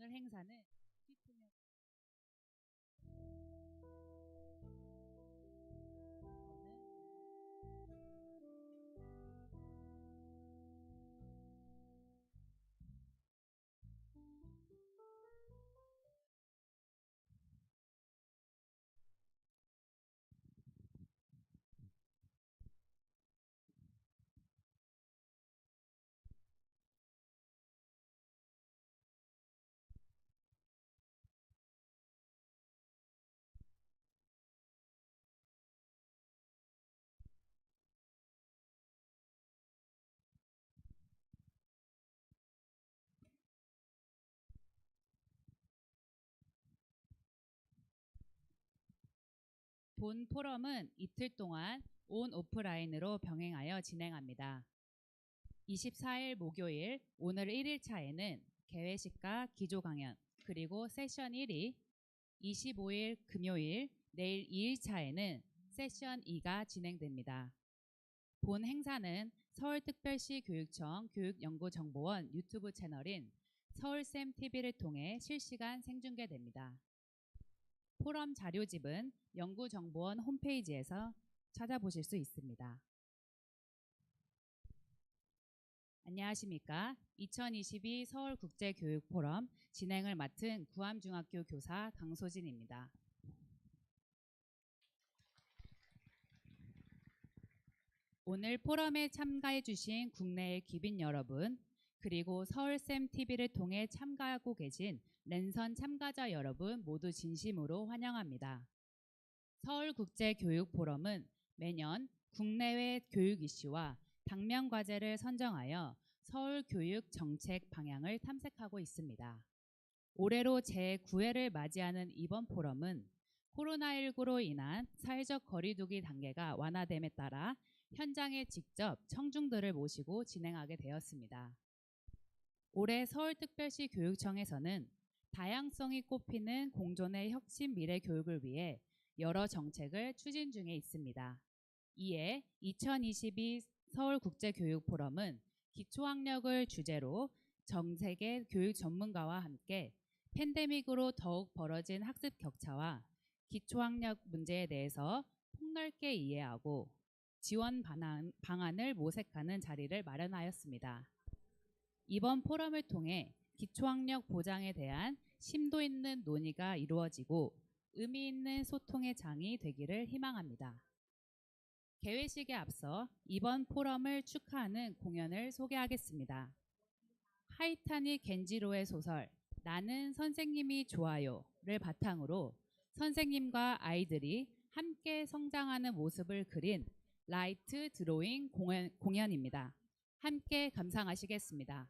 오늘 행사는 본 포럼은 이틀 동안 온 오프라인으로 병행하여 진행합니다. 24일 목요일 오늘 1일차에는 개회식과 기조 강연 그리고 세션 1위, 25일 금요일 내일 2일차에는 세션 2가 진행됩니다. 본 행사는 서울특별시 교육청 교육연구정보원 유튜브 채널인 서울쌤TV를 통해 실시간 생중계됩니다. 포럼 자료집은 연구정보원 홈페이지에서 찾아보실 수 있습니다. 안녕하십니까. 2022 서울국제교육포럼 진행을 맡은 구암중학교 교사 강소진입니다. 오늘 포럼에 참가해 주신 국내의 귀빈 여러분, 그리고 서울쌤TV를 통해 참가하고 계신 랜선 참가자 여러분 모두 진심으로 환영합니다. 서울국제교육포럼은 매년 국내외 교육 이슈와 당면 과제를 선정하여 서울 교육 정책 방향을 탐색하고 있습니다. 올해로 제9회를 맞이하는 이번 포럼은 코로나19로 인한 사회적 거리두기 단계가 완화됨에 따라 현장에 직접 청중들을 모시고 진행하게 되었습니다. 올해 서울특별시 교육청에서는 다양성이 꼽히는 공존의 혁신 미래 교육을 위해 여러 정책을 추진 중에 있습니다. 이에 2022 서울국제교육포럼은 기초학력을 주제로 전 세계 교육 전문가와 함께 팬데믹으로 더욱 벌어진 학습 격차와 기초학력 문제에 대해서 폭넓게 이해하고 지원 방안을 모색하는 자리를 마련하였습니다. 이번 포럼을 통해 기초학력 보장에 대한 심도 있는 논의가 이루어지고 의미 있는 소통의 장이 되기를 희망합니다. 개회식에 앞서 이번 포럼을 축하하는 공연을 소개하겠습니다. 하이타니 겐지로의 소설 나는 선생님이 좋아요를 바탕으로 선생님과 아이들이 함께 성장하는 모습을 그린 라이트 드로잉 공연입니다. 함께 감상하시겠습니다.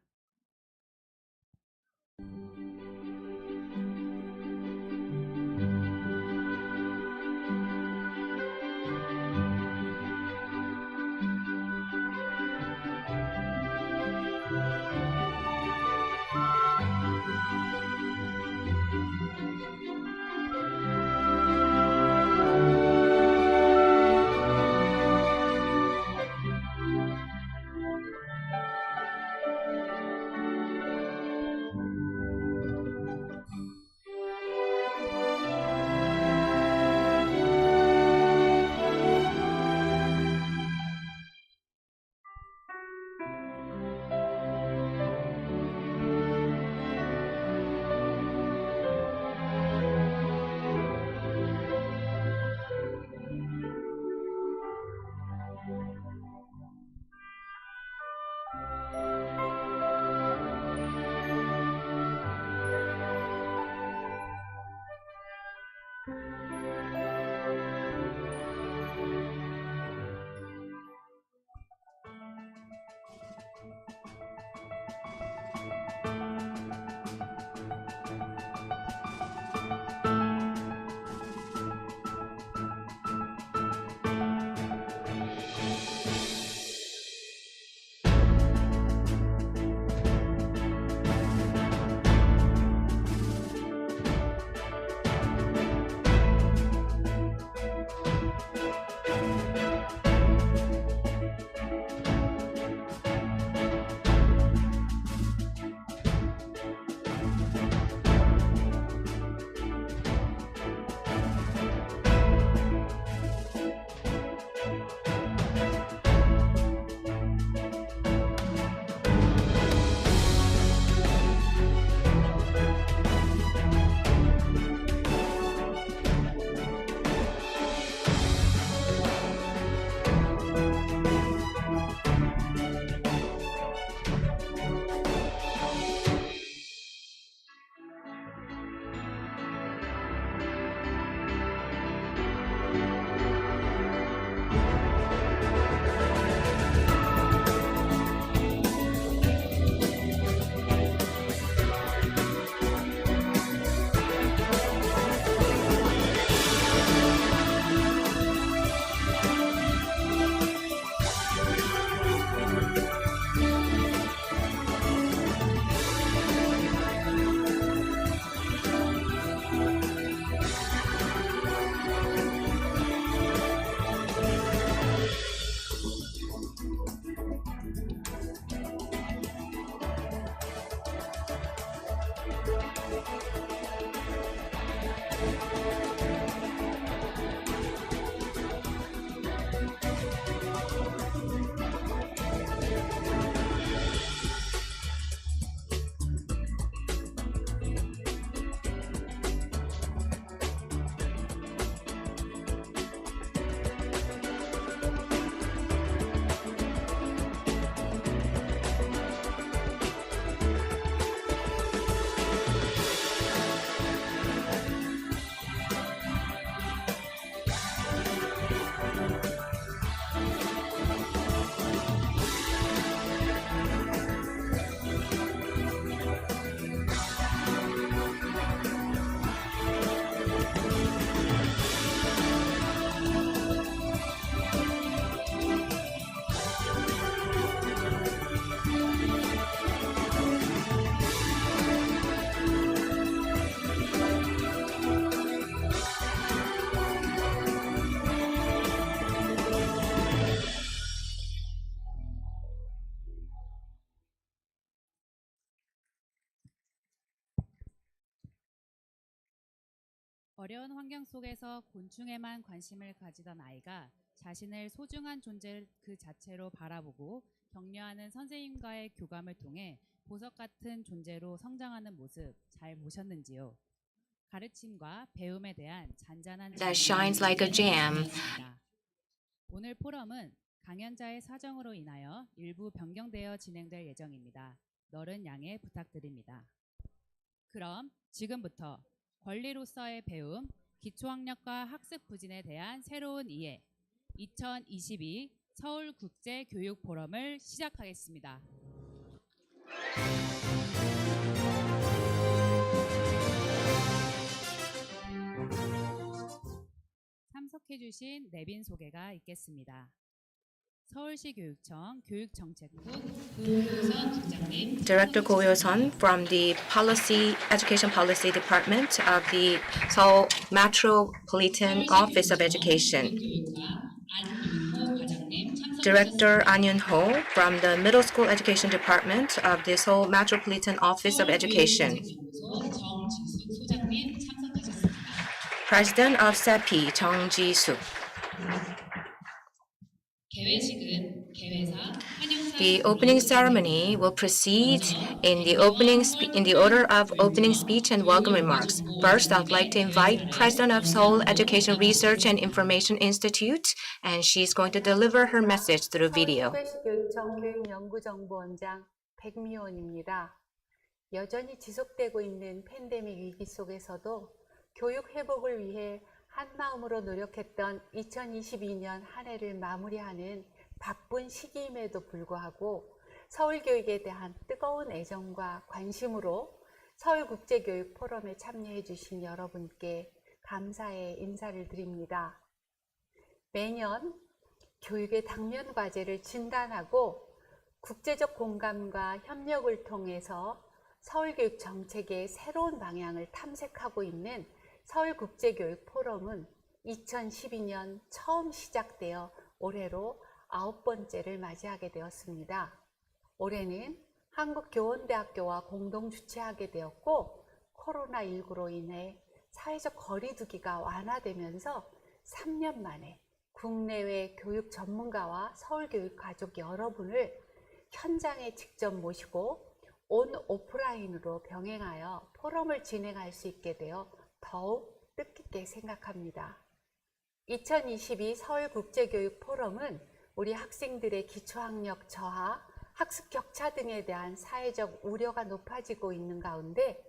어려운 환경 속에서 곤충에만 관심을 가지던 아이가 자신을 소중한 존재 그 자체로 바라보고 격려하는 선생님과의 교감을 통해 보석 같은 존재로 성장하는 모습 잘 보셨는지요? 가르침과 배움에 대한 잔잔한 that shines like a gem. 오늘 포럼은 강연자의 사정으로 인하여 일부 변경되어 진행될 예정입니다. 너른 양해 부탁드립니다. 그럼 지금부터 권리로서의 배움, 기초학력과 학습 부진에 대한 새로운 이해 2022 서울국제교육포럼을 시작하겠습니다. 참석해주신 내빈 소개가 있겠습니다. 서울시 교육청 교육정책부 고효선 국장님, Director Go Hyo-sun from the Education Policy Department of the Seoul Metropolitan Office of Education. Director An Yun-ho from the Middle School Education Department of the Seoul Metropolitan Office of Education. President of SEPI, Jung Ji-suk. The opening ceremony will proceed in the order of opening speech and welcome remarks. First, I'd like to invite President of Seoul Education Research and Information Institute, and she's going to deliver her message through video. 서울국제교육청 교육연구정보원장 백미원입니다. 여전히 지속되고 있는 팬데믹 위기 속에서도 교육 회복을 위해 한마음으로 노력했던 2022년 한 해를 마무리하는 바쁜 시기임에도 불구하고 서울교육에 대한 뜨거운 애정과 관심으로 서울국제교육포럼에 참여해 주신 여러분께 감사의 인사를 드립니다. 매년 교육의 당면 과제를 진단하고 국제적 공감과 협력을 통해서 서울교육 정책의 새로운 방향을 탐색하고 있는 서울국제교육포럼은 2012년 처음 시작되어 올해로 9번째를 맞이하게 되었습니다. 올해는 한국교원대학교와 공동 주최하게 되었고 코로나19로 인해 사회적 거리두기가 완화되면서 3년 만에 국내외 교육 전문가와 서울교육 가족 여러분을 현장에 직접 모시고 온 오프라인으로 병행하여 포럼을 진행할 수 있게 되어 더욱 뜻깊게 생각합니다. 2022 서울국제교육포럼은 우리 학생들의 기초학력 저하, 학습 격차 등에 대한 사회적 우려가 높아지고 있는 가운데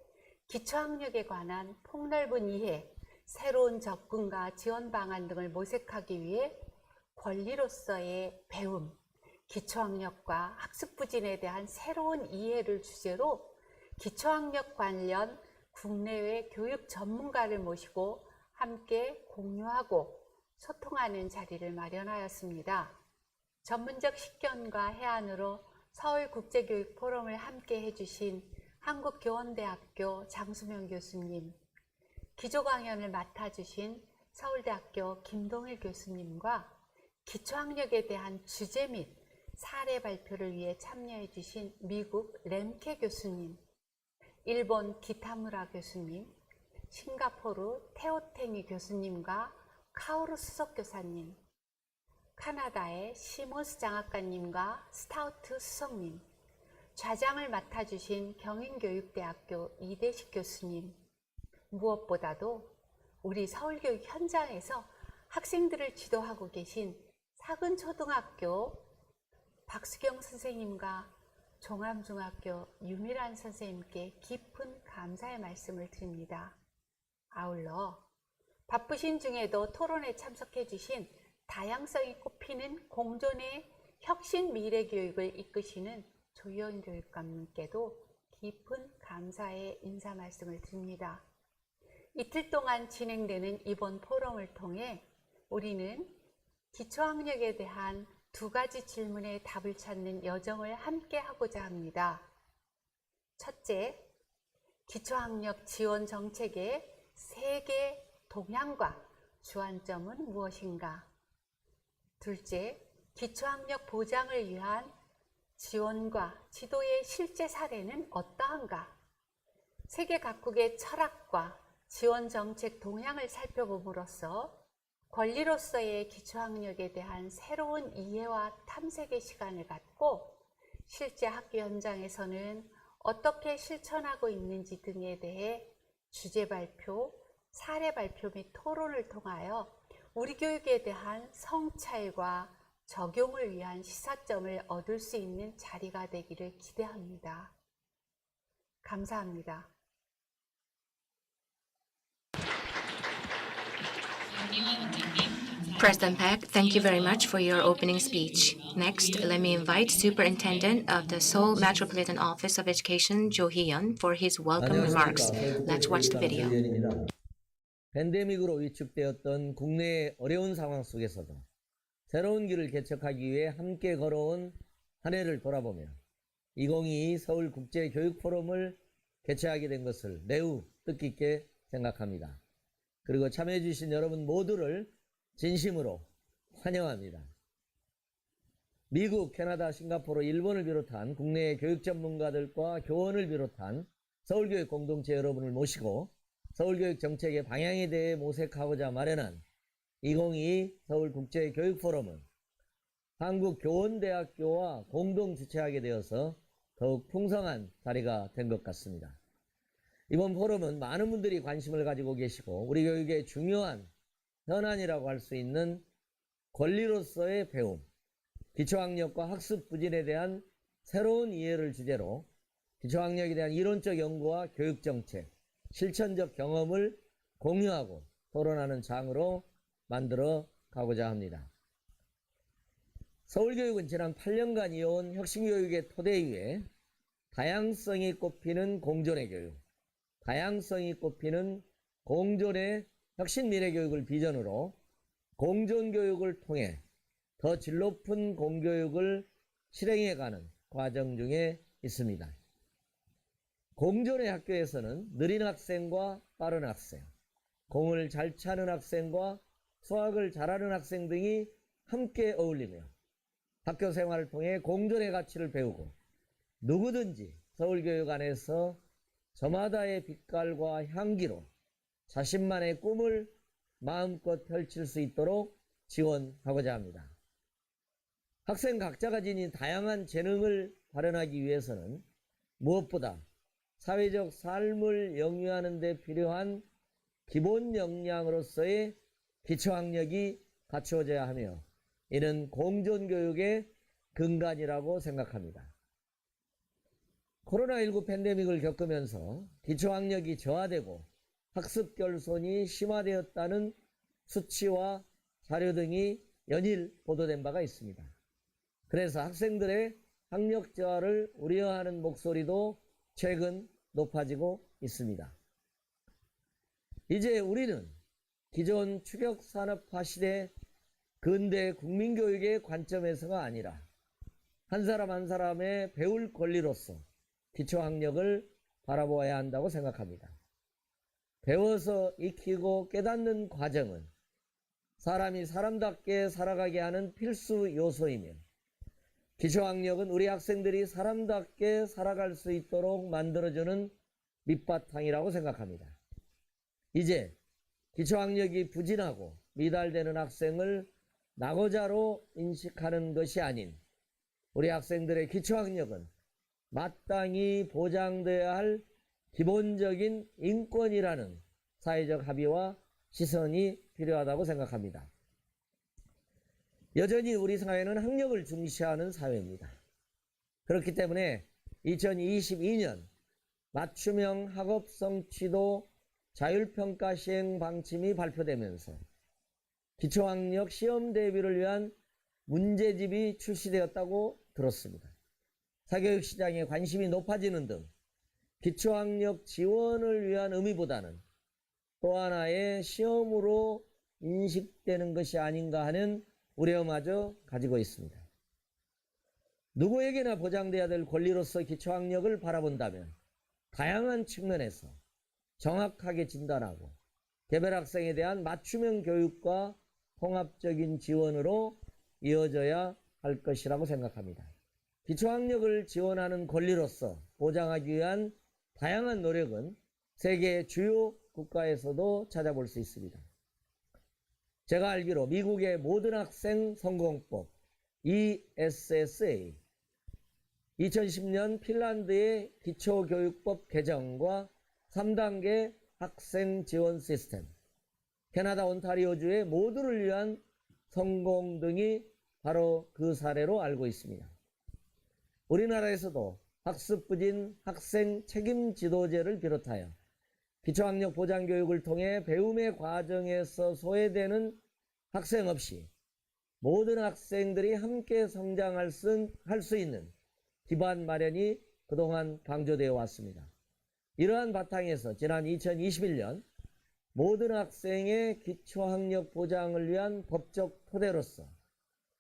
기초학력에 관한 폭넓은 이해, 새로운 접근과 지원 방안 등을 모색하기 위해 권리로서의 배움, 기초학력과 학습 부진에 대한 새로운 이해를 주제로 기초학력 관련 국내외 교육 전문가를 모시고 함께 공유하고 소통하는 자리를 마련하였습니다. 전문적 식견과 해안으로 서울국제교육포럼을 함께 해주신 한국교원대학교 장수명 교수님, 기조 강연을 맡아주신 서울대학교 김동일 교수님과 기초학력에 대한 주제 및 사례 발표를 위해 참여해 주신 미국 렘케 교수님, 일본 기타무라 교수님, 싱가포르 테오탱이 교수님과 카오루 수석교사님, 카나다의 시모스 장학관님과 스타우트 수석님, 좌장을 맡아주신 경인교육대학교 이대식 교수님, 무엇보다도 우리 서울교육 현장에서 학생들을 지도하고 계신 사근초등학교 박수경 선생님과 종암중학교 유미란 선생님께 깊은 감사의 말씀을 드립니다. 아울러 바쁘신 중에도 토론에 참석해 주신 다양성이 꽃피는 공존의 혁신 미래교육을 이끄시는 조희연 교육감님께도 깊은 감사의 인사 말씀을 드립니다. 이틀 동안 진행되는 이번 포럼을 통해 우리는 기초학력에 대한 두 가지 질문에 답을 찾는 여정을 함께 하고자 합니다. 첫째, 기초학력 지원 정책의 세계 동향과 주안점은 무엇인가? 둘째, 기초학력 보장을 위한 지원과 지도의 실제 사례는 어떠한가? 세계 각국의 철학과 지원 정책 동향을 살펴봄으로써 권리로서의 기초학력에 대한 새로운 이해와 탐색의 시간을 갖고 실제 학교 현장에서는 어떻게 실천하고 있는지 등에 대해 주제 발표, 사례 발표 및 토론을 통하여 우리 교육에 대한 성찰과 적용을 위한 시사점을 얻을 수 있는 자리가 되기를 기대합니다. 감사합니다. President Park, thank you very much for your opening speech. Next, let me invite Superintendent of the Seoul Metropolitan Office of Education, Jo Hee-yeon, for his welcome remarks. Let's watch the video. 팬데믹으로 위축되었던 국내의 어려운 상황 속에서도 새로운 길을 개척하기 위해 함께 걸어온 한 해를 돌아보며 2022 서울국제교육포럼을 개최하게 된 것을 매우 뜻깊게 생각합니다. 그리고 참여해 주신 여러분 모두를 진심으로 환영합니다. 미국, 캐나다, 싱가포르, 일본을 비롯한 국내의 교육 전문가들과 교원을 비롯한 서울교육 공동체 여러분을 모시고 서울교육 정책의 방향에 대해 모색하고자 마련한 2022 서울국제교육포럼은 한국교원대학교와 공동 주최하게 되어서 더욱 풍성한 자리가 된 것 같습니다. 이번 포럼은 많은 분들이 관심을 가지고 계시고 우리 교육의 중요한 현안이라고 할 수 있는 권리로서의 배움, 기초학력과 학습 부진에 대한 새로운 이해를 주제로 기초학력에 대한 이론적 연구와 교육정책, 실천적 경험을 공유하고 토론하는 장으로 만들어 가고자 합니다. 서울교육은 지난 8년간 이어온 혁신교육의 토대 위에 다양성이 꼽히는 공존의 교육, 다양성이 꼽히는 공존의 혁신 미래교육을 비전으로 공존교육을 통해 더 질 높은 공교육을 실행해가는 과정 중에 있습니다. 공존의 학교에서는 느린 학생과 빠른 학생, 공을 잘 차는 학생과 수학을 잘하는 학생 등이 함께 어울리며 학교 생활을 통해 공존의 가치를 배우고 누구든지 서울교육 안에서 저마다의 빛깔과 향기로 자신만의 꿈을 마음껏 펼칠 수 있도록 지원하고자 합니다. 학생 각자가 지닌 다양한 재능을 발현하기 위해서는 무엇보다 사회적 삶을 영위하는 데 필요한 기본 역량으로서의 기초학력이 갖추어져야 하며 이는 공존교육의 근간이라고 생각합니다. 코로나19 팬데믹을 겪으면서 기초학력이 저하되고 학습 결손이 심화되었다는 수치와 자료 등이 연일 보도된 바가 있습니다. 그래서 학생들의 학력 저하를 우려하는 목소리도 최근 높아지고 있습니다. 이제 우리는 기존 추격산업화 시대 근대 국민교육의 관점에서가 아니라 한 사람 한 사람의 배울 권리로서 기초학력을 바라보아야 한다고 생각합니다. 배워서 익히고 깨닫는 과정은 사람이 사람답게 살아가게 하는 필수 요소이며 기초학력은 우리 학생들이 사람답게 살아갈 수 있도록 만들어주는 밑바탕이라고 생각합니다. 이제 기초학력이 부진하고 미달되는 학생을 낙오자로 인식하는 것이 아닌 우리 학생들의 기초학력은 마땅히 보장되어야 할 기본적인 인권이라는 사회적 합의와 시선이 필요하다고 생각합니다. 여전히 우리 사회는 학력을 중시하는 사회입니다. 그렇기 때문에 2022년 맞춤형 학업 성취도 자율평가 시행 방침이 발표되면서 기초학력 시험 대비를 위한 문제집이 출시되었다고 들었습니다. 사교육 시장에 관심이 높아지는 등 기초학력 지원을 위한 의미보다는 또 하나의 시험으로 인식되는 것이 아닌가 하는 우려마저 가지고 있습니다. 누구에게나 보장돼야 될 권리로서 기초학력을 바라본다면 다양한 측면에서 정확하게 진단하고 개별 학생에 대한 맞춤형 교육과 통합적인 지원으로 이어져야 할 것이라고 생각합니다. 기초학력을 지원하는 권리로서 보장하기 위한 다양한 노력은 세계 주요 국가에서도 찾아볼 수 있습니다. 제가 알기로 미국의 모든 학생 성공법 ESSA, 2010년 핀란드의 기초교육법 개정과 3단계 학생 지원 시스템, 캐나다 온타리오주의 모두를 위한 성공 등이 바로 그 사례로 알고 있습니다. 우리나라에서도 학습부진 학생 책임 지도제를 비롯하여 기초학력 보장교육을 통해 배움의 과정에서 소외되는 학생 없이 모든 학생들이 함께 성장할 수 있는 기반 마련이 그동안 강조되어 왔습니다. 이러한 바탕에서 지난 2021년 모든 학생의 기초학력 보장을 위한 법적 토대로서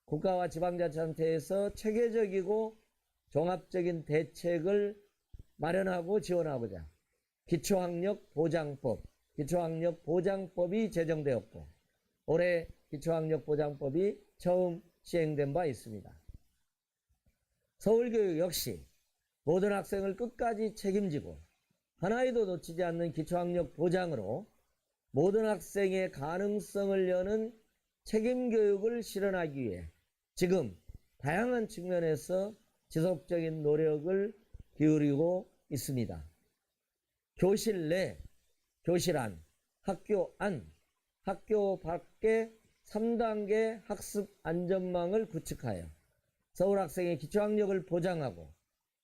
국가와 지방자치단체에서 체계적이고 종합적인 대책을 마련하고 지원하고자 기초학력 보장법이 제정되었고 올해 기초학력 보장법이 처음 시행된 바 있습니다. 서울교육 역시 모든 학생을 끝까지 책임지고 하나에도 놓치지 않는 기초학력 보장으로 모든 학생의 가능성을 여는 책임교육을 실현하기 위해 지금 다양한 측면에서 지속적인 노력을 기울이고 있습니다. 교실 내, 교실 안, 학교 안, 학교 밖의 3단계 학습 안전망을 구축하여 서울 학생의 기초학력을 보장하고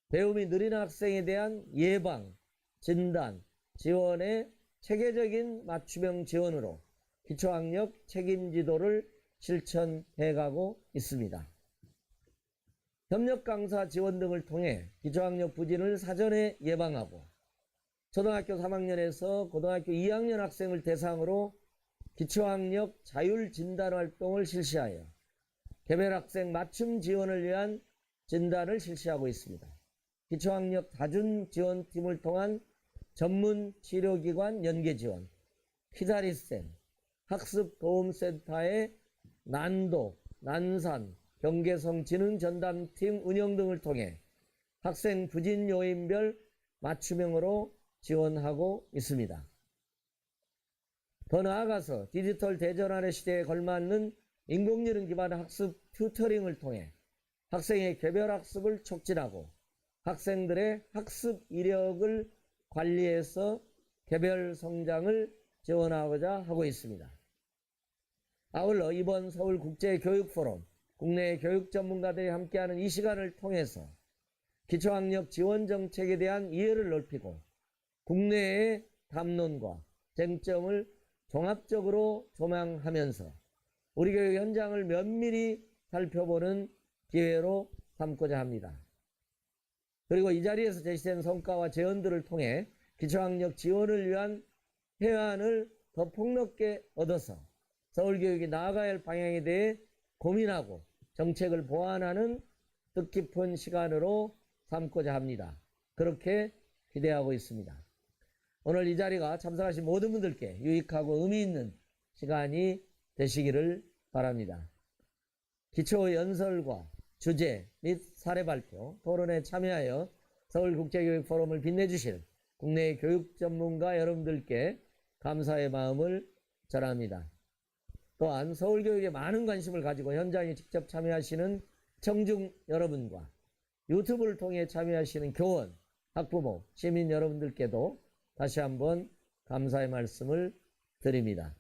배움이 느린 학생에 대한 예방, 진단, 지원의 체계적인 맞춤형 지원으로 기초학력 책임지도를 실천해가고 있습니다. 협력 강사 지원 등을 통해 기초학력 부진을 사전에 예방하고 초등학교 3학년에서 고등학교 2학년 학생을 대상으로 기초학력 자율 진단 활동을 실시하여 개별 학생 맞춤 지원을 위한 진단을 실시하고 있습니다. 기초학력 다중 지원팀을 통한 전문 치료기관 연계 지원, 피다리쌤, 학습도움센터의 난도, 난산, 경계성 지능 전담팀 운영 등을 통해 학생 부진 요인별 맞춤형으로 지원하고 있습니다. 더 나아가서 디지털 대전환의 시대에 걸맞는 인공지능 기반 학습 튜터링을 통해 학생의 개별 학습을 촉진하고 학생들의 학습 이력을 관리해서 개별 성장을 지원하고자 하고 있습니다. 아울러 이번 서울국제교육포럼 국내 교육 전문가들이 함께하는 이 시간을 통해서 기초학력 지원 정책에 대한 이해를 넓히고 국내의 담론과 쟁점을 종합적으로 조명하면서 우리 교육 현장을 면밀히 살펴보는 기회로 삼고자 합니다. 그리고 이 자리에서 제시된 성과와 제언들을 통해 기초학력 지원을 위한 해안을 더 폭넓게 얻어서 서울교육이 나아가야 할 방향에 대해 고민하고 정책을 보완하는 뜻깊은 시간으로 삼고자 합니다. 그렇게 기대하고 있습니다. 오늘 이 자리가 참석하신 모든 분들께 유익하고 의미 있는 시간이 되시기를 바랍니다. 기초 연설과 주제 및 사례 발표, 토론에 참여하여 서울국제교육포럼을 빛내주실 국내 교육 전문가 여러분들께 감사의 마음을 전합니다. 또한 서울교육에 많은 관심을 가지고 현장에 직접 참여하시는 청중 여러분과 유튜브를 통해 참여하시는 교원, 학부모, 시민 여러분들께도 다시 한번 감사의 말씀을 드립니다.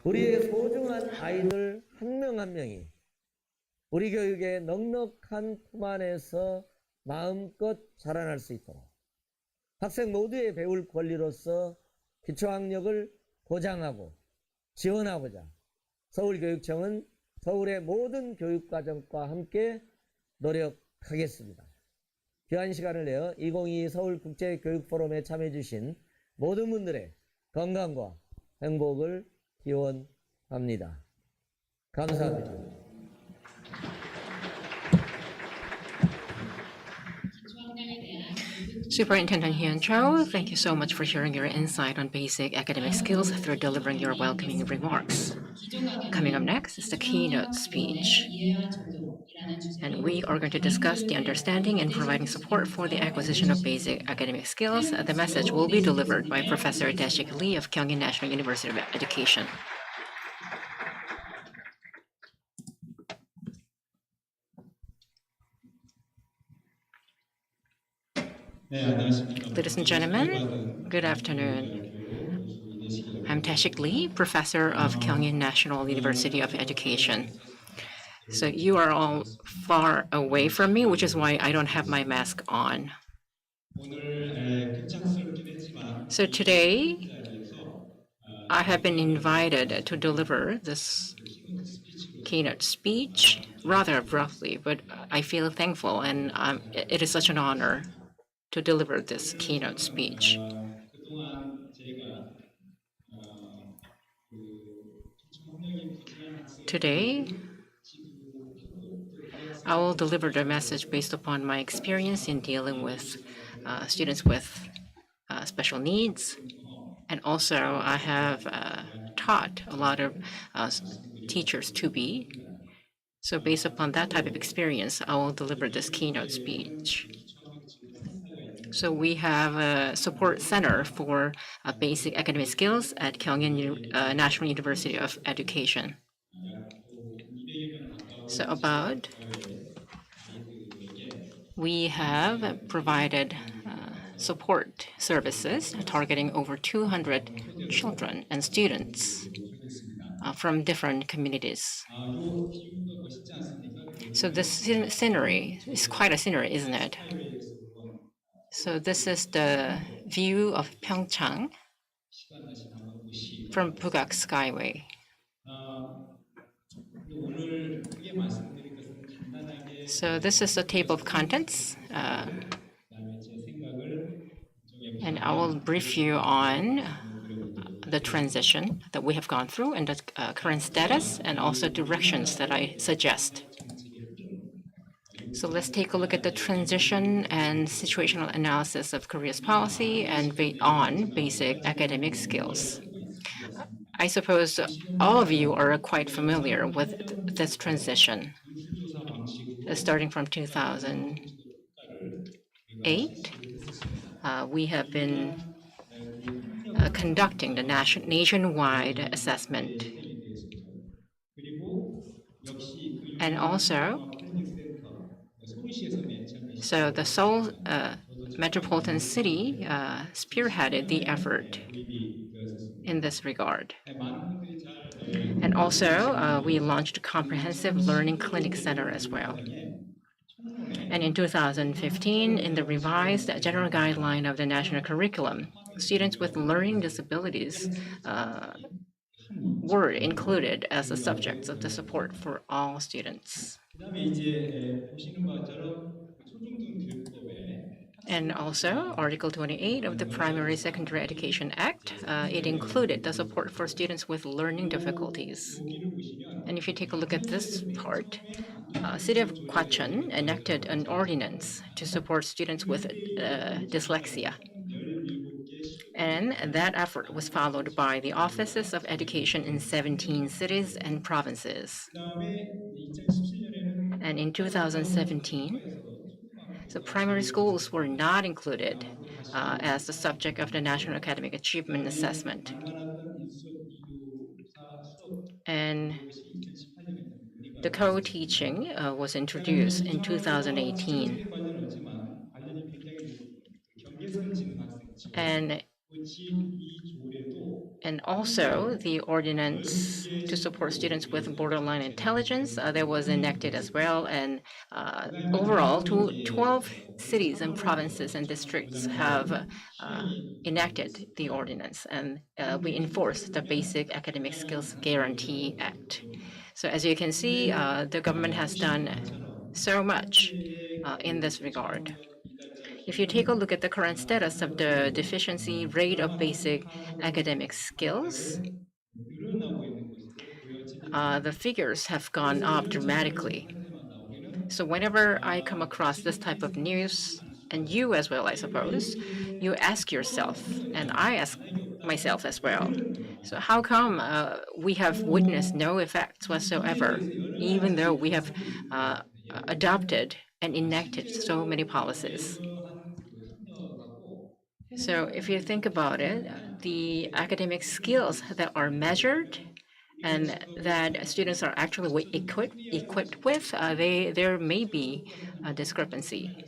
우리의 소중한 아이들 한 명 한 명이 우리 교육의 넉넉한 품 안에서 마음껏 자라날 수 있도록 학생 모두의 배울 권리로서 기초학력을 보장하고 지원하고자 서울교육청은 서울의 모든 교육과정과 함께 노력하겠습니다. 귀한 시간을 내어 2022 서울국제교육포럼에 참여해 주신 모든 분들의 건강과 행복을 기원합니다. 감사합니다. Superintendent Hyun Cho, thank you so much for sharing your insight on basic academic skills through delivering your welcoming remarks. Coming up next is the keynote speech. And we are going to discuss the understanding and providing support for the acquisition of basic academic skills. The message will be delivered by Professor Dae-sik Lee of Kyungin National University of Education. Ladies and gentlemen, good afternoon. I'm Dae-sik Lee, professor of Kyungin National University of Education. So you are all far away from me, which is why I don't have my mask on. So today, I have been invited to deliver this keynote speech rather abruptly, but I feel thankful and it is such an honor to deliver this keynote speech. Today, I will deliver the message based upon my experience in dealing with students with special needs. And also, I have taught a lot of teachers to be. So based upon that type of experience, I will deliver this keynote speech. So we have a support center for basic academic skills at Kyungin National University of Education. So we have provided support services targeting over 200 children and students from different communities. So this scenery is quite a scenery, isn't it? So this is the view of Pyeongchang from Bugak Skyway. So this is the table of contents. And I will brief you on the transition that we have gone through and the current status and also directions that I suggest. So let's take a look at the transition and situational analysis of Korea's policy and on basic academic skills. I suppose all of you are quite familiar with this transition. Starting from 2008, we have been conducting the nationwide assessment. And also, so the Seoul metropolitan city spearheaded the effort in this regard. And also, we launched a comprehensive learning clinic center as well. And in 2015, in the revised general guideline of the national curriculum, students with learning disabilities were included as the subjects of the support for all students. And also, Article 28 of the Primary Secondary Education Act, it included the support for students with learning difficulties. And if you take a look at this part, City of Gwacheon enacted an ordinance to support students with dyslexia. And that effort was followed by the offices of education in 17 cities and provinces. And in 2017, so primary schools were not included as the subject of the National Academic Achievement Assessment. And the co-teaching was introduced in 2018. And also the ordinance to support students with borderline intelligence that was enacted as well. And overall, 12 cities and provinces and districts have enacted the ordinance, and we enforce the Basic Academic Skills Guarantee Act. So as you can see, the government has done so much in this regard. If you take a look at the current status of the deficiency rate of basic academic skills, the figures have gone up dramatically. So whenever I come across this type of news, and you as well, I suppose, you ask yourself, and I ask myself as well, So how come we have witnessed no effects whatsoever, even though we have uh, adopted and enacted so many policies? So if you think about it, the academic skills that are measured and that students are actually equipped with, there may be a discrepancy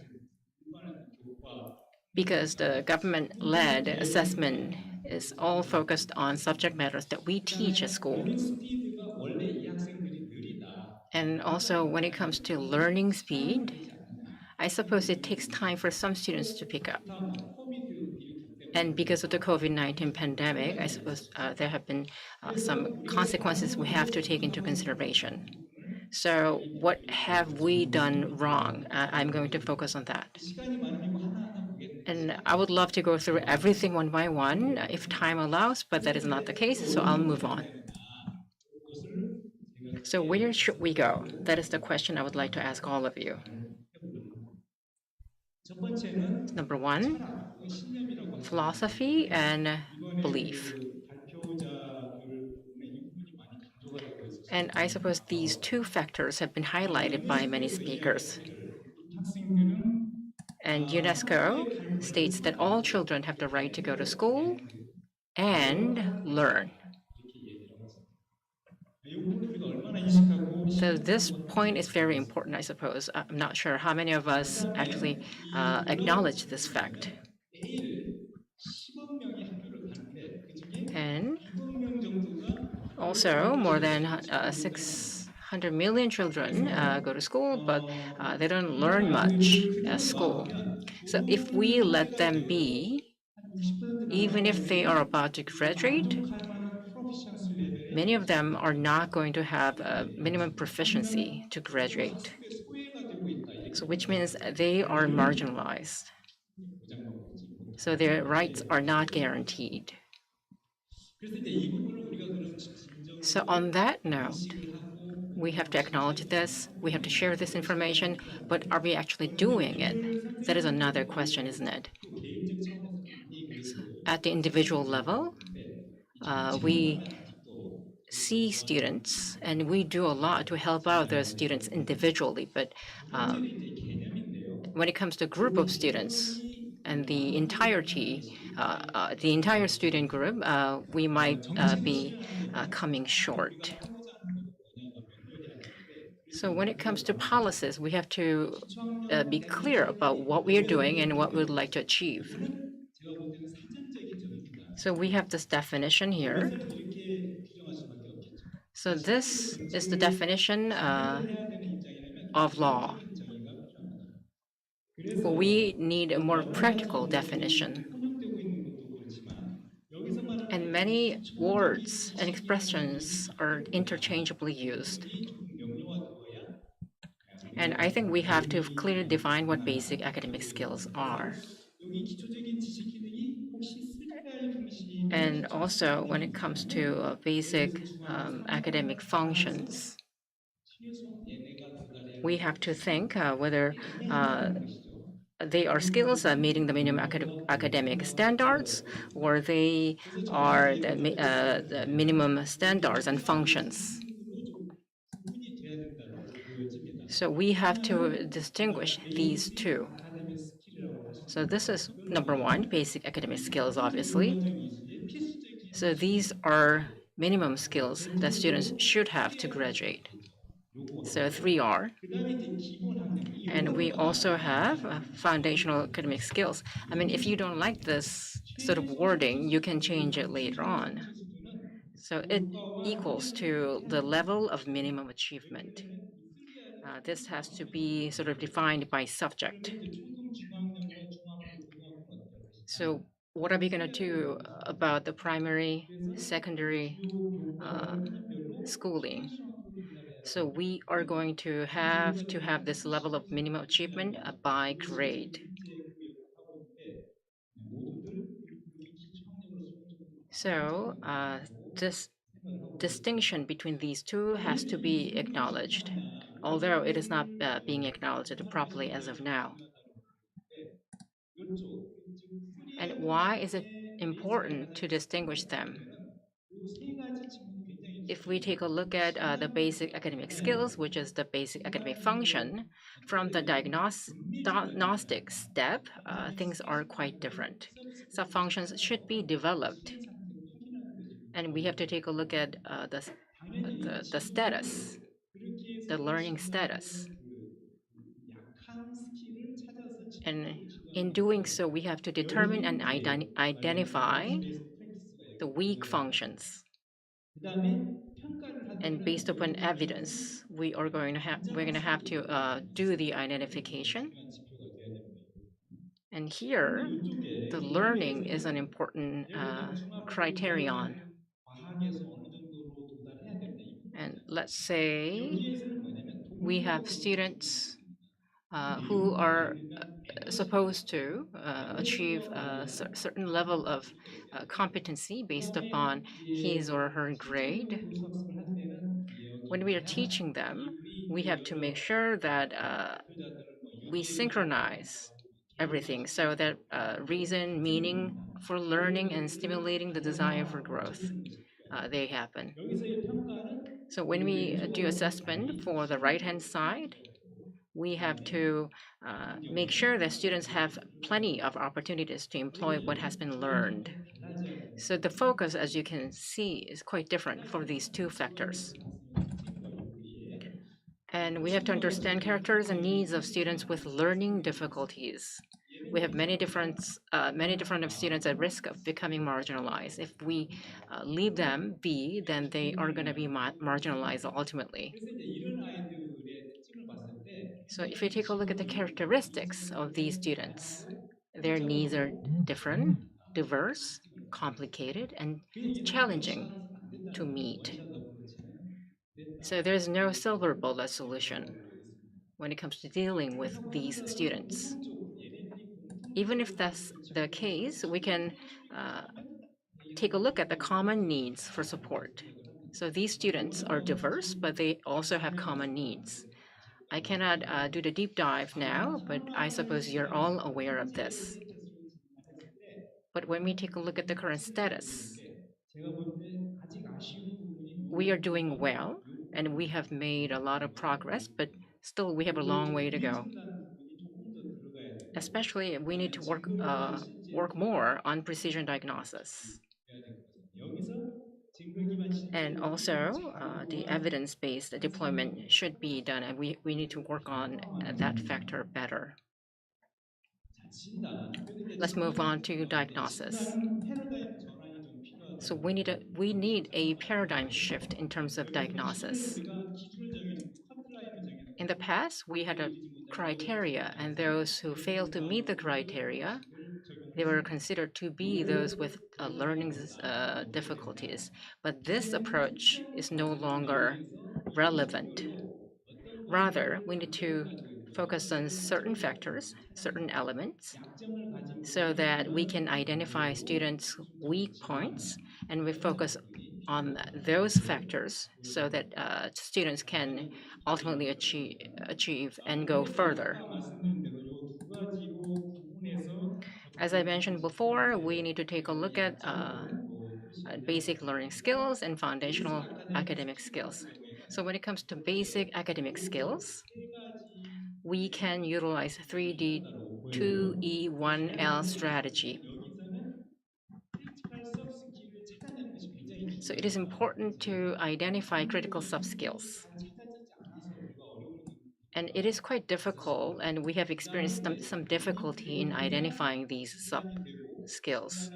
because the government-led assessment is all focused on subject matters that we teach at school. And also when it comes to learning speed, I suppose it takes time for some students to pick up. And because of the COVID-19 pandemic, I suppose there have been some consequences we have to take into consideration. So what have we done wrong? I'm going to focus on that. And I would love to go through everything one by one if time allows, but that is not the case, so I'll move on. So where should we go? That is the question I would like to ask all of you. Number one, philosophy and belief. And I suppose these two factors have been highlighted by many speakers. And UNESCO states that all children have the right to go to school and learn. So this point is very important, I suppose. I'm not sure how many of us actually acknowledge this fact. And also, more than 600 million children go to school, but they don't learn much at school. So if we let them be, even if they are about to graduate, many of them are not going to have a minimum proficiency to graduate. So which means they are marginalized. So their rights are not guaranteed. So on that note, we have to acknowledge this, we have to share this information, but are we actually doing it? That is another question, isn't it? So at the individual level, we see students and we do a lot to help out those students individually, but when it comes to a group of students and the entire student group, we might be coming short. So when it comes to policies, we have to be clear about what we are doing and what we would like to achieve. So we have this definition here. So this is the definition of law. But we need a more practical definition. And many words and expressions are interchangeably used. And I think we have to clearly define what basic academic skills are. And also, when it comes to basic academic functions, we have to think whether they are skills meeting the minimum academic standards, or they are the minimum standards and functions. So we have to distinguish these two. So this is number one, basic academic skills, obviously. So these are minimum skills that students should have to graduate. So 3R. And we also have foundational academic skills. I mean, if you don't like this sort of wording, you can change it later on. So it equals to the level of minimum achievement. This has to be sort of defined by subject. So what are we going to do about the primary, secondary schooling? So we are going to have this level of minimum achievement by grade. So this distinction between these two has to be acknowledged, although it is not being acknowledged properly as of now. And why is it important to distinguish them? if we take a look at the basic academic skills, which is the basic academic function, from the diagnostic step, things are quite different. Sub-functions should be developed, and we have to take a look at the status, the learning status. And in doing so, we have to determine and identify the weak functions. And based upon evidence, we're going to have to do the identification. And here, the learning is an important criterion. And let's say we have students who are supposed to achieve a certain level of competency based upon his or her grade. When we are teaching them, we have to make sure that we synchronize everything so that reason, meaning for learning and stimulating the desire for growth, they happen. So when we do assessment for the right-hand side, we have to make sure that students have plenty of opportunities to employ what has been learned. So the focus, as you can see, is quite different for these two factors. And we have to understand characters and needs of students with learning difficulties. We have many different of students at risk of becoming marginalized. If we leave them be, then they are going to be marginalized ultimately. So if you take a look at the characteristics of these students, their needs are different, diverse, complicated, and challenging to meet. So there's no silver bullet solution when it comes to dealing with these students. Even if that's the case, we can take a look at the common needs for support. So these students are diverse, but they also have common needs. I cannot do the deep dive now, but I suppose you're all aware of this. But when we take a look at the current status, we are doing well, and we have made a lot of progress, but still we have a long way to go. Especially, we need to work more on precision diagnosis. And also, the evidence-based deployment should be done, and we need to work on that factor better. Let's move on to diagnosis. So we need a paradigm shift in terms of diagnosis. In the past, we had a criteria, and those who failed to meet the criteria, they were considered to be those with learning difficulties. But this approach is no longer relevant. Rather, we need to focus on certain factors, certain elements, so that we can identify students' weak points, and we focus on those factors so that students can ultimately achieve and go further. As I mentioned before, we need to take a look at basic learning skills and foundational academic skills. So when it comes to basic academic skills, we can utilize 3D 2E1L strategy. So it is important to identify critical sub-skills. And it is quite difficult, and we have experienced some difficulty in identifying these sub-skills.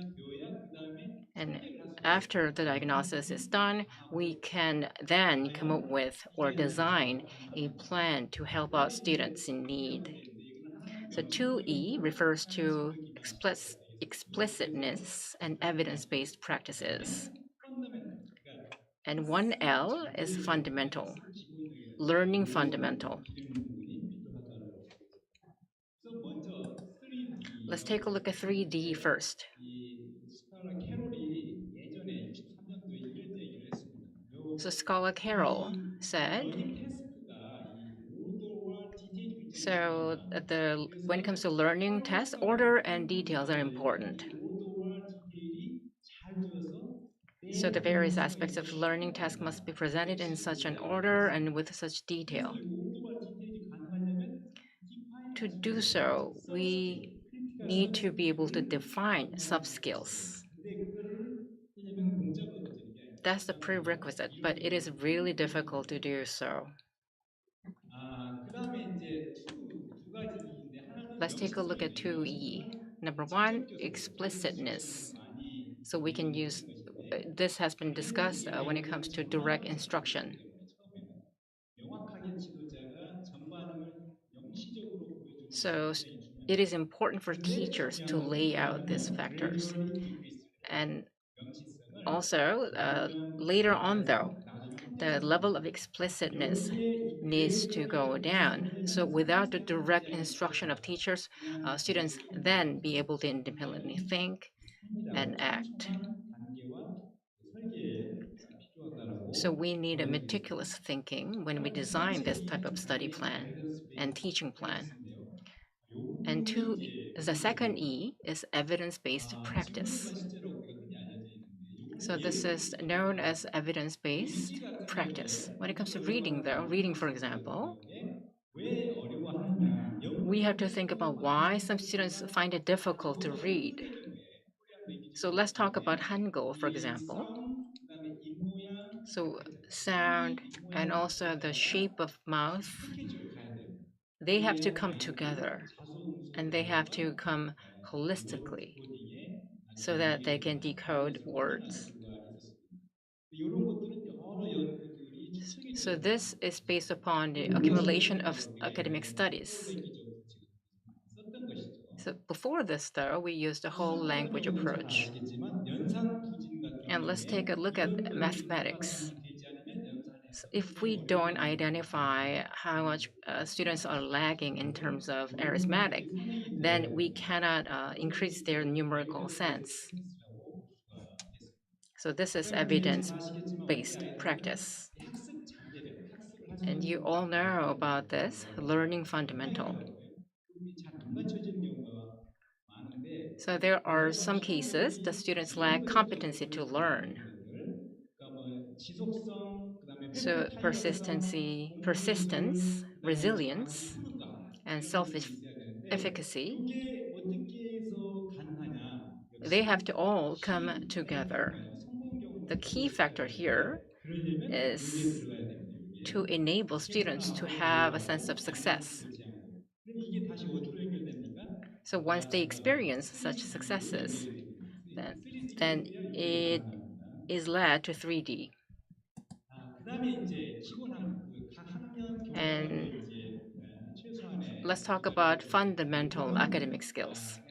And after the diagnosis is done, we can then come up with or design a plan to help out students in need. So 2E refers to explicitness and evidence-based practices. And 1L is fundamental, learning fundamental. Let's take a look at 3D first. So Scala Carroll said, so when it comes to learning tests, order and details are important. So the various aspects of learning task must be presented in such an order and with such detail. To do so, we need to be able to define sub-skills. That's the prerequisite, but it is really difficult to do so. Let's take a look at 2E. Number one, explicitness. So we can use, this has been discussed when it comes to direct instruction. So it is important for teachers to lay out these factors. And also, later on though, the level of explicitness needs to go down. So without the direct instruction of teachers, students then be able to independently think and act. So we need a meticulous thinking when we design this type of study plan and teaching plan. And the second E is evidence-based practice. So this is known as evidence-based practice. When it comes to reading though, reading for example, we have to think about why some students find it difficult to read. So let's talk about Hangul, for example. So sound and also the shape of mouth, they have to come together and they have to come holistically so that they can decode words. So this is based upon the accumulation of academic studies. So before this, though, we used a whole language approach. And let's take a look at mathematics. So if we don't identify how much students are lagging in terms of arithmetic, then we cannot increase their numerical sense. So this is evidence-based practice. And you all know about this, learning fundamental. So there are some cases the students lack competency to learn. So persistence, resilience, and self-efficacy, they have to all come together. The key factor here is to enable students to have a sense of success. So once they experience such successes, then it is led to 3D. And let's talk about fundamental academic skills.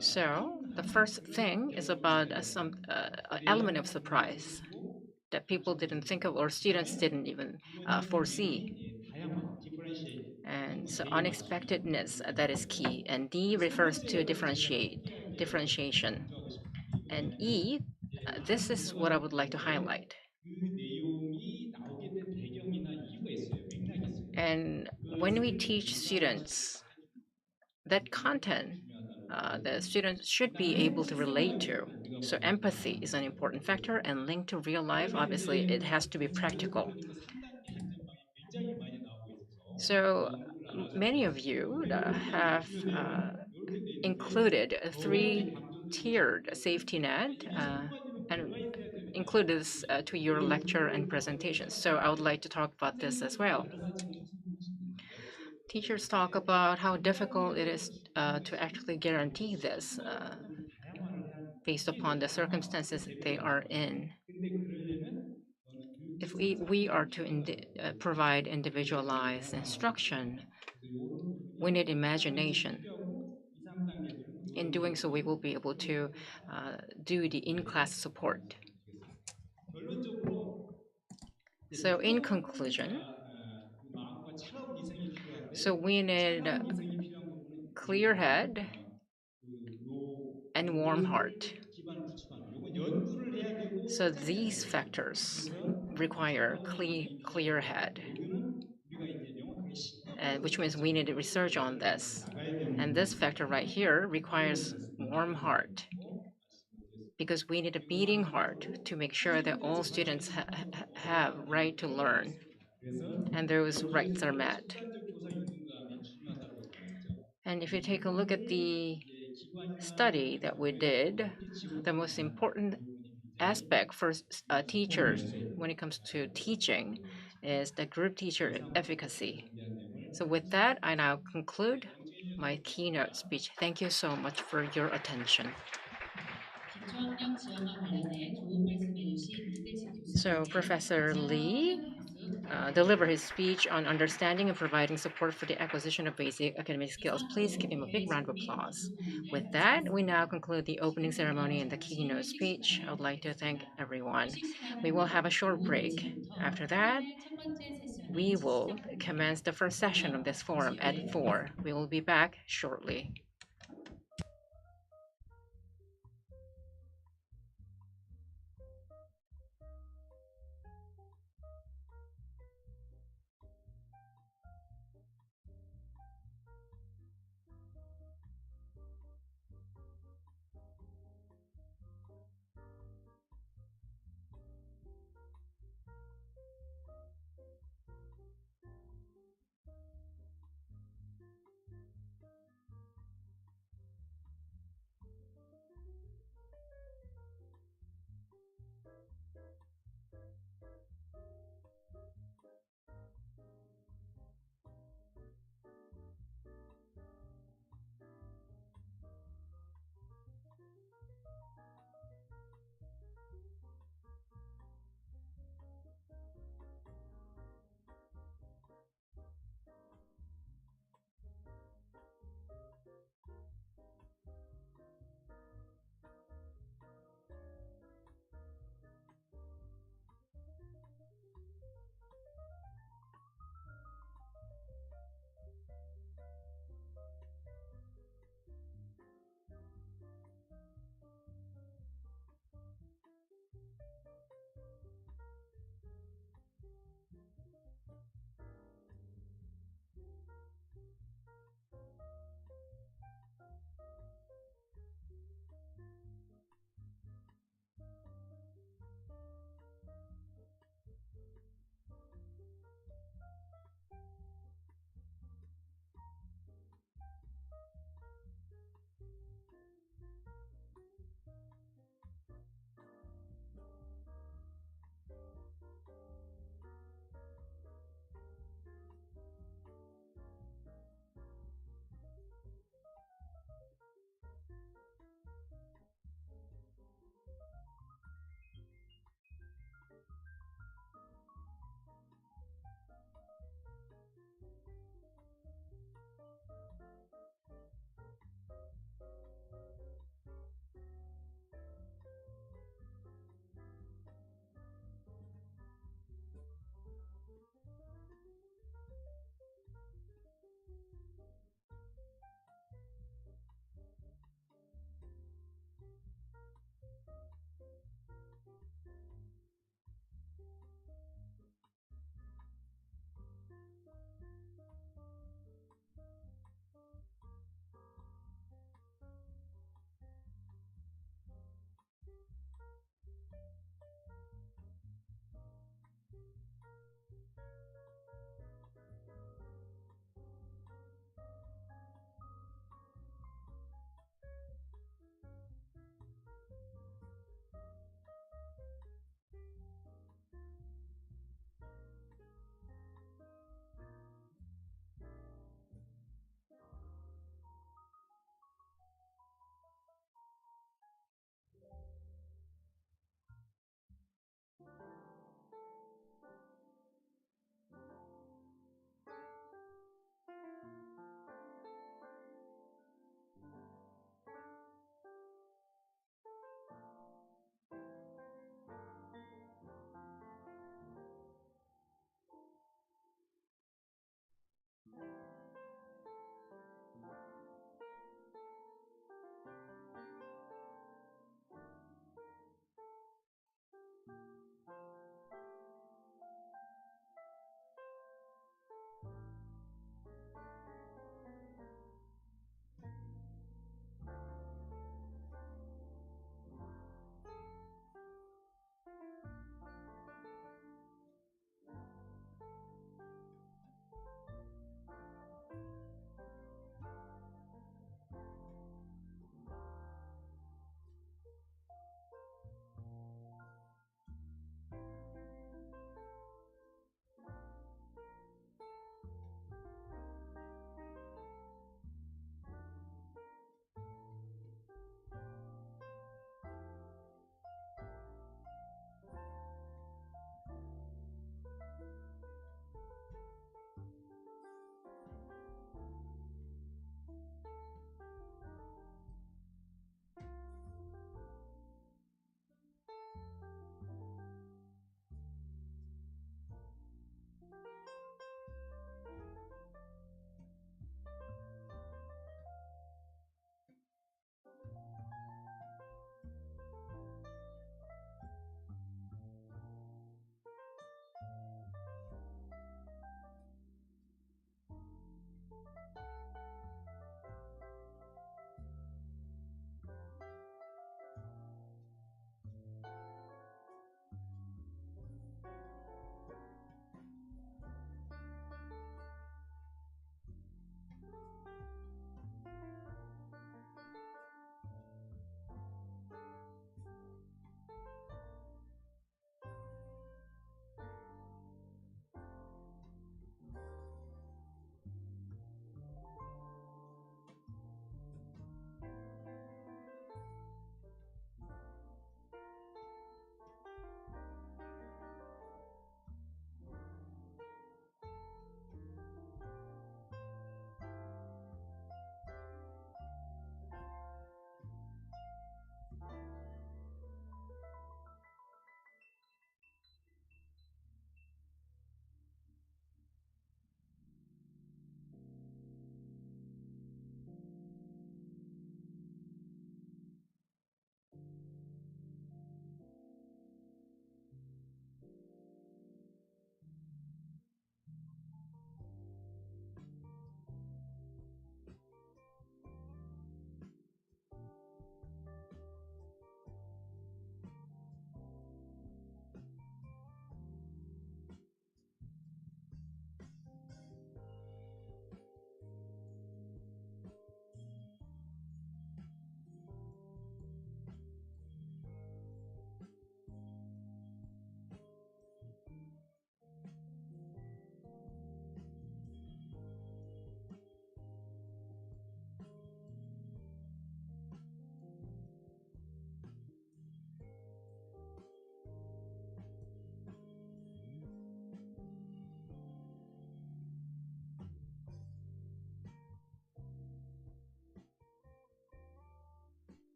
So the first thing is about some element of surprise that people didn't think of or students didn't even foresee. And so unexpectedness, that is key. And D refers to differentiation. And E, this is what I would like to highlight. And when we teach students, that content the students should be able to relate to. So empathy is an important factor, and linked to real life, obviously, it has to be practical. So many of you have included a three-tiered safety net and include this to your lecture and presentations. So I would like to talk about this as well. Teachers talk about how difficult it is to actually guarantee this based upon the circumstances they are in. If we are to provide individualized instruction, we need imagination. In doing so, we will be able to do the in-class support. So in conclusion, so we need clear head and warm heart. So these factors require clear head, which means we need to research on this. And this factor right here requires warm heart, because we need a beating heart to make sure that all students have right to learn and those rights are met. And if you take a look at the study that we did, the most important aspect for teachers when it comes to teaching is the group teacher efficacy. So with that, I now conclude my keynote speech. Thank you so much for your attention. 기초학력 지원과 관련해 좋은 말씀해주신 이대식 So 교수님께 Professor Lee delivered his speech on understanding and providing support for the acquisition of basic academic skills. Please give him a big round of applause. With that, we now conclude the opening ceremony and the keynote speech. I would like to thank everyone. We will have a short break. After that, we will commence the first session of this forum at 4. We will be back shortly.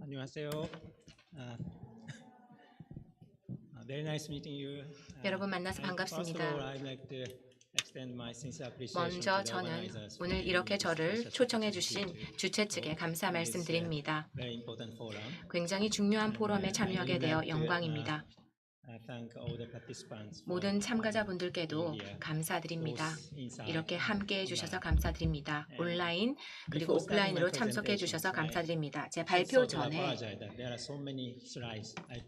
안녕하세요. Very nice meeting you. 여러분 만나서 반갑습니다. 먼저 저는 오늘 이렇게 저를 초청해 주신 주최 측에 감사 말씀드립니다. 굉장히 중요한 포럼에 참여하게 되어 영광입니다. 모든 참가자분들께도 감사드립니다. 이렇게 함께해 주셔서 감사드립니다. 온라인 그리고 오프라인으로 참석해 주셔서 감사드립니다. 제 발표 전에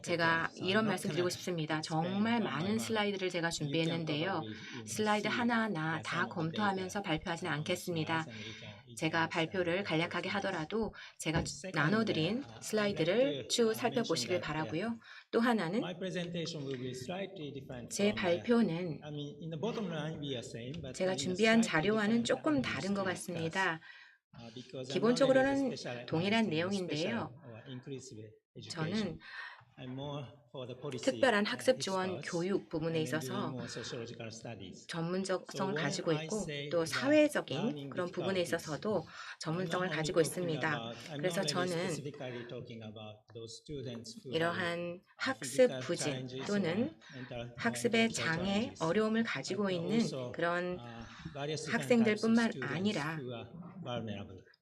제가 이런 말씀 드리고 싶습니다. 정말 많은 슬라이드를 제가 준비했는데요. 슬라이드 하나하나 다 검토하면서 발표하지는 않겠습니다. 제가 발표를 간략하게 하더라도 제가 나눠드린 슬라이드를 쭉 살펴보시길 바라고요. 또 하나는 제 발표는 제가 준비한 자료와는 조금 다른 것 같습니다. 기본적으로는 동일한 내용인데요. 저는 특별한 학습 지원 교육 부분에 있어서 전문성을 가지고 있고 또 사회적인 그런 부분에 있어서도 전문성을 가지고 있습니다. 그래서 저는 이러한 학습 부진 또는 학습의 장애, 어려움을 가지고 있는 그런 학생들뿐만 아니라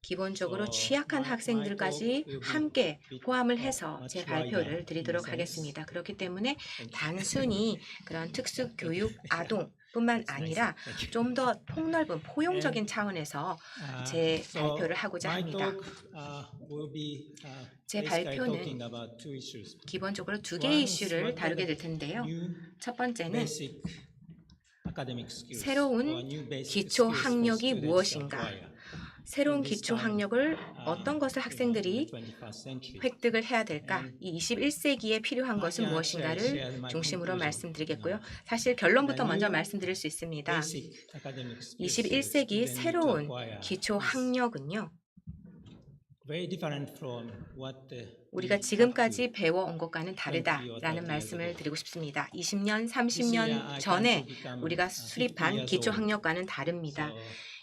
기본적으로 취약한 학생들까지 함께 포함을 해서 제 발표를 드리도록 하겠습니다. 그렇기 때문에 단순히 그런 특수교육 아동뿐만 아니라 좀 더 폭넓은 포용적인 차원에서 제 발표를 하고자 합니다. 제 발표는 기본적으로 두 개의 이슈를 다루게 될 텐데요. 첫 번째는 새로운 기초학력이 무엇인가? 새로운 기초학력을 어떤 것을 학생들이 획득을 해야 될까? 이 21세기에 필요한 것은 무엇인가를 중심으로 말씀드리겠고요. 사실 결론부터 먼저 말씀드릴 수 있습니다. 21세기 새로운 기초학력은요. 우리가 지금까지 배워온 것과는 다르다라는 말씀을 드리고 싶습니다. 20년, 30년 전에 우리가 수립한 기초학력과는 다릅니다.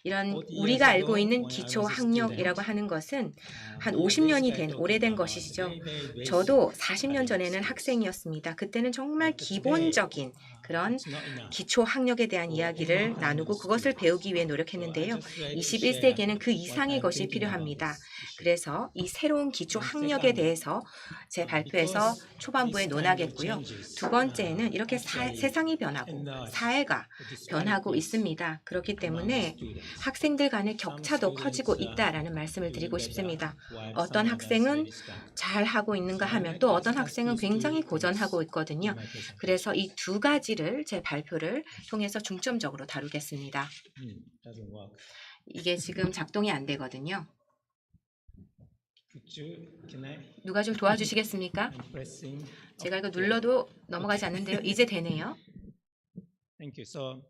이런 우리가 알고 있는 기초학력이라고 하는 것은 한 50년이 된 오래된 것이죠. 저도 40년 전에는 학생이었습니다. 그때는 정말 기본적인 그런 기초학력에 대한 이야기를 나누고 그것을 배우기 위해 노력했는데요. 21세기에는 그 이상의 것이 필요합니다. 그래서 이 새로운 기초학력에 대해서 제 발표에서 초반부에 논하겠고요. 두 번째는 이렇게 세상이 변하고 사회가 변하고 있습니다. 그렇기 때문에 학생들 간의 격차도 커지고 있다라는 말씀을 드리고 싶습니다. 어떤 학생은 잘하고 있는가 하면 또 어떤 학생은 굉장히 고전하고 있거든요. 그래서 이 두 가지를 제 발표를 통해서 중점적으로 다루겠습니다. 이게 지금 작동이 안 되거든요. 누가 좀 도와주시겠습니까? 제가 이거 눌러도 넘어가지 않는데요. 이제 되네요. Thank you. So,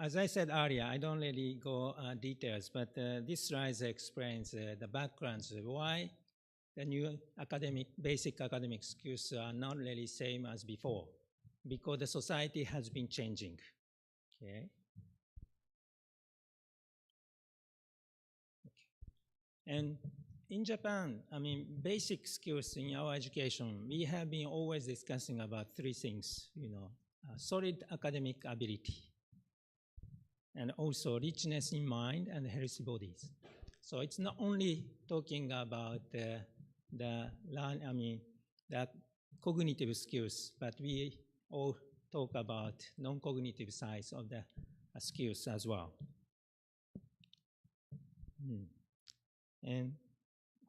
as I said earlier, I don't really go details, but this slide explains the backgrounds why the new basic academic skills are not really same as before, because the society has been changing. Okay. And in Japan, I mean, basic skills in our education, we have been always discussing about three things, solid academic ability, and also richness in mind and healthy bodies. So it's not only talking about the cognitive skills, but we all talk about non-cognitive sides of the skills as well. And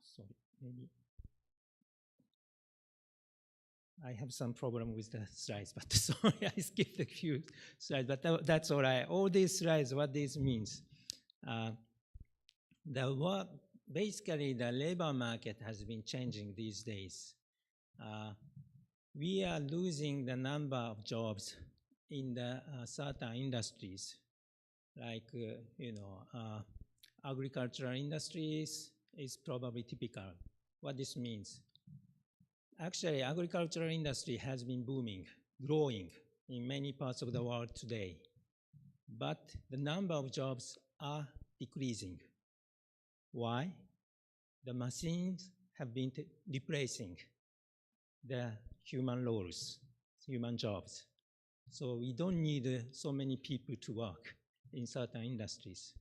sorry, maybe I have some problem with the slides, but sorry, I skipped a few slides, but that's all right. All these slides, what this means, basically the labor market has been changing these days. We are losing the number of jobs in the certain industries, like agricultural industries is probably typical. What this means? Actually, agricultural industry has been booming, growing in many parts of the world today. But the number of jobs are decreasing. Why? The machines have been replacing the human roles, human jobs. So we don't need so many people to work in certain industries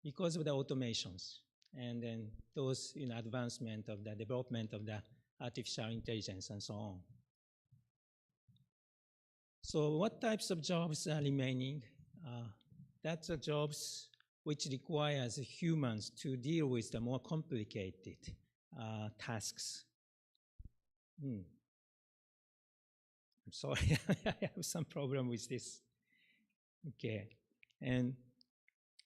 because of the automations and then those advancement of the development of the artificial intelligence and so on. So what types of jobs are remaining? That's the jobs which requires humans to deal with the more complicated tasks. I'm sorry, I have some problem with this. Okay, and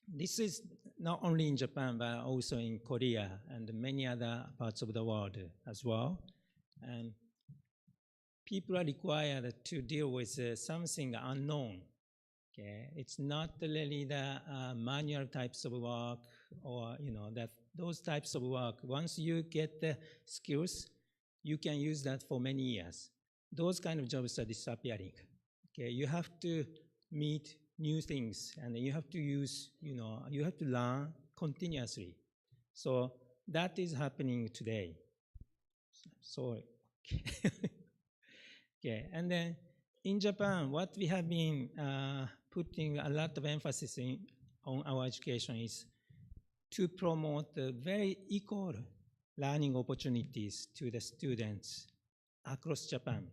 this is not only in Japan, but also in Korea and many other parts of the world as well. And people are required to deal with something unknown. Okay, it's not really the manual types of work or those types of work. Once you get the skills, you can use that for many years. Those kind of jobs are disappearing. Okay, you have to meet new things, and you have to use, you have to learn continuously. So that is happening today. Sorry. Okay, and then in Japan, what we have been putting a lot of emphasis on our education is to promote the very equal learning opportunities to the students across Japan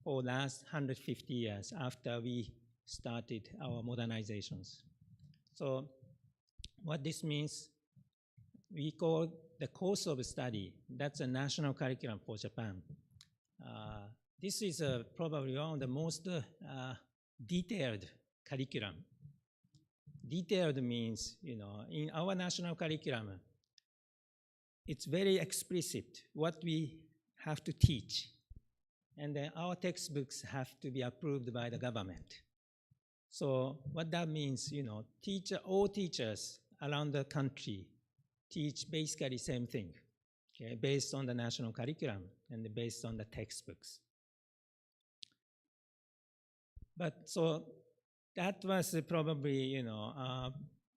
for the last 150 years after we started our modernizations. So what this means, we call the course of study. That's a national curriculum for Japan. This is probably one of the most detailed curriculum. Detailed means, in our national curriculum, it's very explicit what we have to teach. And then our textbooks have to be approved by the government. So what that means, all teachers around the country teach basically the same thing, okay, based on the national curriculum and based on the textbooks. But so that was probably,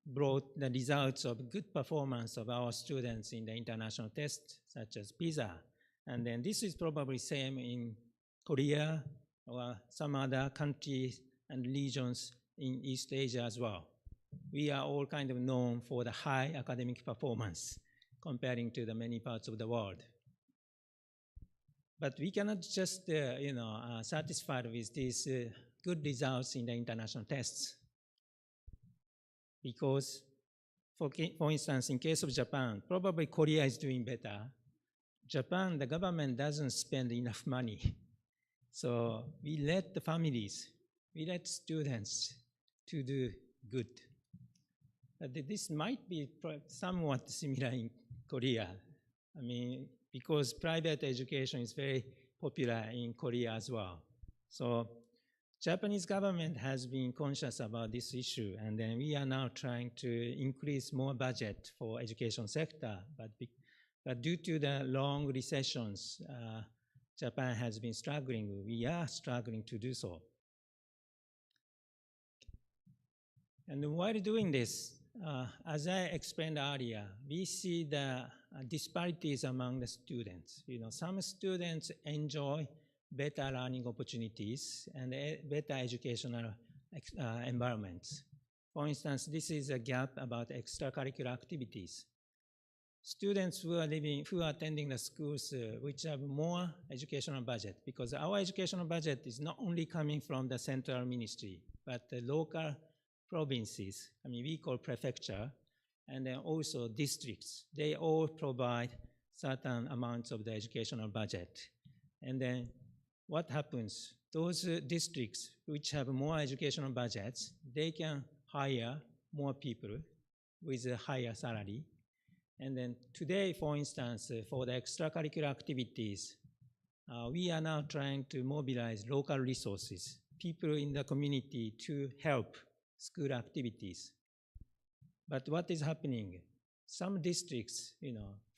brought the results of good performance of our students in the international tests, such as PISA. And then this is probably same in Korea or some other countries and regions in East Asia as well. We are all kind of known for the high academic performance comparing to the many parts of the world. But we cannot just, satisfied with these good results in the international tests. Because, for instance, in case of Japan, probably Korea is doing better. Japan, the government doesn't spend enough money. So we let the families, we let students to do good. But this might be somewhat similar in Korea. I mean, because private education is very popular in Korea as well. So Japanese government has been conscious about this issue, and then we are now trying to increase more budget for education sector. But due to the long recessions, Japan has been struggling. We are struggling to do so. And while doing this, as I explained earlier, we see the disparities among the students. Some students enjoy better learning opportunities and better educational environments. For instance, this is a gap about extracurricular activities. Students who are attending the schools which have more educational budget, because our educational budget is not only coming from the central ministry, but the local provinces, we call prefecture, and then also districts. They all provide certain amounts of the educational budget. And then what happens? Those districts which have more educational budgets, they can hire more people with a higher salary. And then today, for instance, for the extracurricular activities, we are now trying to mobilize local resources, people in the community to help school activities. But what is happening? Some districts,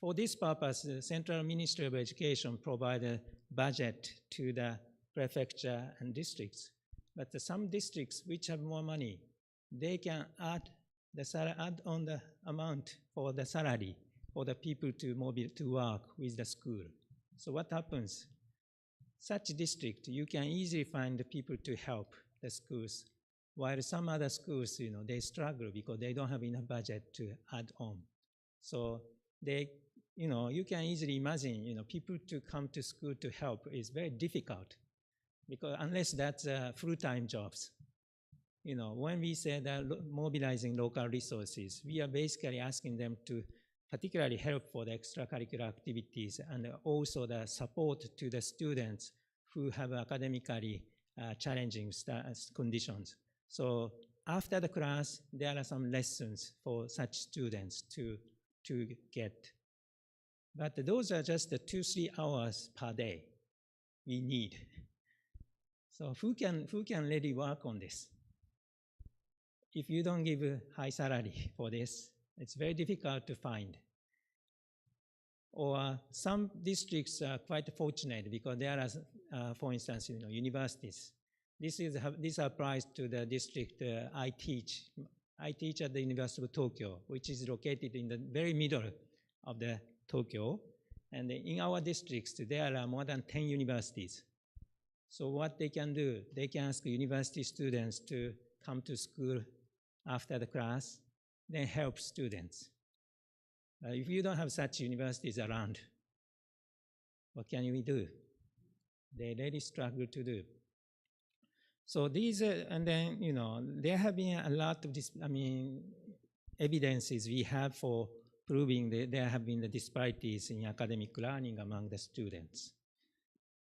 for this purpose, the Central Ministry of Education provided budget to the prefecture and districts. But some districts which have more money, they can add on the amount for the salary for the people to work with the school. So what happens? Such district, you can easily find the people to help the schools, while some other schools, they struggle because they don't have enough budget to add on. So they, you can easily imagine, people to come to school to help is very difficult, because unless that's full-time jobs. When we say that mobilizing local resources, we are basically asking them to particularly help for the extracurricular activities and also the support to the students who have academically challenging conditions. So after the class, there are some lessons for such students to get. But those are just the 2-3 hours per day we need. So who can really work on this? If you don't give a high salary for this, it's very difficult to find. Or some districts are quite fortunate because there are, for instance, universities. This applies to the district I teach. I teach at the University of Tokyo, which is located in the very middle of the Tokyo. And in our districts, there are more than 10 universities. So what they can do, they can ask university students to come to school after the class, then help students. If you don't have such universities around, what can we do? They really struggle to do. So these, and then, there have been a lot of evidences we have for proving that there have been the disparities in academic learning among the students.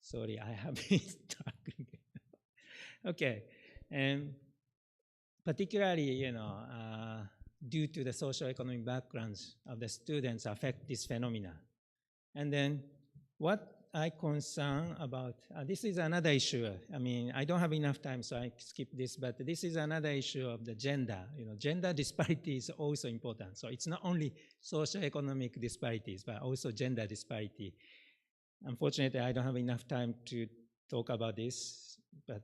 Sorry, I have been struggling. Okay, and particularly, due to the socioeconomic backgrounds of the students affect this phenomena. And then what I concern about, this is another issue. I don't have enough time, so I skip this, but this is another issue of the gender. Gender disparity is also important. So it's not only socioeconomic disparities, but also gender disparity. Unfortunately, I don't have enough time to talk about this, but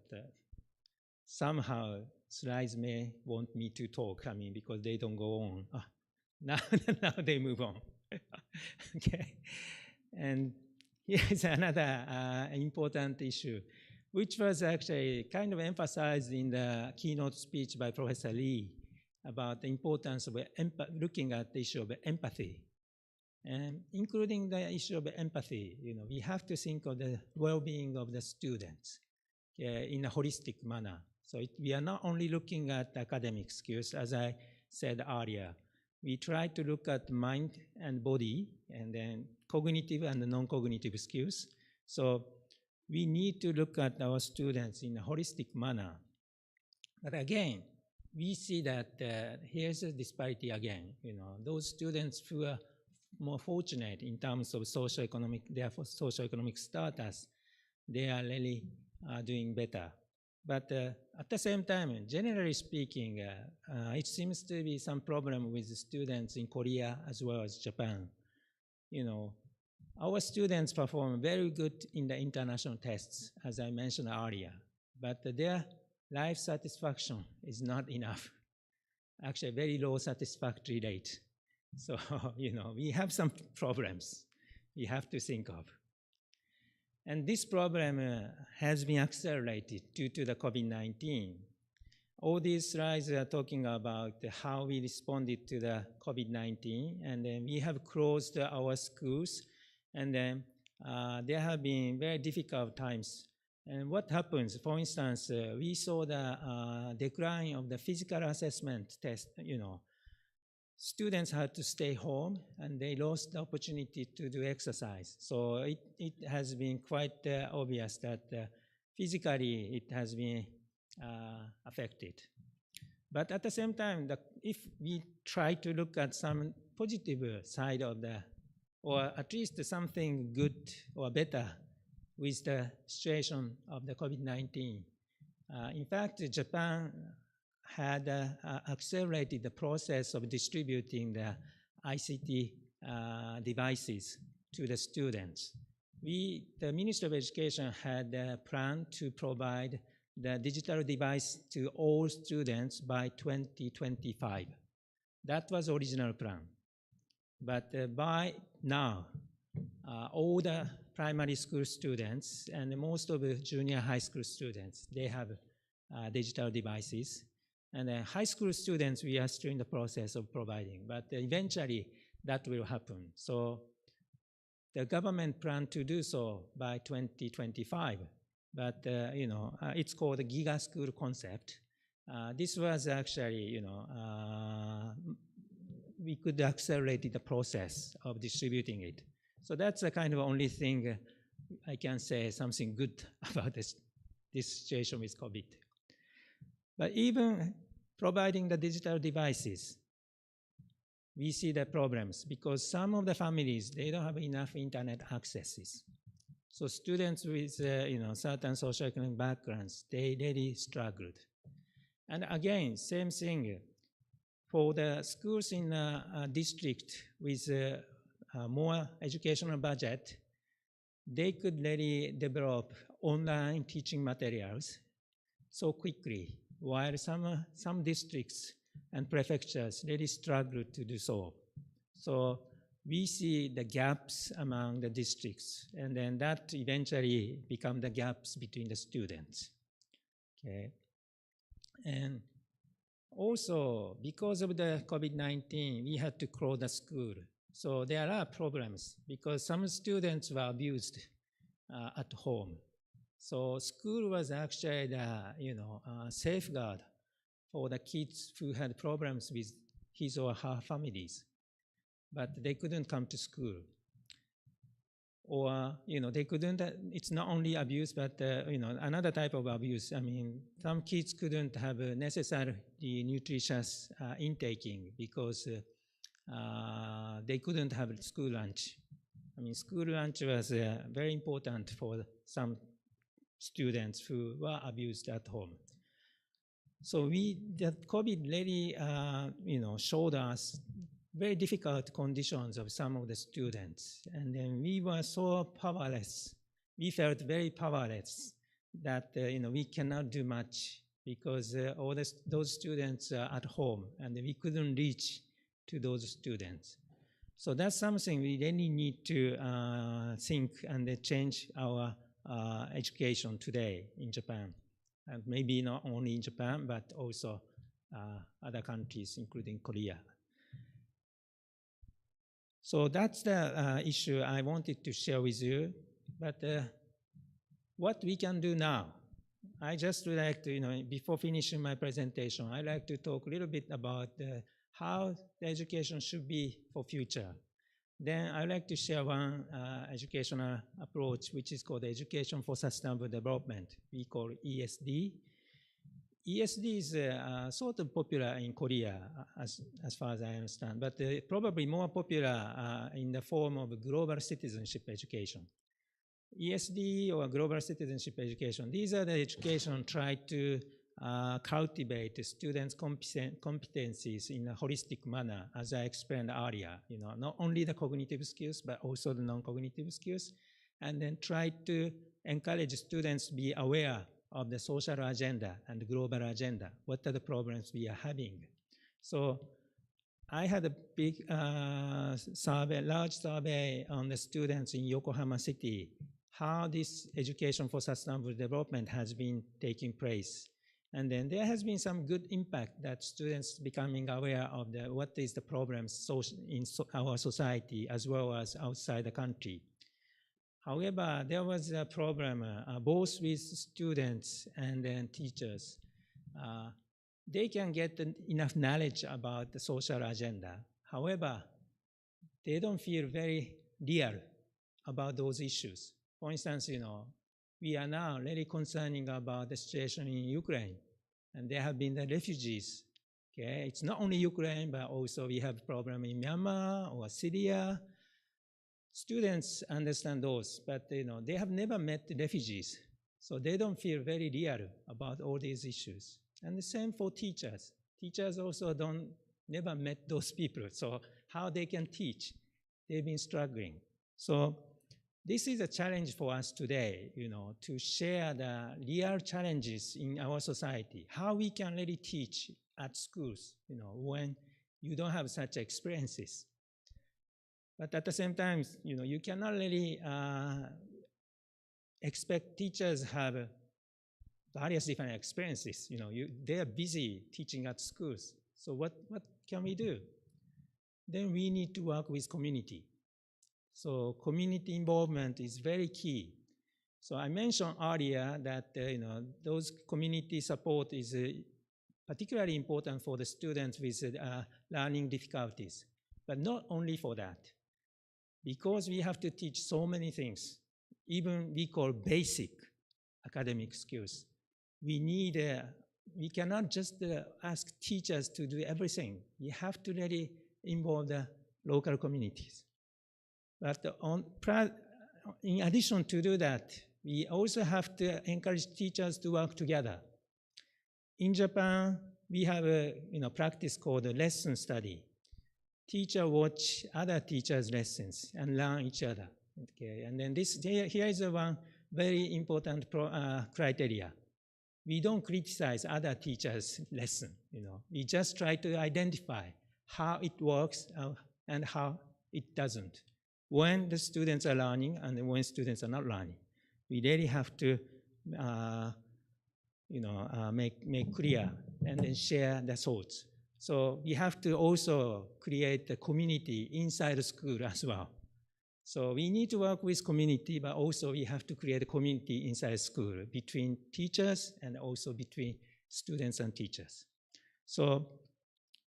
somehow slides may want me to talk, because they don't go on. Now they move on. Okay. And here's another important issue, which was actually kind of emphasized in the keynote speech by Professor Lee about the importance of looking at the issue of empathy. And including the issue of empathy, we have to think of the well-being of the students in a holistic manner. So we are not only looking at academic skills, as I said earlier. We try to look at mind and body, and then cognitive and non-cognitive skills. So we need to look at our students in a holistic manner. But again, we see that here's a disparity again. Those students who are more fortunate in terms of socioeconomic status, they are really doing better. But at the same time, generally speaking, it seems to be some problem with the students in Korea as well as Japan. Our students perform very good in the international tests, as I mentioned earlier, but their life satisfaction is not enough. Actually, very low satisfactory rate. So, we have some problems we have to think of. And this problem has been accelerated due to the COVID-19. All these slides are talking about how we responded to the COVID-19, and then we have closed our schools, and then there have been very difficult times. And what happens, for instance, we saw the decline of the physical assessment test, students had to stay home and they lost the opportunity to do exercise. So it has been quite obvious that physically it has been affected. But at the same time, if we try to look at some positive side of or at least something good or better with the situation of the COVID-19, in fact, Japan had accelerated the process of distributing the ICT devices to the students. The Ministry of Education had a plan to provide the digital device to all students by 2025. That was the original plan. But by now, all the primary school students and most of the junior high school students, they have digital devices. And high school students, we are still in the process of providing, but eventually that will happen. So the government plan to do so by 2025, but it's called the Giga School concept. This was actually, we could accelerate the process of distributing it. So that's the kind of only thing I can say something good about this situation with COVID. But even providing the digital devices, we see the problems because some of the families, they don't have enough internet accesses. So students with certain socioeconomic backgrounds, they really struggled. And again, same thing for the schools in a district with more educational budget, they could really develop online teaching materials so quickly, while some districts and prefectures really struggle to do so. So we see the gaps among the districts, and then that eventually become the gaps between the students. Okay. And also, because of the COVID-19, we had to close the school. So there are problems because some students were abused at home. So school was actually the safeguard for the kids who had problems with his or her families, but they couldn't come to school. Or they couldn't. It's not only abuse, but another type of abuse. I mean, some kids couldn't have necessarily nutritious intaking because they couldn't have school lunch. I mean, school lunch was very important for some students who were abused at home. So the COVID really, showed us very difficult conditions of some of the students. And then we were so powerless. We felt very powerless that, we cannot do much because all those students are at home and we couldn't reach to those students. So that's something we really need to think and change our education today in Japan. And maybe not only in Japan, but also other countries, including Korea. So that's the issue I wanted to share with you. But what we can do now, I just would like to, before finishing my presentation, I'd like to talk a little bit about how the education should be for future. Then I'd like to share one educational approach, which is called Education for Sustainable Development. We call ESD. ESD is sort of popular in Korea, as far as I understand, but probably more popular in the form of global citizenship education. ESD or global citizenship education, these are the education try to cultivate students' competencies in a holistic manner, as I explained earlier. Not only the cognitive skills, but also the non-cognitive skills, and then try to encourage students to be aware of the social agenda and the global agenda. What are the problems we are having? So I had a big large survey on the students in Yokohama City, how this education for sustainable development has been taking place. And then there has been some good impact that students becoming aware of what is the problems in our society as well as outside the country. However, there was a problem both with students and then teachers. They can get enough knowledge about the social agenda. However, they don't feel very real about those issues. For instance, we are now really concerning about the situation in Ukraine, and there have been the refugees. Okay, it's not only Ukraine, but also we have problem in Myanmar or Syria. Students understand those, but they have never met the refugees, so they don't feel very real about all these issues. And the same for teachers. Teachers also never met those people, so how they can teach? They've been struggling. So this is a challenge for us today, to share the real challenges in our society, how we can really teach at schools, when you don't have such experiences. But at the same time, you cannot really expect teachers have various different experiences. They are busy teaching at schools. So what can we do? Then we need to work with community. So community involvement is very key. So I mentioned earlier that those community support is particularly important for the students with learning difficulties, but not only for that. Because we have to teach so many things, even we call basic academic skills. We cannot just ask teachers to do everything. We have to really involve the local communities. But in addition to do that, we also have to encourage teachers to work together. In Japan, we have a practice called a lesson study. Teacher watch other teachers' lessons and learn each other. Okay, and then here is one very important criteria. We don't criticize other teachers' lesson. We just try to identify how it works and how it doesn't. When the students are learning and when students are not learning, we really have to make clear and then share the thoughts. So we have to also create a community inside the school as well. So we need to work with community, but also we have to create a community inside school between teachers and also between students and teachers. So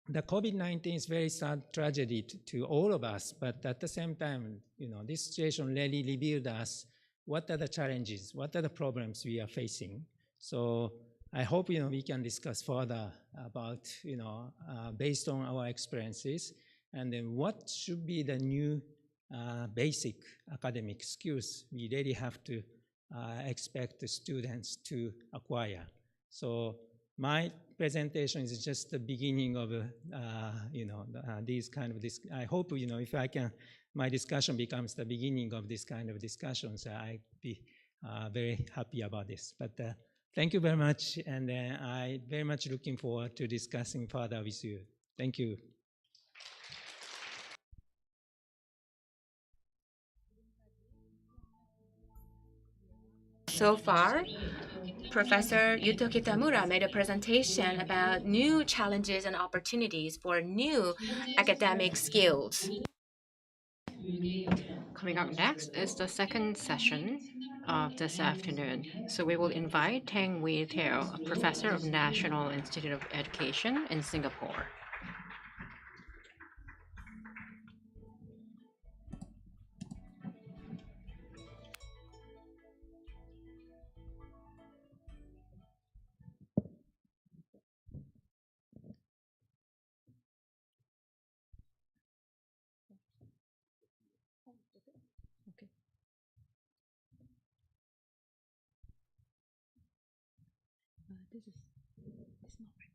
the COVID-19 is very sad tragedy to all of us, but at the same time, this situation really revealed us what are the challenges, what are the problems we are facing. So I hope we can discuss further about based on our experiences, and then what should be the new basic academic skills we really have to expect the students to acquire. So my presentation is just the beginning of these kind of I hope if I can, my discussion becomes the beginning of this kind of discussions. I'd be very happy about this. But thank you very much, and I very much looking forward to discussing further with you. Thank you. So far, Professor Yuto Kitamura made a presentation about new challenges and opportunities for new academic skills. Coming up next is the second session of this afternoon. So we will invite Tang Wee Theo, a professor of National Institute of Education in Singapore. This is not my presentation.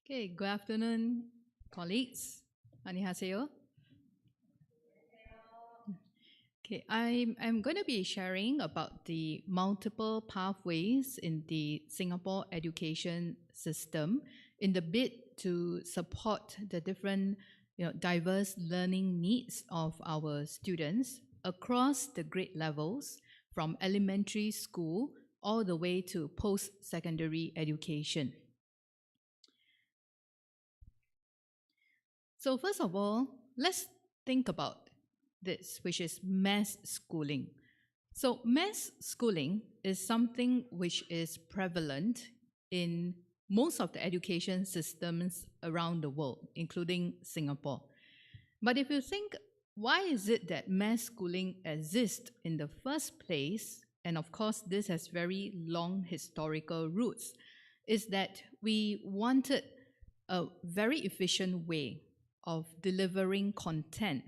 Okay, good afternoon, colleagues. 안녕하세요. Okay, I'm going to be sharing about the multiple pathways in the Singapore education system in the bid to support the different diverse learning needs of our students across the grade levels, from elementary school all the way to post-secondary education. So first of all, let's think about this, which is mass schooling. So mass schooling is something which is prevalent in most of the education systems around the world, including Singapore. But if you think, why is it that mass schooling exists in the first place, and of course this has very long historical roots, is that we wanted a very efficient way of delivering content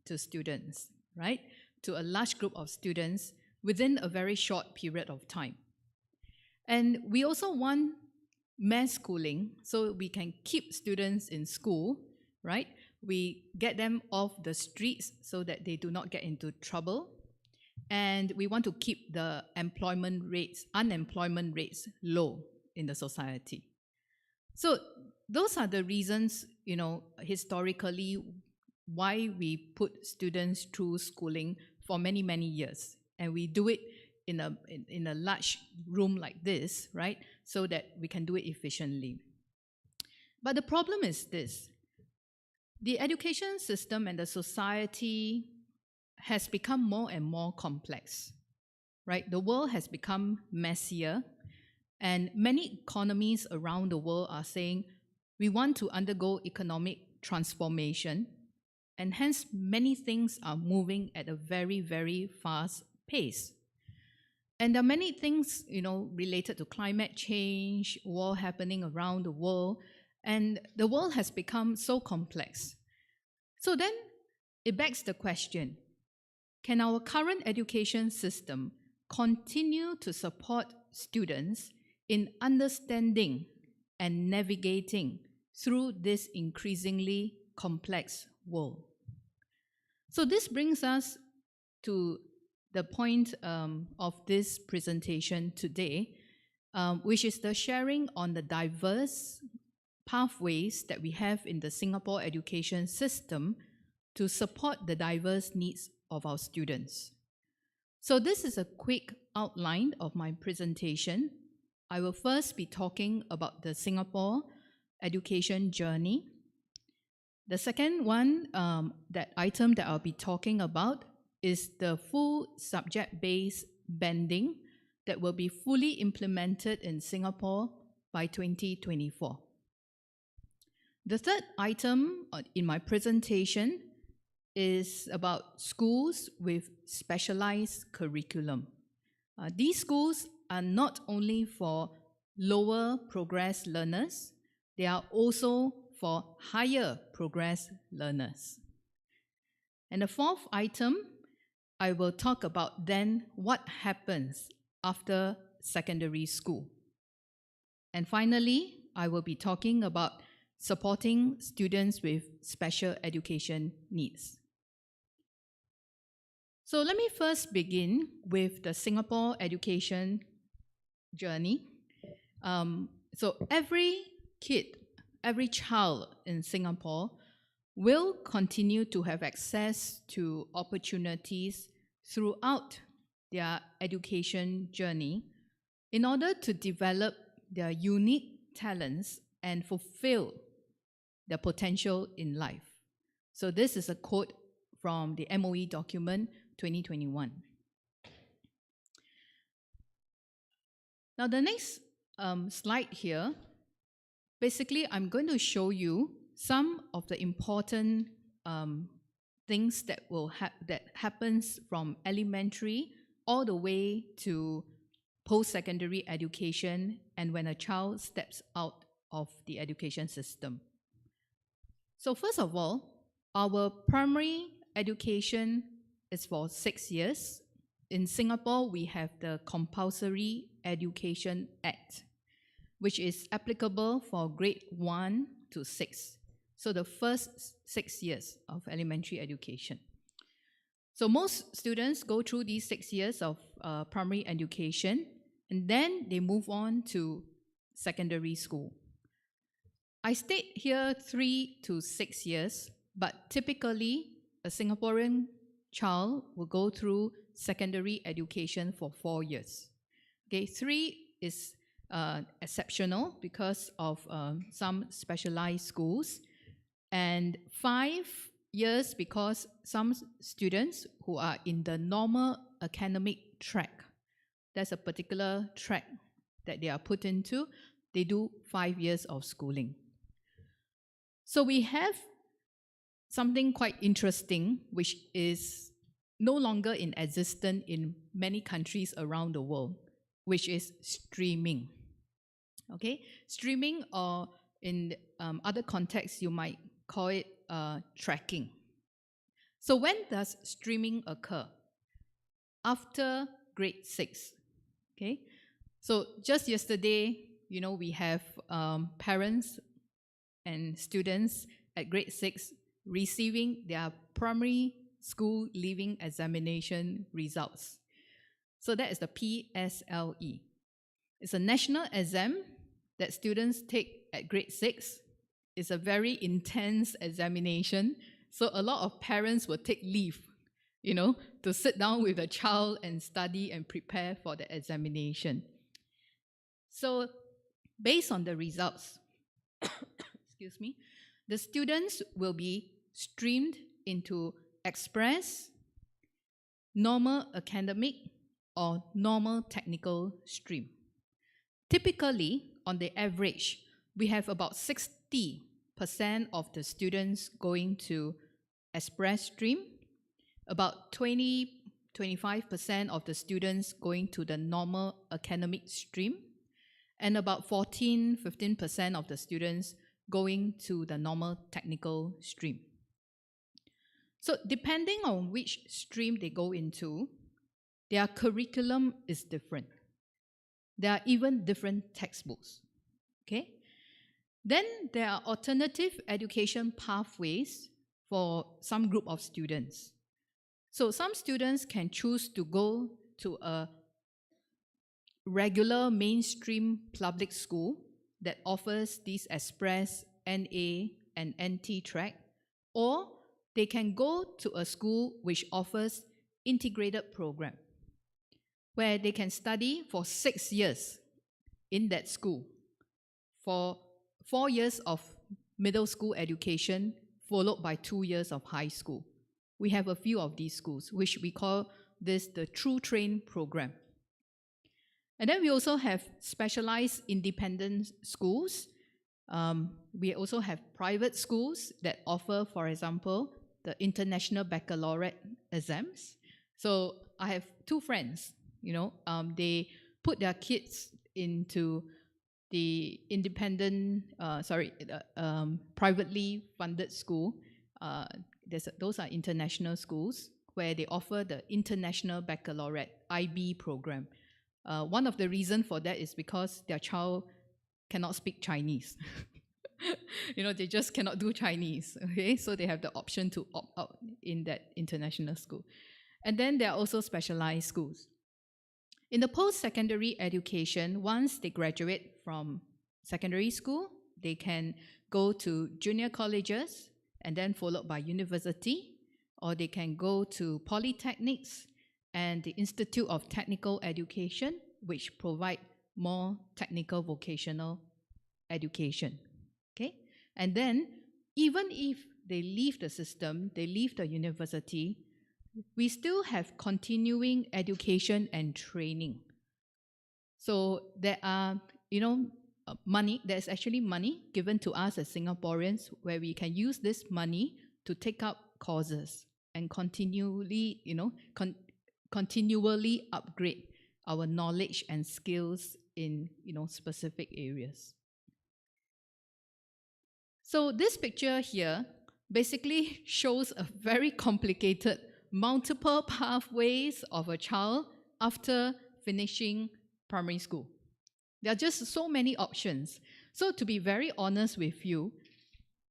to students, right? To a large group of students within a very short period of time. And we also want mass schooling so we can keep students in school, right? We get them off the streets so that they do not get into trouble. And we want to keep the unemployment rates low in the society. So those are the reasons, historically, why we put students through schooling for many, many years. And we do it in a large room like this, right? So that we can do it efficiently. But the problem is this. The education system and the society has become more and more complex, right? The world has become messier, and many economies around the world are saying we want to undergo economic transformation, and hence many things are moving at a very, very fast pace. And there are many things, related to climate change, war happening around the world, and the world has become so complex. So then it begs the question, can our current education system continue to support students in understanding and navigating through this increasingly complex world? So this brings us to the point of this presentation today, which is the sharing on the diverse pathways that we have in the Singapore education system to support the diverse needs of our students. So this is a quick outline of my presentation. I will first be talking about the Singapore education journey. The second one, that item that I'll be talking about is the full subject-based banding that will be fully implemented in Singapore by 2024. The third item in my presentation is about schools with specialized curriculum. These schools are not only for lower progress learners, they are also for higher progress learners. And the fourth item, I will talk about then what happens after secondary school. And finally, I will be talking about supporting students with special education needs. So let me first begin with the Singapore education journey. So every kid, every child in Singapore will continue to have access to opportunities throughout their education journey in order to develop their unique talents and fulfill their potential in life. So this is a quote from the MOE document 2021. Now the next slide here, basically I'm going to show you some of the important things that that happens from elementary all the way to post-secondary education and when a child steps out of the education system. So first of all, our primary education is for 6 years. In Singapore, we have the Compulsory Education Act, which is applicable for grade 1 to 6. So the first 6 years of elementary education. So most students go through these 6 years of primary education, and then they move on to secondary school. I state here 3 to 6 years, but typically a Singaporean child will go through secondary education for 4 years. Okay, 3 is exceptional because of some specialized schools, and 5 years because some students who are in the normal academic track, there's a particular track that they are put into, they do 5 years of schooling. So we have something quite interesting, which is no longer in existence in many countries around the world, which is streaming. Okay, streaming, or in other contexts, you might call it tracking. So when does streaming occur? After grade 6. Okay, so just yesterday, we have parents and students at grade 6 receiving their primary school leaving examination results. So that is the PSLE. It's a national exam that students take at grade 6. It's a very intense examination. So a lot of parents will take leave, to sit down with the child and study and prepare for the examination. So based on the results, excuse me, the students will be streamed into express, normal academic, or normal technical stream. Typically, on the average, we have about 60% of the students going to express stream, about 20-25% of the students going to the normal academic stream, and about 14-15% of the students going to the normal technical stream. So depending on which stream they go into, their curriculum is different. There are even different textbooks. Okay? Then there are alternative education pathways for some group of students. So some students can choose to go to a regular mainstream public school that offers these express, NA, and NT track, or they can go to a school which offers integrated program, where they can study for 6 years in that school, for 4 years of middle school education, followed by 2 years of high school. We have a few of these schools, which we call this the True Train program. And then we also have specialized independent schools. We also have private schools that offer, for example, the International Baccalaureate exams. So I have 2 friends, they put their kids into the privately funded school. Those are international schools where they offer the International Baccalaureate, IB program. One of the reasons for that is because their child cannot speak Chinese. They just cannot do Chinese. Okay, so they have the option to opt out in that international school. And then there are also specialized schools. In the post-secondary education, once they graduate from secondary school, they can go to junior colleges and then followed by university, or they can go to polytechnics and the Institute of Technical Education, which provide more technical vocational education. Okay? And then, even if they leave the system, they leave the university, we still have continuing education and training. So there are, money, there's actually money given to us as Singaporeans where we can use this money to take up courses and continually upgrade our knowledge and skills in, specific areas. So this picture here basically shows a very complicated multiple pathways of a child after finishing primary school. There are just so many options. So to be very honest with you,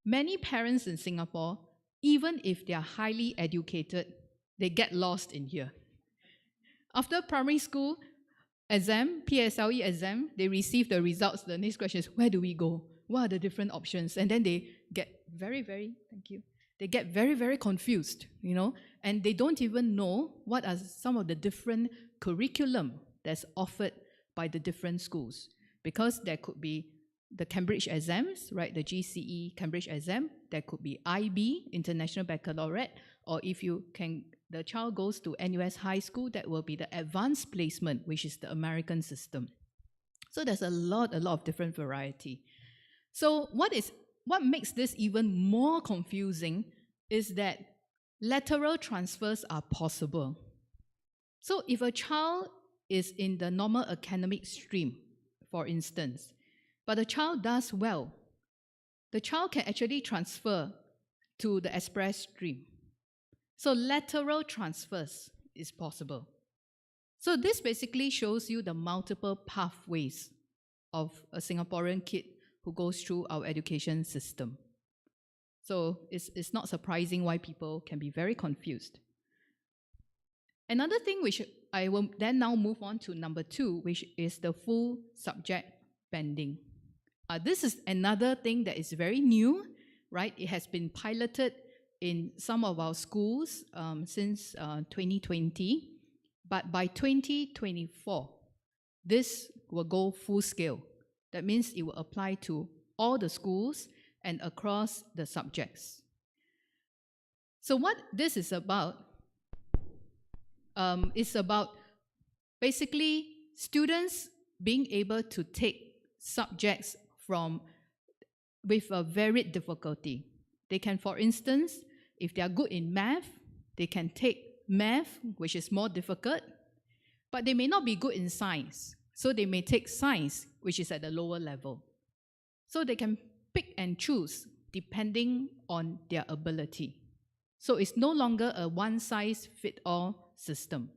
many parents in Singapore, even if they are highly educated, they get lost in here. After primary school exam, PSLE exam, they receive the results. The next question is, where do we go? What are the different options? And then they get very, very confused, and they don't even know what are some of the different curriculum that's offered by the different schools. Because there could be the Cambridge exams, right? The GCE Cambridge exam. There could be IB, International Baccalaureate, or if the child goes to NUS High School, that will be the advanced placement, which is the American system. So there's a lot of different variety. So what makes this even more confusing is that lateral transfers are possible. So if a child is in the normal academic stream, for instance, but the child does well, the child can actually transfer to the express stream. So lateral transfers is possible. So this basically shows you the multiple pathways of a Singaporean kid who goes through our education system. So it's not surprising why people can be very confused. Another thing which I will then now move on to number 2, which is the full subject banding. This is another thing that is very new, right? It has been piloted in some of our schools since 2020, but by 2024, this will go full scale. That means it will apply to all the schools and across the subjects. So what this is about, it's about basically students being able to take subjects with a varied difficulty. They can, for instance, if they are good in math, they can take math, which is more difficult, but they may not be good in science. So they may take science, which is at the lower level. So they can pick and choose depending on their ability. So it's no longer a one-size-fits-all system.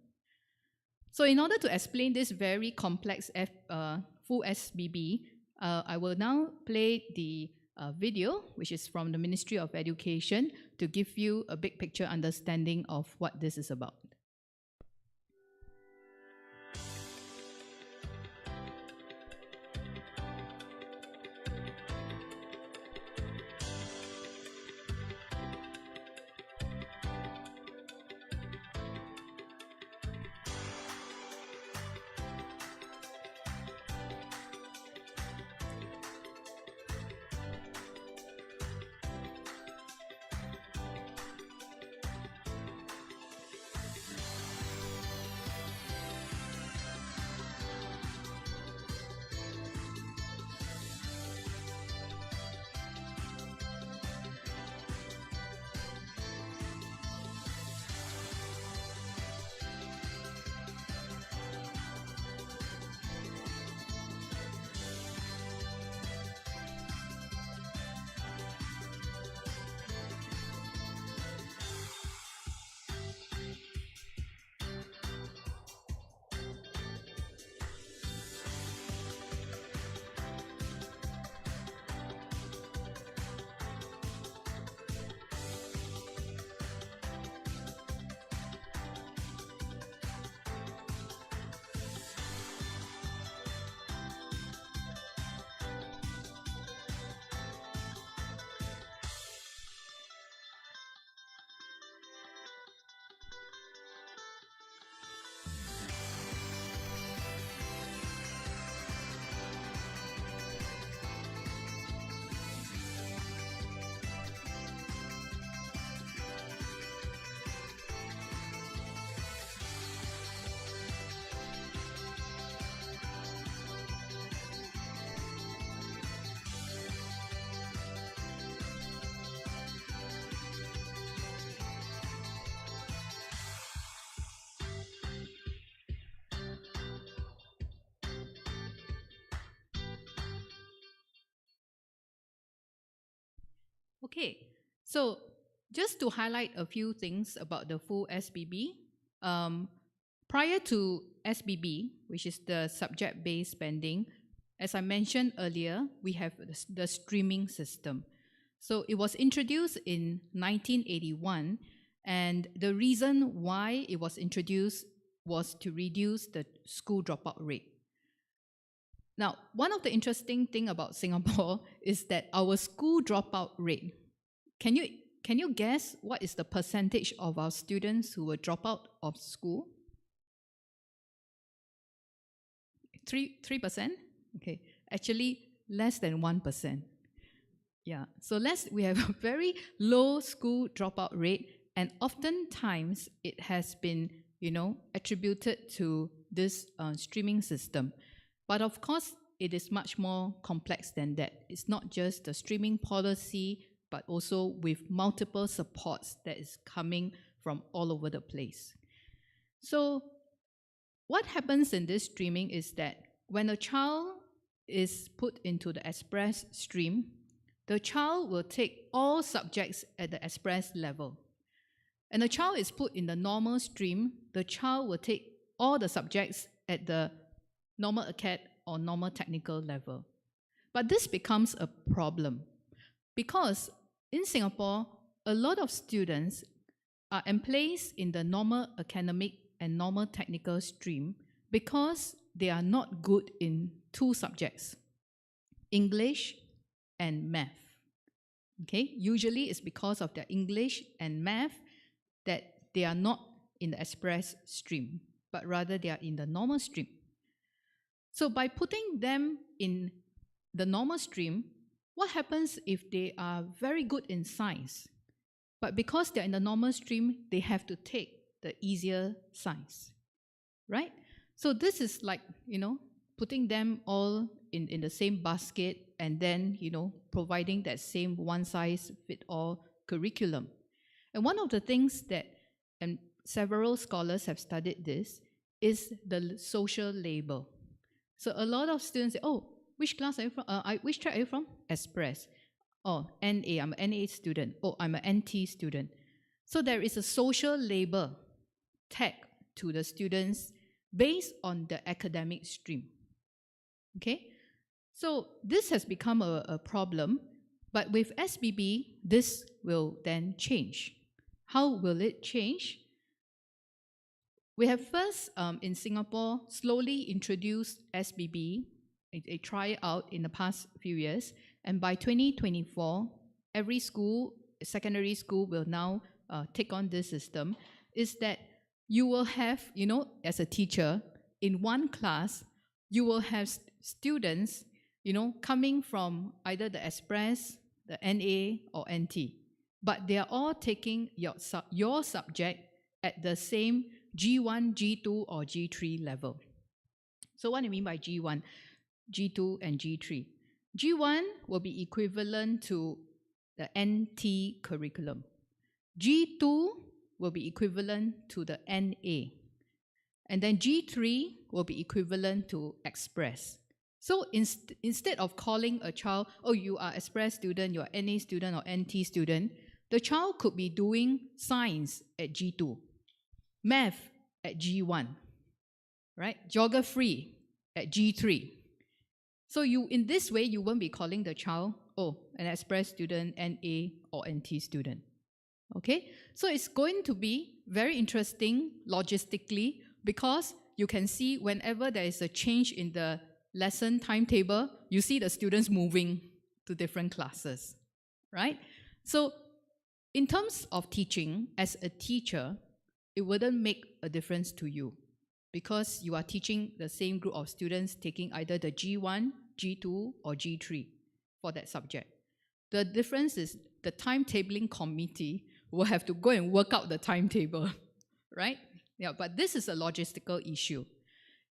So in order to explain this very complex full SBB, I will now play the video, which is from the Ministry of Education, to give you a big picture understanding of what this is about. Okay, so just to highlight a few things about the full SBB, prior to SBB, which is the subject-based banding, as I mentioned earlier, we have the streaming system. So it was introduced in 1981, and the reason why it was introduced was to reduce the school dropout rate. Now, one of the interesting things about Singapore is that our school dropout rate, can you guess what is the percentage of our students who will drop out of school? 3%? Okay, actually less than 1%. Yeah, so we have a very low school dropout rate, and oftentimes it has been, attributed to this streaming system. But of course, it is much more complex than that. It's not just the streaming policy, but also with multiple supports that is coming from all over the place. So what happens in this streaming is that when a child is put into the express stream, the child will take all subjects at the express level. And the child is put in the normal stream, the child will take all the subjects at the normal acad or normal technical level. But this becomes a problem because in Singapore, a lot of students are emplaced in the normal academic and normal technical stream because they are not good in two subjects, English and math. Okay, usually it's because of their English and math that they are not in the express stream, but rather they are in the normal stream. So by putting them in the normal stream, what happens if they are very good in science? But because they're in the normal stream, they have to take the easier science, right? So this is like, putting them all in the same basket and then, providing that same one-size-fits-all curriculum. And one of the things that, and several scholars have studied this, is the social label. So a lot of students say, oh, which class are you from? Which track are you from? Express. Oh, NA, I'm an NA student. Oh, I'm an NT student. So there is a social label tag to the students based on the academic stream. Okay? So this has become a problem, but with SBB, this will then change. How will it change? We have first, in Singapore, slowly introduced SBB, a tryout in the past few years, and by 2024, every school, secondary school, will now take on this system, is that you will have, as a teacher, in one class, you will have students, coming from either the Express, the NA, or NT, but they are all taking your subject at the same G1, G2, or G3 level. So what do I mean by G1, G2, and G3? G1 will be equivalent to the NT curriculum. G2 will be equivalent to the NA. And then G3 will be equivalent to Express. So instead of calling a child, oh, you are Express student, you are NA student or NT student, the child could be doing science at G2, math at G1, right? Geography at G3. So in this way, you won't be calling the child, oh, an Express student, NA, or NT student. Okay? So it's going to be very interesting logistically because you can see whenever there is a change in the lesson timetable, you see the students moving to different classes, right? So in terms of teaching, as a teacher, it wouldn't make a difference to you because you are teaching the same group of students taking either the G1, G2, or G3 for that subject. The difference is the timetabling committee will have to go and work out the timetable, right? Yeah, but this is a logistical issue.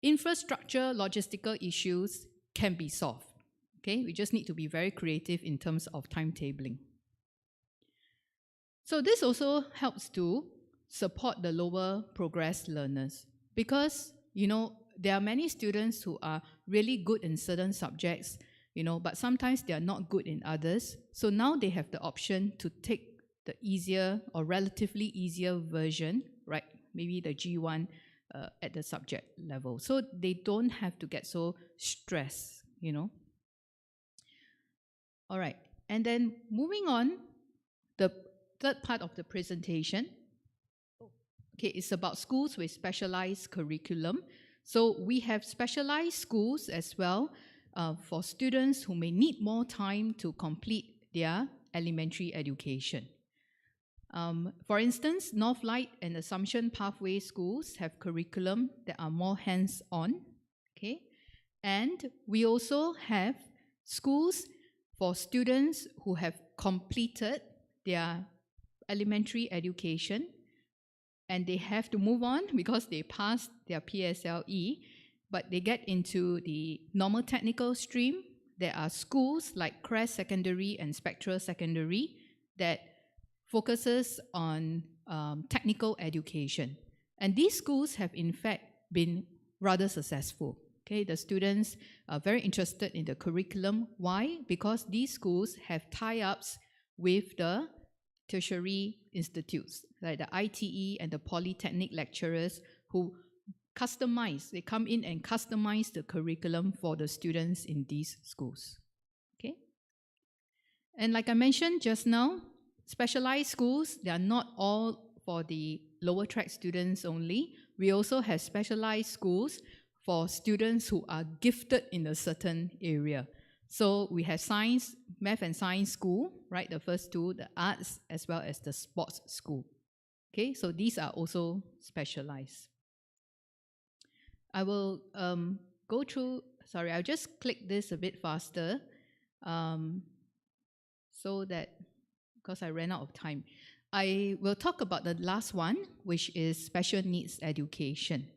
Infrastructure, logistical issues can be solved, okay? We just need to be very creative in terms of timetabling. So this also helps to support the lower progress learners because, there are many students who are really good in certain subjects, but sometimes they are not good in others. So now they have the option to take the easier or relatively easier version, right? Maybe the G1 at the subject level. So they don't have to get so stressed, All right. And then moving on, the third part of the presentation, okay, it's about schools with specialized curriculum. So we have specialized schools as well for students who may need more time to complete their elementary education. For instance, Northlight and Assumption Pathway schools have curriculum that are more hands-on, okay? And we also have schools for students who have completed their elementary education and they have to move on because they passed their PSLE, but they get into the normal technical stream. There are schools like Crest Secondary and Spectral Secondary that focuses on technical education. And these schools have in fact been rather successful. Okay, the students are very interested in the curriculum. Why? Because these schools have tie-ups with the tertiary institutes, like the ITE and the polytechnic lecturers who customize. They come in and customize the curriculum for the students in these schools. Okay? And like I mentioned just now, specialized schools, they are not all for the lower track students only. We also have specialized schools for students who are gifted in a certain area. So we have science, math and science school, right? The first two, the arts as well as the sports school. Okay, so these are also specialized. I will go through, sorry, I'll just click this a bit faster so that, because I ran out of time. I will talk about the last one, which is special needs education.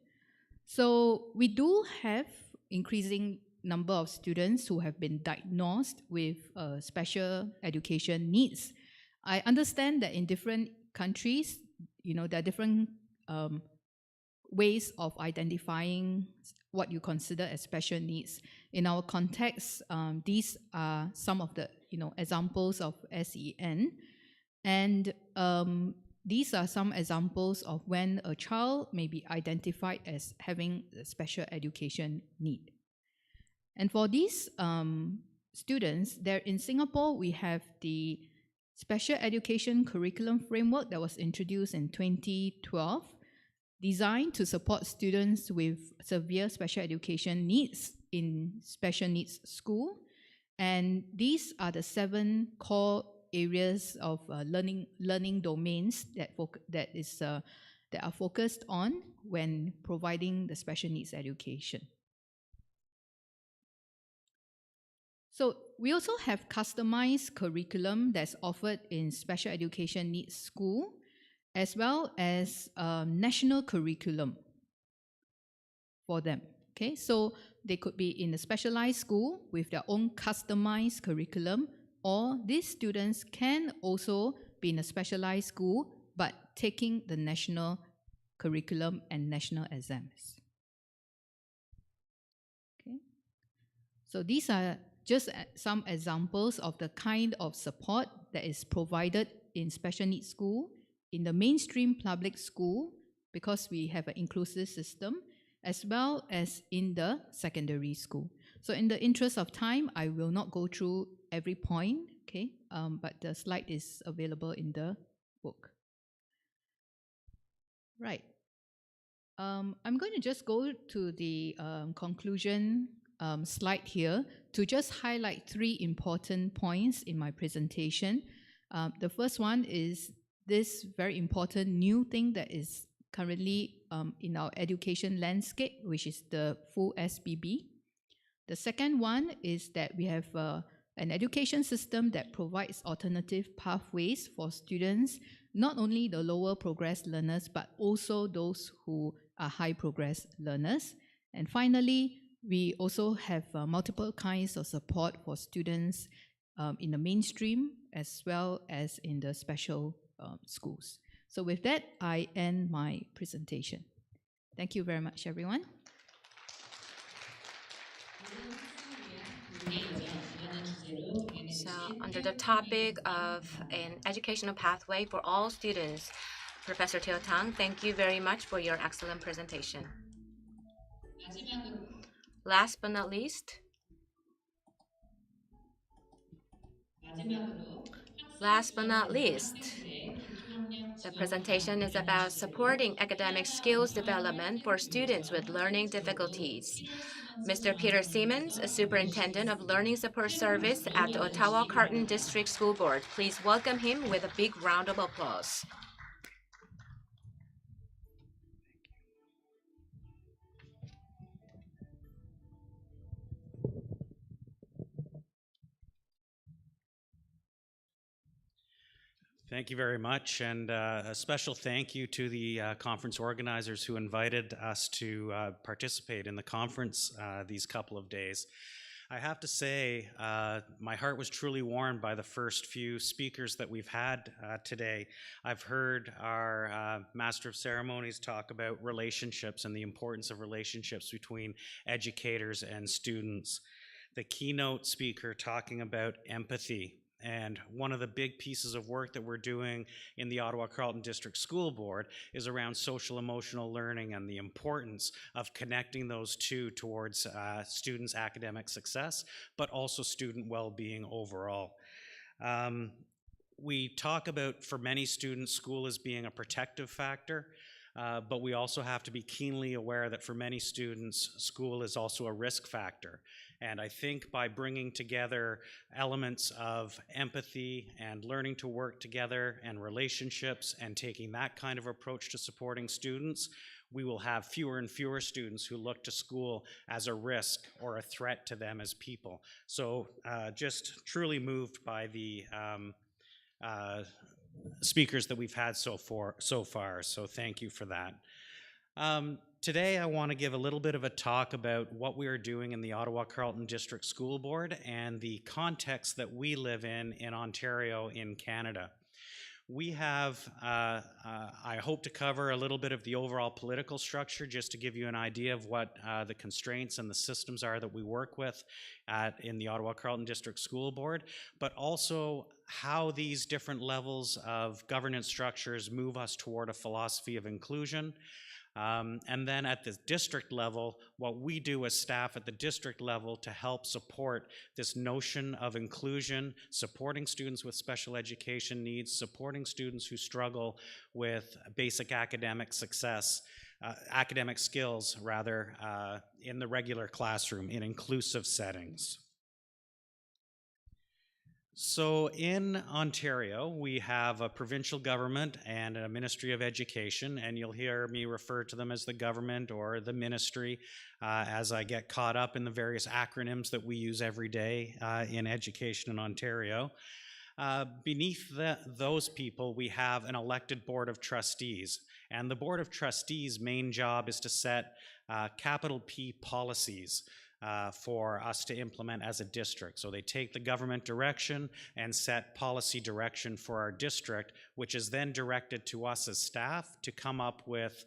So we do have increasing number of students who have been diagnosed with special education needs. I understand that in different countries, there are different ways of identifying what you consider as special needs. In our context, these are some of the examples of SEN, and these are some examples of when a child may be identified as having a special education need. And for these students, there in Singapore, we have the Special Education Curriculum Framework that was introduced in 2012, designed to support students with severe special education needs in special needs school. And these are the 7 core areas of learning domains that are focused on when providing the special needs education. So we also have customized curriculum that's offered in special education needs school, as well as national curriculum for them. Okay, so they could be in a specialized school with their own customized curriculum, or these students can also be in a specialized school but taking the national curriculum and national exams. Okay, so these are just some examples of the kind of support that is provided in special needs school, in the mainstream public school, because we have an inclusive system, as well as in the secondary school. So in the interest of time, I will not go through every point, okay? But the slide is available in the book. Right. I'm going to just go to the conclusion slide here to just highlight 3 important points in my presentation. The first one is this very important new thing that is currently in our education landscape, which is the full SBB. The second one is that we have an education system that provides alternative pathways for students, not only the lower progress learners, but also those who are high progress learners. And finally, we also have multiple kinds of support for students in the mainstream as well as in the special schools. So with that, I end my presentation. Thank you very much, everyone. So, under the topic of an educational pathway for all students, Professor Teo Tang, thank you very much for your excellent presentation. Last but not least, the presentation is about supporting academic skills development for students with learning difficulties. Mr. Peter Siemens, a Superintendent of Learning Support Service at the Ottawa-Carleton District School Board. Please welcome him with a big round of applause. Thank you very much, and a special thank you to the conference organizers who invited us to participate in the conference these couple of days. I have to say, my heart was truly warmed by the first few speakers that we've had today. I've heard our Master of Ceremonies talk about relationships and the importance of relationships between educators and students. The keynote speaker talking about empathy And one of the big pieces of work that we're doing in the Ottawa-Carleton District School Board is around social emotional learning and the importance of connecting those two towards students' academic success, but also student well-being overall. We talk about, for many students, school as being a protective factor, but we also have to be keenly aware that for many students, school is also a risk factor. And I think by bringing together elements of empathy and learning to work together and relationships and taking that kind of approach to supporting students, we will have fewer and fewer students who look to school as a risk or a threat to them as people. So just truly moved by the speakers that we've had so far. So thank you for that. Today, I want to give a little bit of a talk about what we are doing in the Ottawa-Carleton District School Board and the context that we live in Ontario, in Canada. We have, I hope to cover a little bit of the overall political structure just to give you an idea of what the constraints and the systems are that we work with in the Ottawa-Carleton District School Board, but also how these different levels of governance structures move us toward a philosophy of inclusion. And then at the district level, what we do as staff at the district level to help support this notion of inclusion, supporting students with special education needs, supporting students who struggle with basic academic success, academic skills rather, in the regular classroom, in inclusive settings. So in Ontario, we have a provincial government and a Ministry of Education, and you'll hear me refer to them as the government or the ministry as I get caught up in the various acronyms that we use every day in education in Ontario. Beneath those people, we have an elected Board of Trustees, and the Board of Trustees' main job is to set capital P policies for us to implement as a district. So they take the government direction and set policy direction for our district, which is then directed to us as staff to come up with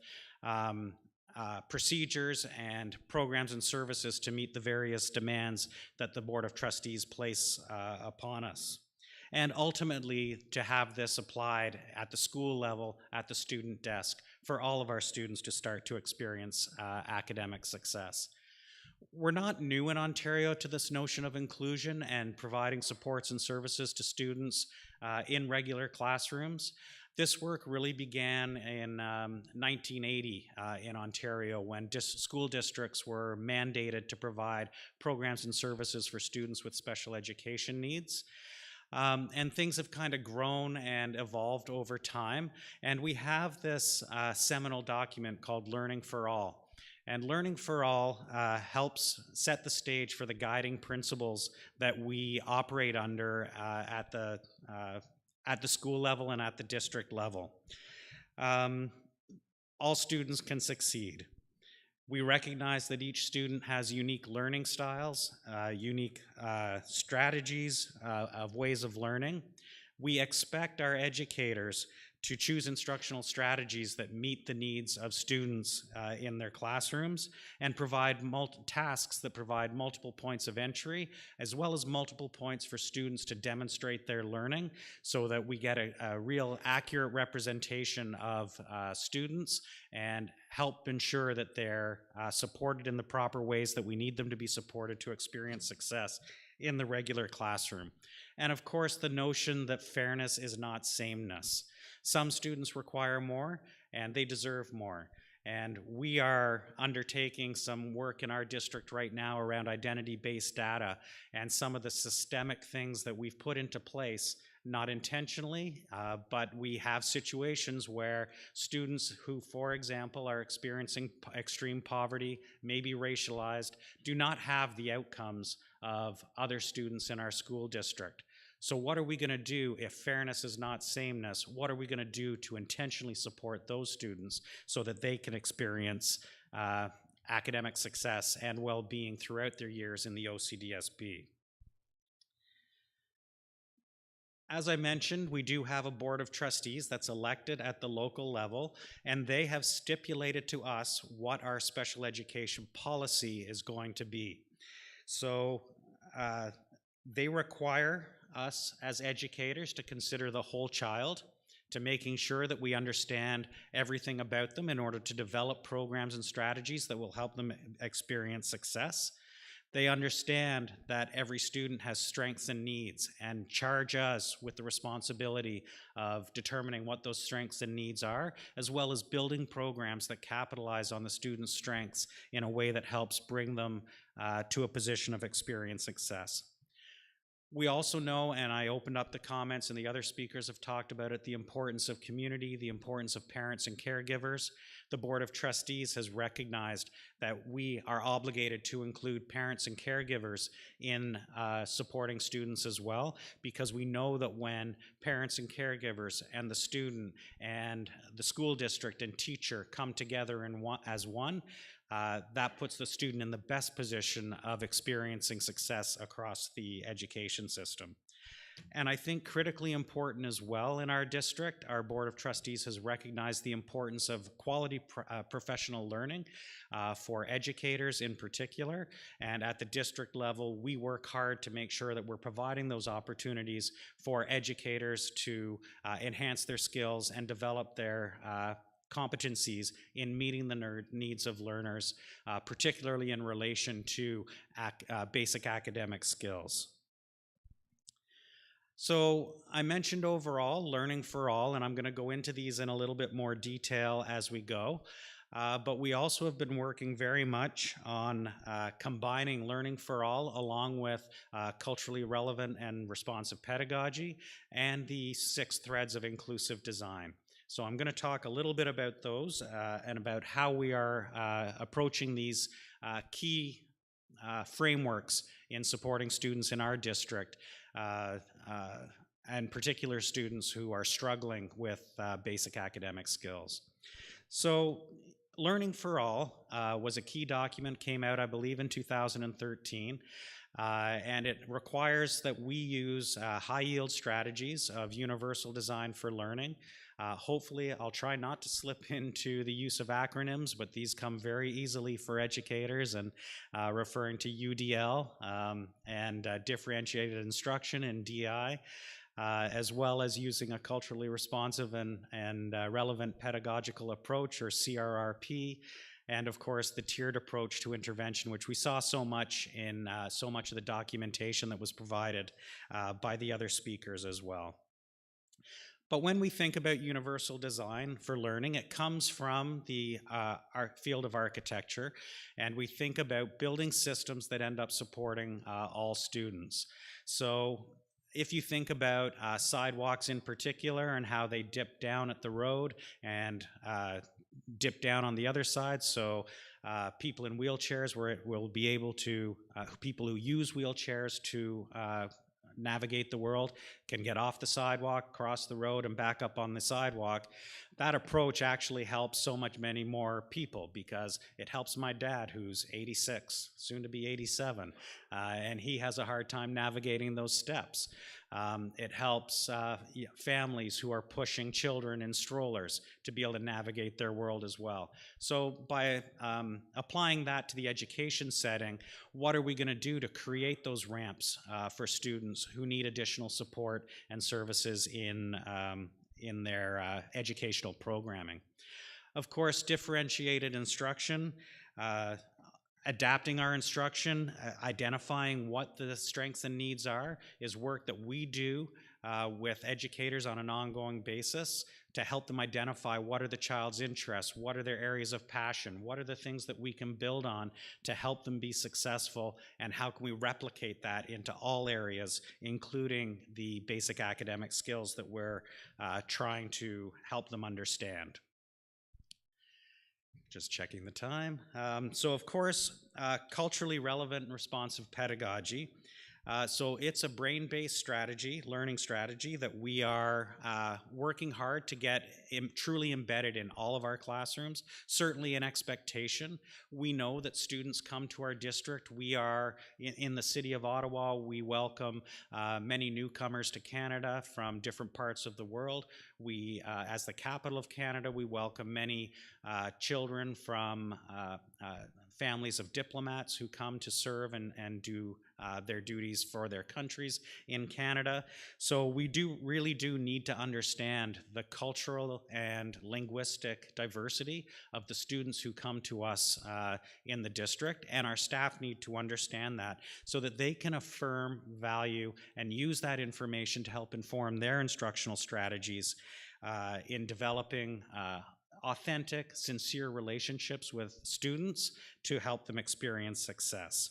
procedures and programs and services to meet the various demands that the Board of Trustees place upon us. And ultimately, to have this applied at the school level, at the student desk, for all of our students to start to experience academic success. We're not new in Ontario to this notion of inclusion and providing supports and services to students in regular classrooms. This work really began in 1980 in Ontario when school districts were mandated to provide programs and services for students with special education needs. And things have kind of grown and evolved over time. And we have this seminal document called Learning for All. And Learning for All helps set the stage for the guiding principles that we operate under at the school level and at the district level. All students can succeed. We recognize that each student has unique learning styles, unique strategies of ways of learning. We expect our educators to choose instructional strategies that meet the needs of students in their classrooms and provide tasks that provide multiple points of entry, as well as multiple points for students to demonstrate their learning so that we get a real accurate representation of students and help ensure that they're supported in the proper ways that we need them to be supported to experience success in the regular classroom. And of course, the notion that fairness is not sameness. Some students require more, and they deserve more. And we are undertaking some work in our district right now around identity-based data and some of the systemic things that we've put into place, not intentionally, but we have situations where students who, for example, are experiencing extreme poverty, maybe racialized, do not have the outcomes of other students in our school district. So what are we going to do if fairness is not sameness? What are we going to do to intentionally support those students so that they can experience academic success and well-being throughout their years in the OCDSB? As I mentioned, we do have a Board of Trustees that's elected at the local level, and they have stipulated to us what our special education policy is going to be. So they require us as educators to consider the whole child, to making sure that we understand everything about them in order to develop programs and strategies that will help them experience success. They understand that every student has strengths and needs and charge us with the responsibility of determining what those strengths and needs are, as well as building programs that capitalize on the students' strengths in a way that helps bring them to a position of experience success. We also know, and I opened up the comments and the other speakers have talked about it, the importance of community, the importance of parents and caregivers. The Board of Trustees has recognized that we are obligated to include parents and caregivers in supporting students as well, because we know that when parents and caregivers and the student and the school district and teacher come together as one, that puts the student in the best position of experiencing success across the education system. And I think critically important as well in our district, our Board of Trustees has recognized the importance of quality professional learning for educators in particular. And at the district level, we work hard to make sure that we're providing those opportunities for educators to enhance their skills and develop their competencies in meeting the needs of learners, particularly in relation to basic academic skills. So I mentioned overall learning for all, and I'm going to go into these in a little bit more detail as we go. But we also have been working very much on combining learning for all along with culturally relevant and responsive pedagogy and the 6 threads of inclusive design. So I'm going to talk a little bit about those and about how we are approaching these key frameworks in supporting students in our district, and particular students who are struggling with basic academic skills. So Learning for All was a key document, came out I believe in 2013. And it requires that we use high-yield strategies of universal design for learning. Hopefully, I'll try not to slip into the use of acronyms, but these come very easily for educators, and referring to UDL and differentiated instruction in DI, as well as using a culturally responsive and relevant pedagogical approach, or CRRP, and of course the tiered approach to intervention, which we saw so much in so much of the documentation that was provided by the other speakers as well. But when we think about universal design for learning, it comes from the field of architecture, and we think about building systems that end up supporting all students. So if you think about sidewalks in particular and how they dip down at the road and dip down on the other side, so people in wheelchairs will be able to, people who use wheelchairs to navigate the world can get off the sidewalk, cross the road, and back up on the sidewalk. That approach actually helps so many more people, because it helps my dad, who's 86, soon to be 87, and he has a hard time navigating those steps. It helps families who are pushing children in strollers to be able to navigate their world as well. So by applying that to the education setting, what are we going to do to create those ramps for students who need additional support and services in their educational programming? Of course, differentiated instruction, adapting our instruction, identifying what the strengths and needs are, is work that we do with educators on an ongoing basis to help them identify what are the child's interests, what are their areas of passion, what are the things that we can build on to help them be successful, and how can we replicate that into all areas, including the basic academic skills that we're trying to help them understand. Just checking the time. So of course, culturally relevant and responsive pedagogy. So it's a brain-based strategy, learning strategy, that we are working hard to get truly embedded in all of our classrooms. Certainly an expectation. We know that students come to our district. We are, in the city of Ottawa, we welcome many newcomers to Canada from different parts of the world. We, as the capital of Canada, we welcome many children from families of diplomats who come to serve and do their duties for their countries in Canada. So we really do need to understand the cultural and linguistic diversity of the students who come to us in the district, and our staff need to understand that so that they can affirm, value, and use that information to help inform their instructional strategies in developing authentic, sincere relationships with students to help them experience success.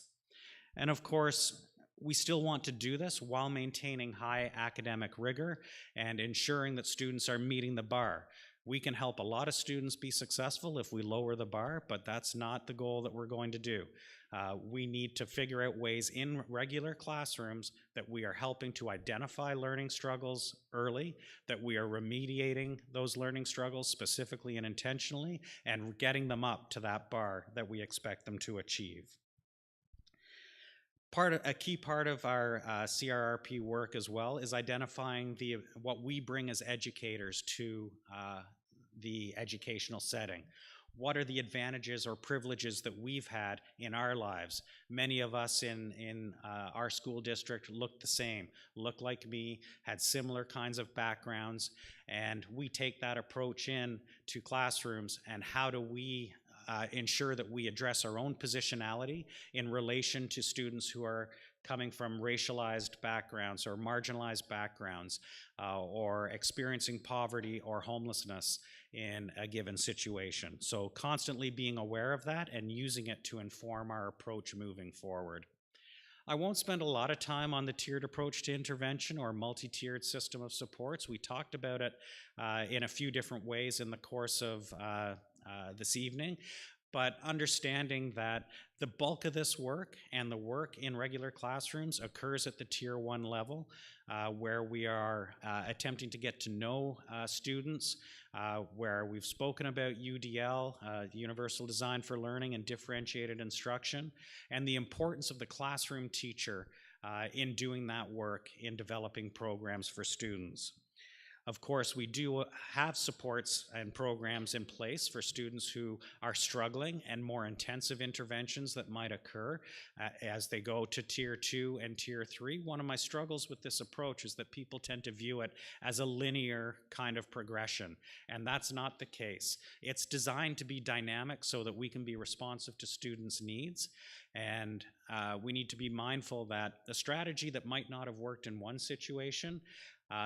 And of course, we still want to do this while maintaining high academic rigor and ensuring that students are meeting the bar. We can help a lot of students be successful if we lower the bar, but that's not the goal that we're going to do. We need to figure out ways in regular classrooms that we are helping to identify learning struggles early, that we are remediating those learning struggles specifically and intentionally, and getting them up to that bar that we expect them to achieve. A key part of our CRRP work as well is identifying what we bring as educators to the educational setting. What are the advantages or privileges that we've had in our lives? Many of us in our school district look the same, look like me, had similar kinds of backgrounds, and we take that approach in to classrooms, and how do we ensure that we address our own positionality in relation to students who are coming from racialized backgrounds or marginalized backgrounds or experiencing poverty or homelessness in a given situation. So constantly being aware of that and using it to inform our approach moving forward. I won't spend a lot of time on the tiered approach to intervention or multi-tiered system of supports. We talked about it in a few different ways in the course of this evening, but understanding that the bulk of this work and the work in regular classrooms occurs at the Tier 1 level, where we are attempting to get to know students, where we've spoken about UDL, Universal Design for Learning and Differentiated Instruction, and the importance of the classroom teacher in doing that work in developing programs for students. Of course, we do have supports and programs in place for students who are struggling and more intensive interventions that might occur as they go to Tier 2 and Tier 3. One of my struggles with this approach is that people tend to view it as a linear kind of progression, and that's not the case. It's designed to be dynamic so that we can be responsive to students' needs, and we need to be mindful that a strategy that might not have worked in one situation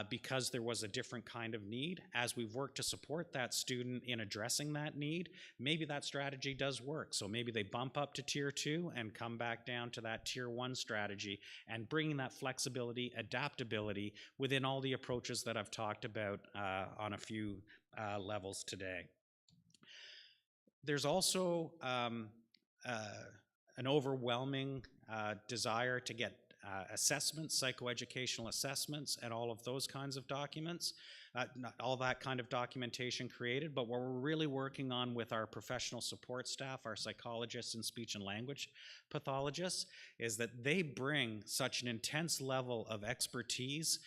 because there was a different kind of need, as we've worked to support that student in addressing that need, maybe that strategy does work. So maybe they bump up to Tier 2 and come back down to that Tier 1 strategy, and bringing that flexibility, adaptability within all the approaches that I've talked about on a few levels today. There's also an overwhelming desire to get assessments, psychoeducational assessments, and all of those kinds of documents, not all that kind of documentation created, but what we're really working on with our professional support staff, our psychologists and speech and language pathologists, is that they bring such an intense level of expertise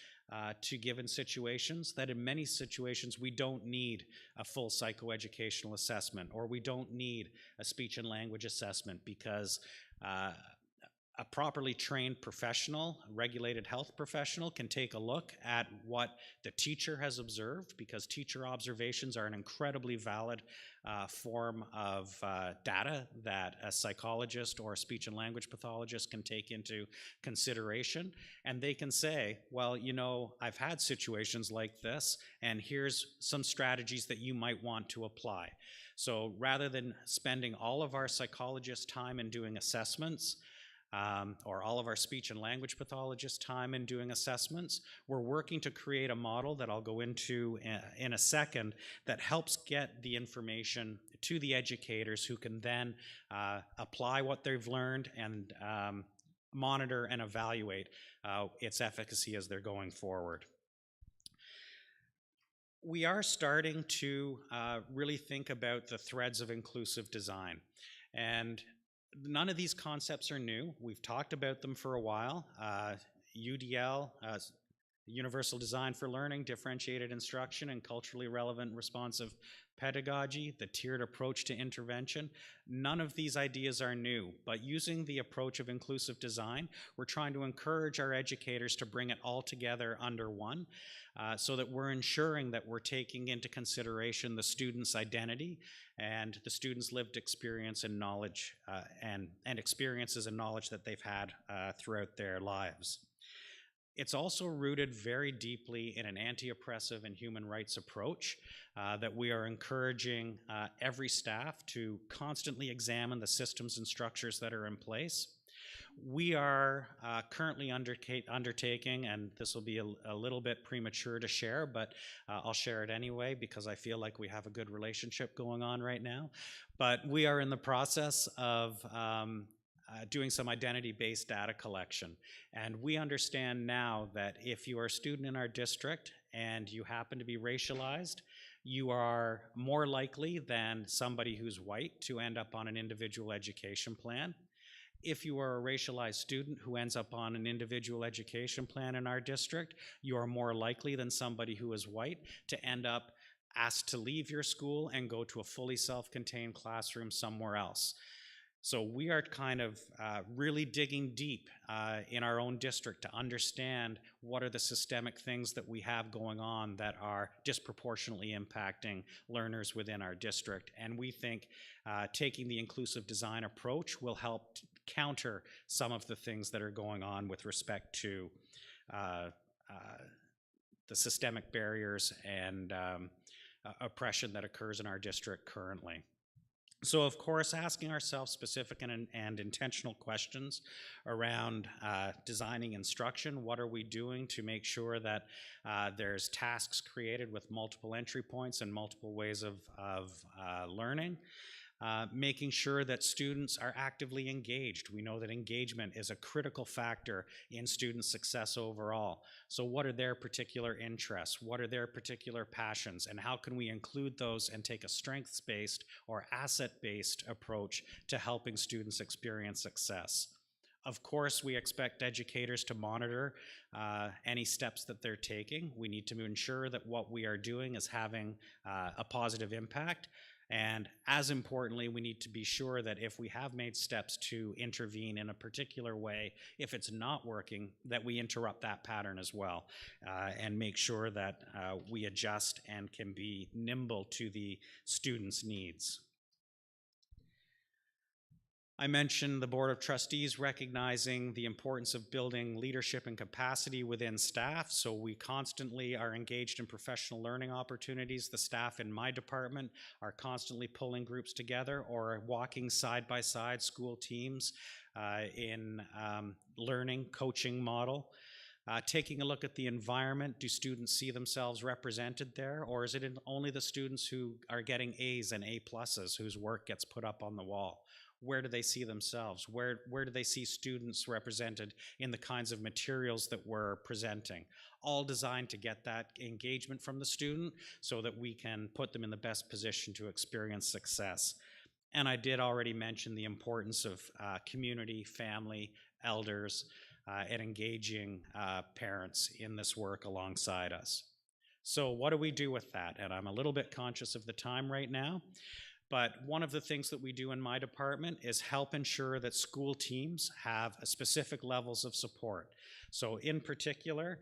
to given situations that in many situations we don't need a full psychoeducational assessment, or we don't need a speech and language assessment, because a properly trained professional, regulated health professional, can take a look at what the teacher has observed, because teacher observations are an incredibly valid form of data that a psychologist or a speech and language pathologist can take into consideration. And they can say, well, you know, I've had situations like this, and here's some strategies that you might want to apply. So rather than spending all of our psychologists' time in doing assessments, or all of our speech and language pathologists' time in doing assessments, we're working to create a model that I'll go into in a second that helps get the information to the educators, who can then apply what they've learned and monitor and evaluate its efficacy as they're going forward. We are starting to really think about the threads of inclusive design, and none of these concepts are new. We've talked about them for a while. UDL, universal design for learning, differentiated instruction, and culturally relevant responsive pedagogy, the tiered approach to intervention. None of these ideas are new, but using the approach of inclusive design, we're trying to encourage our educators to bring it all together under one, so that we're ensuring that we're taking into consideration the student's identity and the student's lived experience and knowledge, and experiences and knowledge that they've had throughout their lives. It's also rooted very deeply in an anti-oppressive and human rights approach that we are encouraging every staff to constantly examine the systems and structures that are in place. We are currently undertaking, and this will be a little bit premature to share, but I'll share it anyway because I feel like we have a good relationship going on right now. But we are in the process of doing some identity-based data collection. And we understand now that if you are a student in our district and you happen to be racialized, you are more likely than somebody who's white to end up on an individual education plan. If you are a racialized student who ends up on an individual education plan in our district, you are more likely than somebody who is white to end up asked to leave your school and go to a fully self-contained classroom somewhere else. So we are kind of really digging deep in our own district to understand what are the systemic things that we have going on that are disproportionately impacting learners within our district. And we think taking the inclusive design approach will help counter some of the things that are going on with respect to the systemic barriers and oppression that occurs in our district currently. So, of course, asking ourselves specific and intentional questions around designing instruction. What are we doing to make sure that there's tasks created with multiple entry points and multiple ways of learning? Making sure that students are actively engaged. We know that engagement is a critical factor in student success overall. So what are their particular interests? What are their particular passions? And how can we include those and take a strengths-based or asset-based approach to helping students experience success? Of course, we expect educators to monitor any steps that they're taking. We need to ensure that what we are doing is having a positive impact. And as importantly, we need to be sure that if we have made steps to intervene in a particular way, if it's not working, that we interrupt that pattern as well and make sure that we adjust and can be nimble to the students' needs. I mentioned the Board of Trustees recognizing the importance of building leadership and capacity within staff, so we constantly are engaged in professional learning opportunities. The staff in my department are constantly pulling groups together or walking side by side school teams in learning coaching model. Taking a look at the environment. Do students see themselves represented there, or is it only the students who are getting A's and A pluses whose work gets put up on the wall? Where do they see themselves? Where do they see students represented in the kinds of materials that we're presenting? All designed to get that engagement from the student so that we can put them in the best position to experience success. And I did already mention the importance of community, family, elders, and engaging parents in this work alongside us. So what do we do with that? And I'm a little bit conscious of the time right now. But one of the things that we do in my department is help ensure that school teams have specific levels of support. So in particular,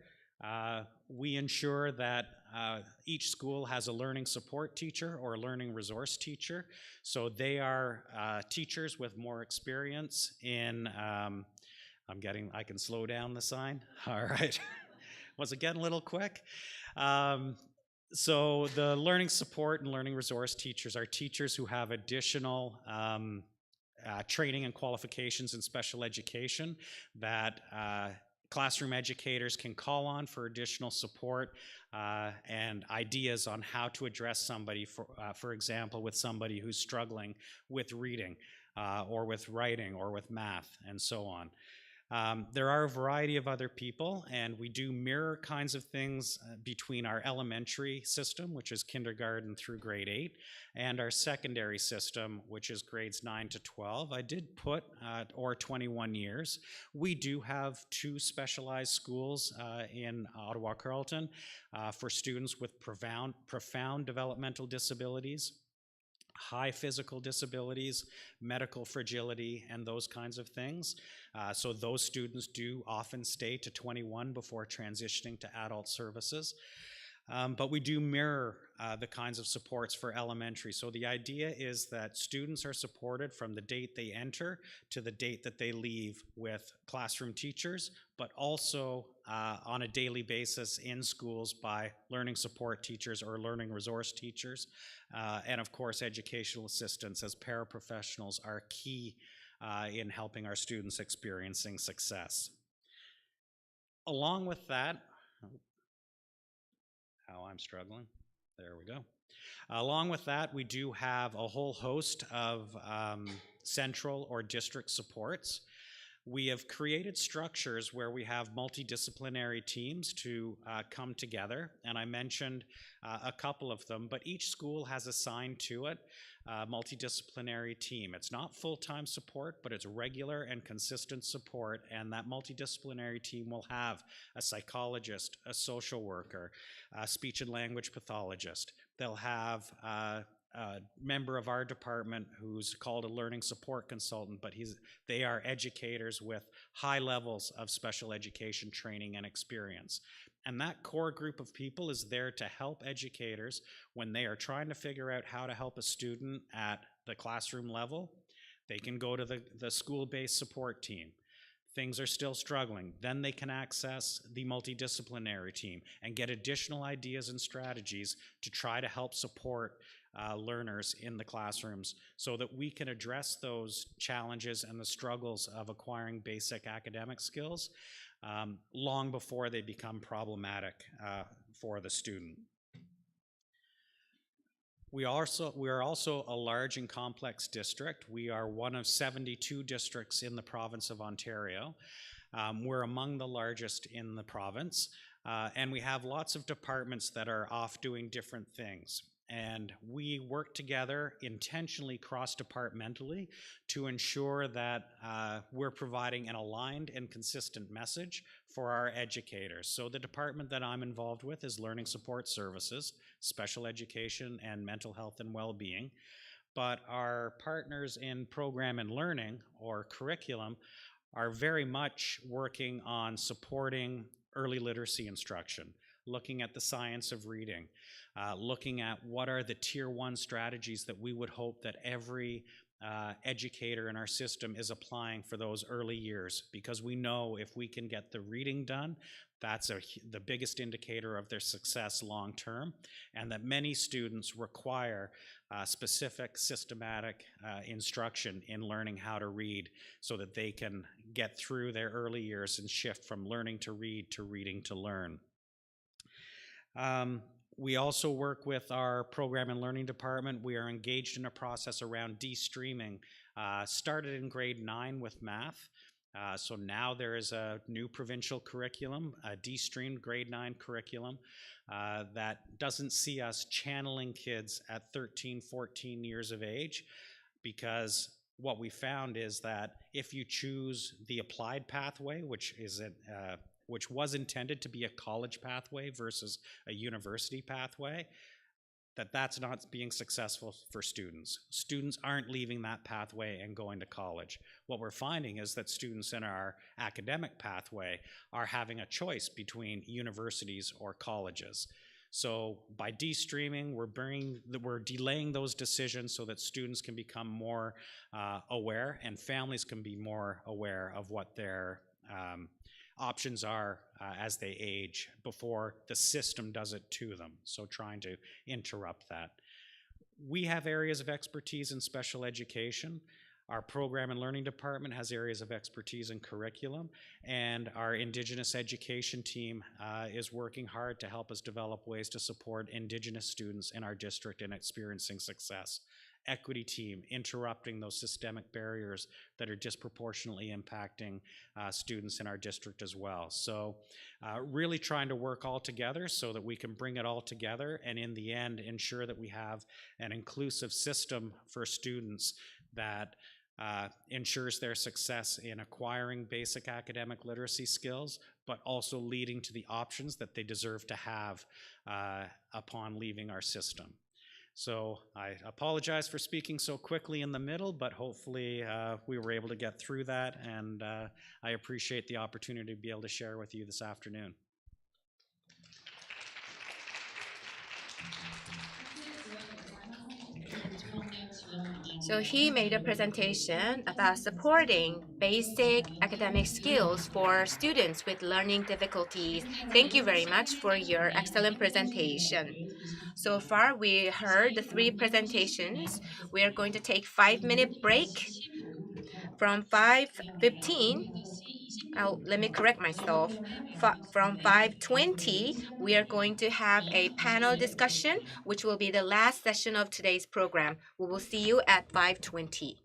we ensure that each school has a learning support teacher or a learning resource teacher. So they are teachers with more experience in, I can slow down the sign. All right. Was it getting a little quick? So the learning support and learning resource teachers are teachers who have additional training and qualifications in special education that classroom educators can call on for additional support and ideas on how to address somebody, for example, with somebody who's struggling with reading or with writing or with math and so on. There are a variety of other people, and we do mirror kinds of things between our elementary system, which is kindergarten through grade 8, and our secondary system, which is grades 9 to 12. I did put, or 21 years. We do have 2 specialized schools in Ottawa Carleton for students with profound developmental disabilities, high physical disabilities, medical fragility, and those kinds of things. So those students do often stay to 21 before transitioning to adult services. But we do mirror the kinds of supports for elementary. So the idea is that students are supported from the date they enter to the date that they leave with classroom teachers, but also on a daily basis in schools by learning support teachers or learning resource teachers. And of course, educational assistants as paraprofessionals are key in helping our students experiencing success. Along with that, how I'm struggling. There we go. Along with that, we do have a whole host of central or district supports. We have created structures where we have multidisciplinary teams to come together, and I mentioned a couple of them, but each school has assigned to it a multidisciplinary team. It's not full-time support, but it's regular and consistent support, and that multidisciplinary team will have a psychologist, a social worker, a speech and language pathologist. They'll have a member of our department who's called a learning support consultant, but they are educators with high levels of special education training and experience. And that core group of people is there to help educators when they are trying to figure out how to help a student at the classroom level. They can go to the school-based support team. Things are still struggling, then they can access the multidisciplinary team and get additional ideas and strategies to try to help support learners in the classrooms so that we can address those challenges and the struggles of acquiring basic academic skills long before they become problematic for the student. We are also a large and complex district. We are one of 72 districts in the province of Ontario. We're among the largest in the province, and we have lots of departments that are off doing different things. And we work together intentionally cross-departmentally to ensure that we're providing an aligned and consistent message for our educators. So the department that I'm involved with is Learning Support Services, Special Education, and Mental Health and Well-Being. But our partners in Program and Learning, or curriculum, are very much working on supporting early literacy instruction, looking at the science of reading, looking at what are the tier 1 strategies that we would hope that every educator in our system is applying for those early years, because we know if we can get the reading done, that's the biggest indicator of their success long term, and that many students require specific systematic instruction in learning how to read so that they can get through their early years and shift from learning to read to reading to learn. We also work with our program and learning department. We are engaged in a process around de-streaming. Started in grade 9 with math. So now there is a new provincial curriculum, a de-streamed grade 9 curriculum that doesn't see us channeling kids at 13, 14 years of age, because what we found is that if you choose the applied pathway, which was intended to be a college pathway versus a university pathway, that's not being successful for students. Students aren't leaving that pathway and going to college. What we're finding is that students in our academic pathway are having a choice between universities or colleges. So by de-streaming, we're delaying those decisions so that students can become more aware and families can be more aware of what their options are as they age before the system does it to them. So trying to interrupt that. We have areas of expertise in special education. Our program and learning department has areas of expertise in curriculum, and our Indigenous education team is working hard to help us develop ways to support Indigenous students in our district in experiencing success. equity team, interrupting those systemic barriers that are disproportionately impacting students in our district as well. So really trying to work all together so that we can bring it all together and in the end ensure that we have an inclusive system for students that ensures their success in acquiring basic academic literacy skills, but also leading to the options that they deserve to have upon leaving our system. So I apologize for speaking so quickly in the middle, but hopefully we were able to get through that, and I appreciate the opportunity to be able to share with you this afternoon. So he made a presentation about supporting basic academic skills for students with learning difficulties. Thank you very much for your excellent presentation. So far, we heard the 3 presentations. We are going to take 5-minute break from 5:15. Oh, let me correct myself. From 5:20, we are going to have a panel discussion, which will be the last session of today's program. We will see you at 5:20.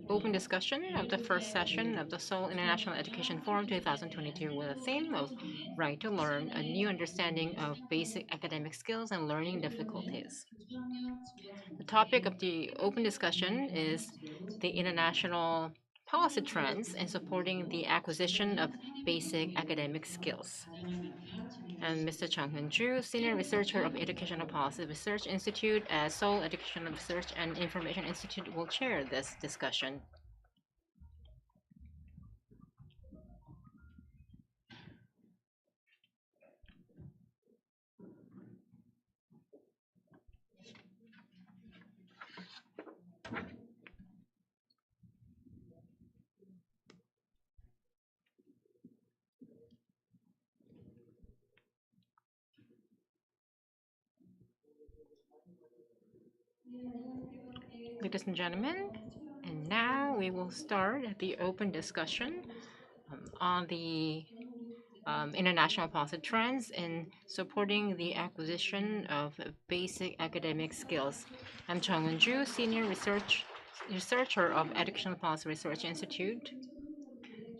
open discussion of the first session of the Seoul International Education Forum 2022 with a theme of Right to Learn, a new understanding of basic academic skills and learning difficulties. The topic of the open discussion is the international policy trends in supporting the acquisition of basic academic skills. And Mr. Chung Hyun-ju, Senior Researcher of Educational Policy Research Institute at Seoul Educational Research and Information Institute, will chair this discussion. Ladies and gentlemen, and now we will start the open discussion on the international policy trends in supporting the acquisition of basic academic skills. I'm Chung Eun-ju, Senior Researcher of Educational Policy Research Institute,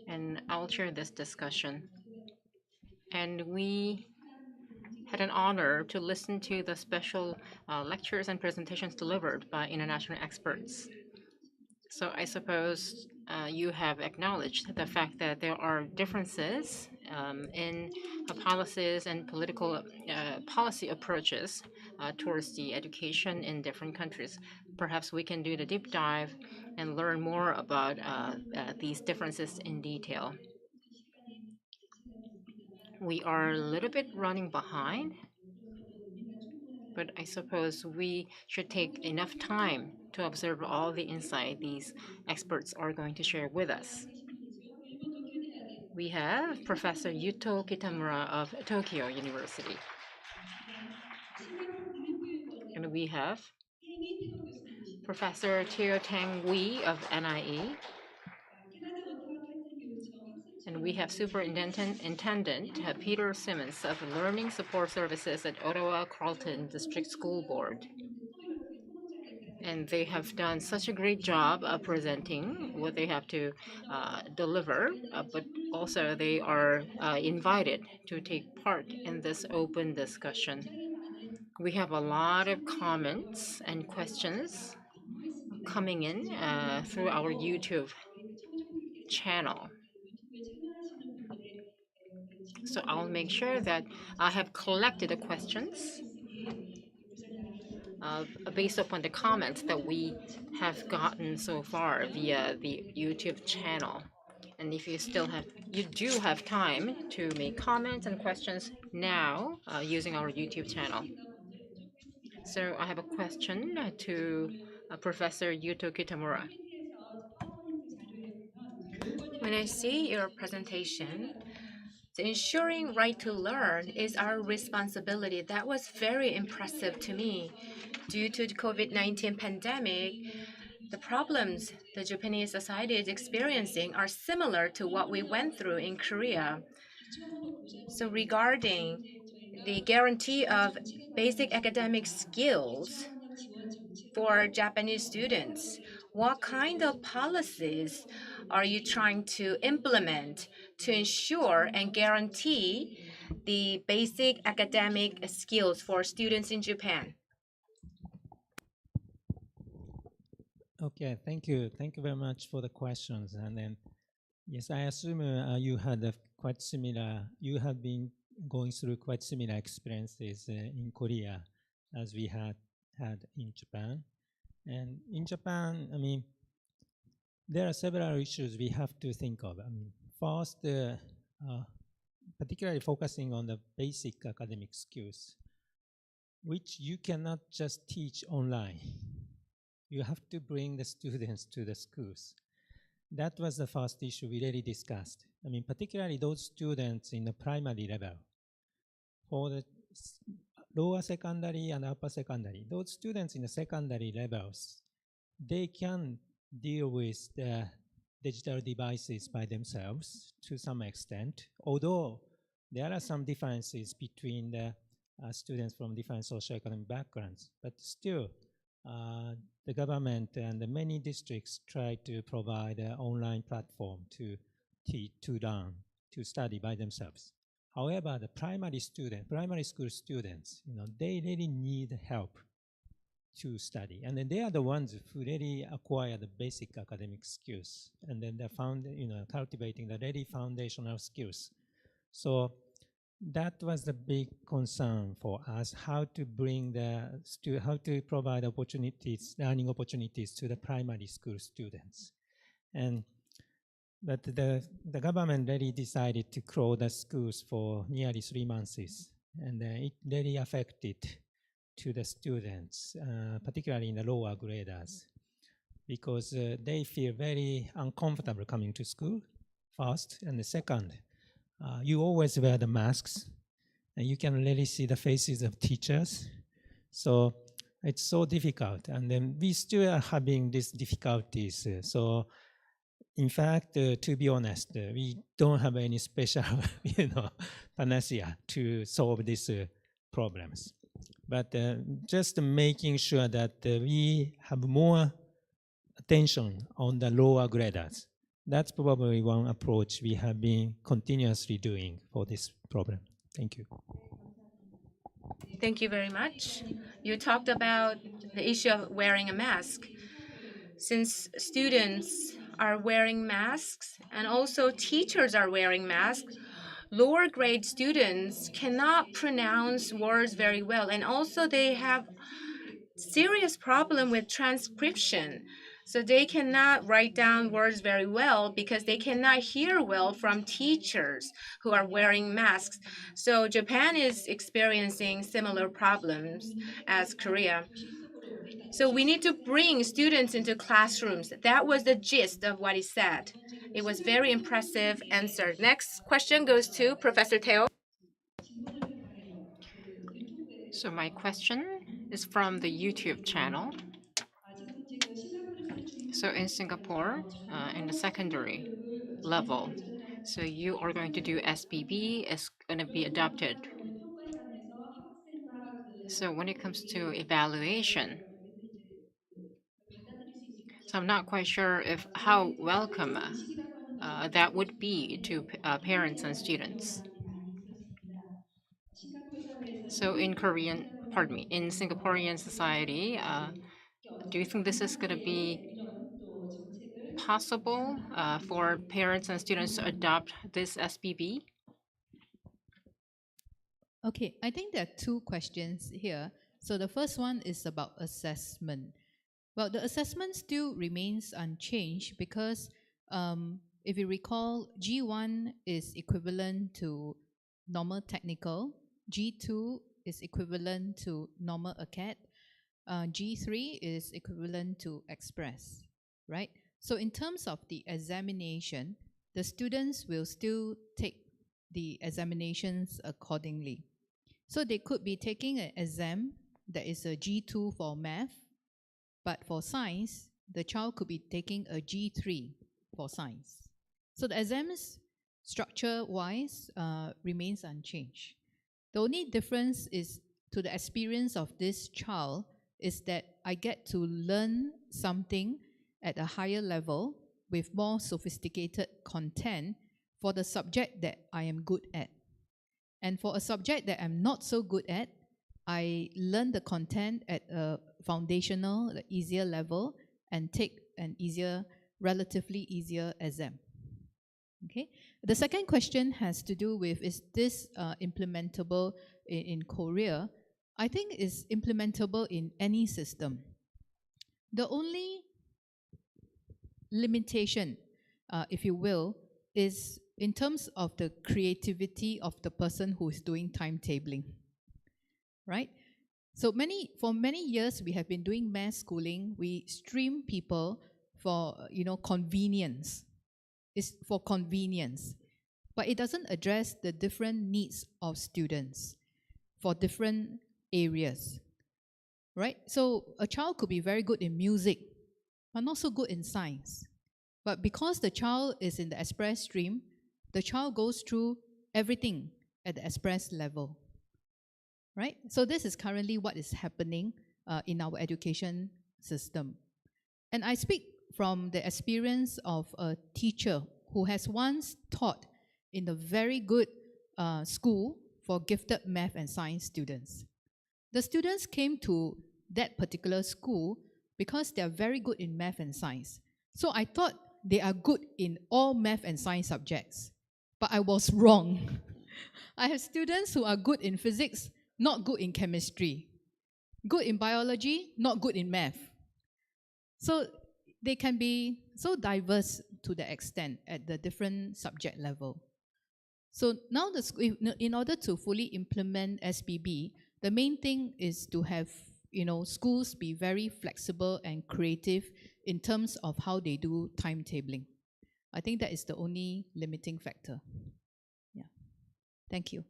and I'll chair this discussion. And we had an honor to listen to the special lectures and presentations delivered by international experts. So I suppose you have acknowledged the fact that there are differences in policies and political policy approaches towards the education in different countries. Perhaps we can do the deep dive and learn more about these differences in detail. We are a little bit running behind, but I suppose we should take enough time to observe all the insight these experts are going to share with us. We have Professor Yuto Kitamura of Tokyo University. And we have Professor Teo Tang Wee of NIE. And we have Superintendent Peter Simmons of Learning Support Services at Ottawa Carleton District School Board. And they have done such a great job of presenting what they have to deliver, but also they are invited to take part in this open discussion. We have a lot of comments and questions coming in through our YouTube channel. So I'll make sure that I have collected the questions based upon the comments that we have gotten so far via the YouTube channel. And if you do have time to make comments and questions now using our YouTube channel. So I have a question to Professor Yuto Kitamura. When I see your presentation, the ensuring right to learn is our responsibility. That was very impressive to me. Due to the COVID-19 pandemic, the problems the Japanese society is experiencing are similar to what we went through in Korea. So regarding the guarantee of basic academic skills for Japanese students, what kind of policies are you trying to implement to ensure and guarantee the basic academic skills for students in Japan? Okay, thank you. Thank you very much for the questions. And then, yes, I assume you have been going through quite similar experiences in Korea as we had in Japan. And in Japan, I mean, there are several issues we have to think of. I mean, first, particularly focusing on the basic academic skills, which you cannot just teach online. You have to bring the students to the schools. That was the first issue we really discussed. I mean, particularly those students in the primary level. For the lower secondary and upper secondary, those students in the secondary levels, they can deal with the digital devices by themselves to some extent, although there are some differences between the students from different socioeconomic backgrounds. But still, the government and the many districts try to provide an online platform to teach, to learn, to study by themselves. However, the primary school students, they really need help to study, and then they are the ones who really acquire the basic academic skills, and then they found, cultivating the really foundational skills. So that was the big concern for us: how to bring how to provide opportunities, learning opportunities to the primary school students, but the government really decided to close the schools for nearly 3 months, and it really affected to the students, particularly in the lower graders, because they feel very uncomfortable coming to school, first, and the second, you always wear the masks, and you can really see the faces of teachers, so it's so difficult, and then we still are having these difficulties. So in fact, to be honest, we don't have any special, panacea to solve these problems. But just making sure that we have more attention on the lower graders. That's probably one approach we have been continuously doing for this problem. Thank you. Thank you very much. You talked about the issue of wearing a mask. Since students are wearing masks and also teachers are wearing masks, lower grade students cannot pronounce words very well, and also they have serious problem with transcription. So they cannot write down words very well because they cannot hear well from teachers who are wearing masks. So Japan is experiencing similar problems as Korea. So we need to bring students into classrooms. That was the gist of what he said. It was very impressive answer. Next question goes to Professor Teo. So my question is from the YouTube channel. So in Singapore, in the secondary level, so you are going to do SBB, it's going to be adopted. So when it comes to evaluation, so I'm not quite sure if how welcome that would be to parents and students. So in in Singaporean society, do you think this is going to be possible for parents and students to adopt this SBB? Okay, I think there are two questions here. So the first one is about assessment. Well, the assessment still remains unchanged because if you recall, G1 is equivalent to normal technical, G2 is equivalent to normal acad, G3 is equivalent to express, right? So in terms of the examination, the students will still take the examinations accordingly. So they could be taking an exam that is a G2 for math, but for science, the child could be taking a G3 for science. So the exams structure-wise remains unchanged. The only difference is to the experience of this child is that I get to learn something at a higher level with more sophisticated content for the subject that I am good at. And for a subject that I'm not so good at, I learn the content at a foundational, easier level and take an relatively easier exam. Okay. The second question has to do with, is this implementable in Korea? I think it's implementable in any system. The only limitation, if you will, is in terms of the creativity of the person who is doing timetabling, right? So for many years, we have been doing mass schooling. We stream people for, convenience. It's for convenience. But it doesn't address the different needs of students for different areas, right? So a child could be very good in music, but not so good in science. But because the child is in the express stream, the child goes through everything at the express level, right? So this is currently what is happening in our education system. And I speak from the experience of a teacher who has once taught in a very good school for gifted math and science students. The students came to that particular school because they are very good in math and science. So I thought they are good in all math and science subjects, but I was wrong. I have students who are good in physics, not good in chemistry, good in biology, not good in math. So they can be so diverse to the extent at the different subject level. So now, in order to fully implement SPB, the main thing is to have schools be very flexible and creative in terms of how they do timetabling. I think that is the only limiting factor. Yeah. Thank you.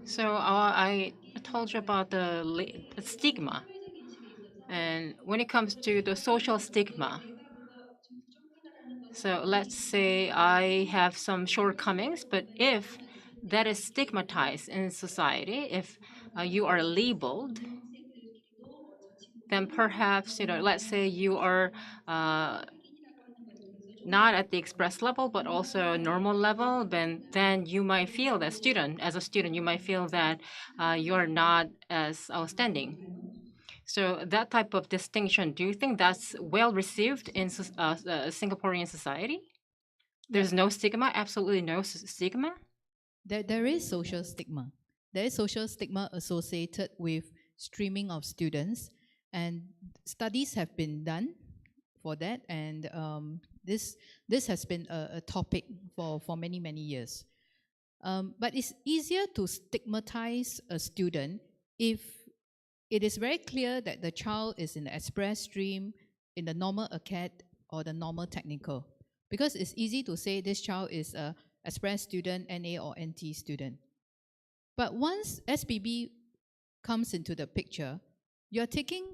So I told you about the stigma. And when it comes to the social stigma, so let's say I have some shortcomings, but if that is stigmatized in society, if you are labeled, then perhaps, let's say you are not at the express level, but also normal level, then you might feel that as a student, you might feel that you're not as outstanding. So that type of distinction, do you think that's well received in Singaporean society? There's no stigma, absolutely no stigma? There is social stigma. There is social stigma associated with streaming of students, and studies have been done for that, and this has been a topic for many, many years. But it's easier to stigmatize a student if it is very clear that the child is in the express stream, in the normal acad, or the normal technical. Because it's easy to say this child is a express student, NA or NT student. But once SPB comes into the picture, you're taking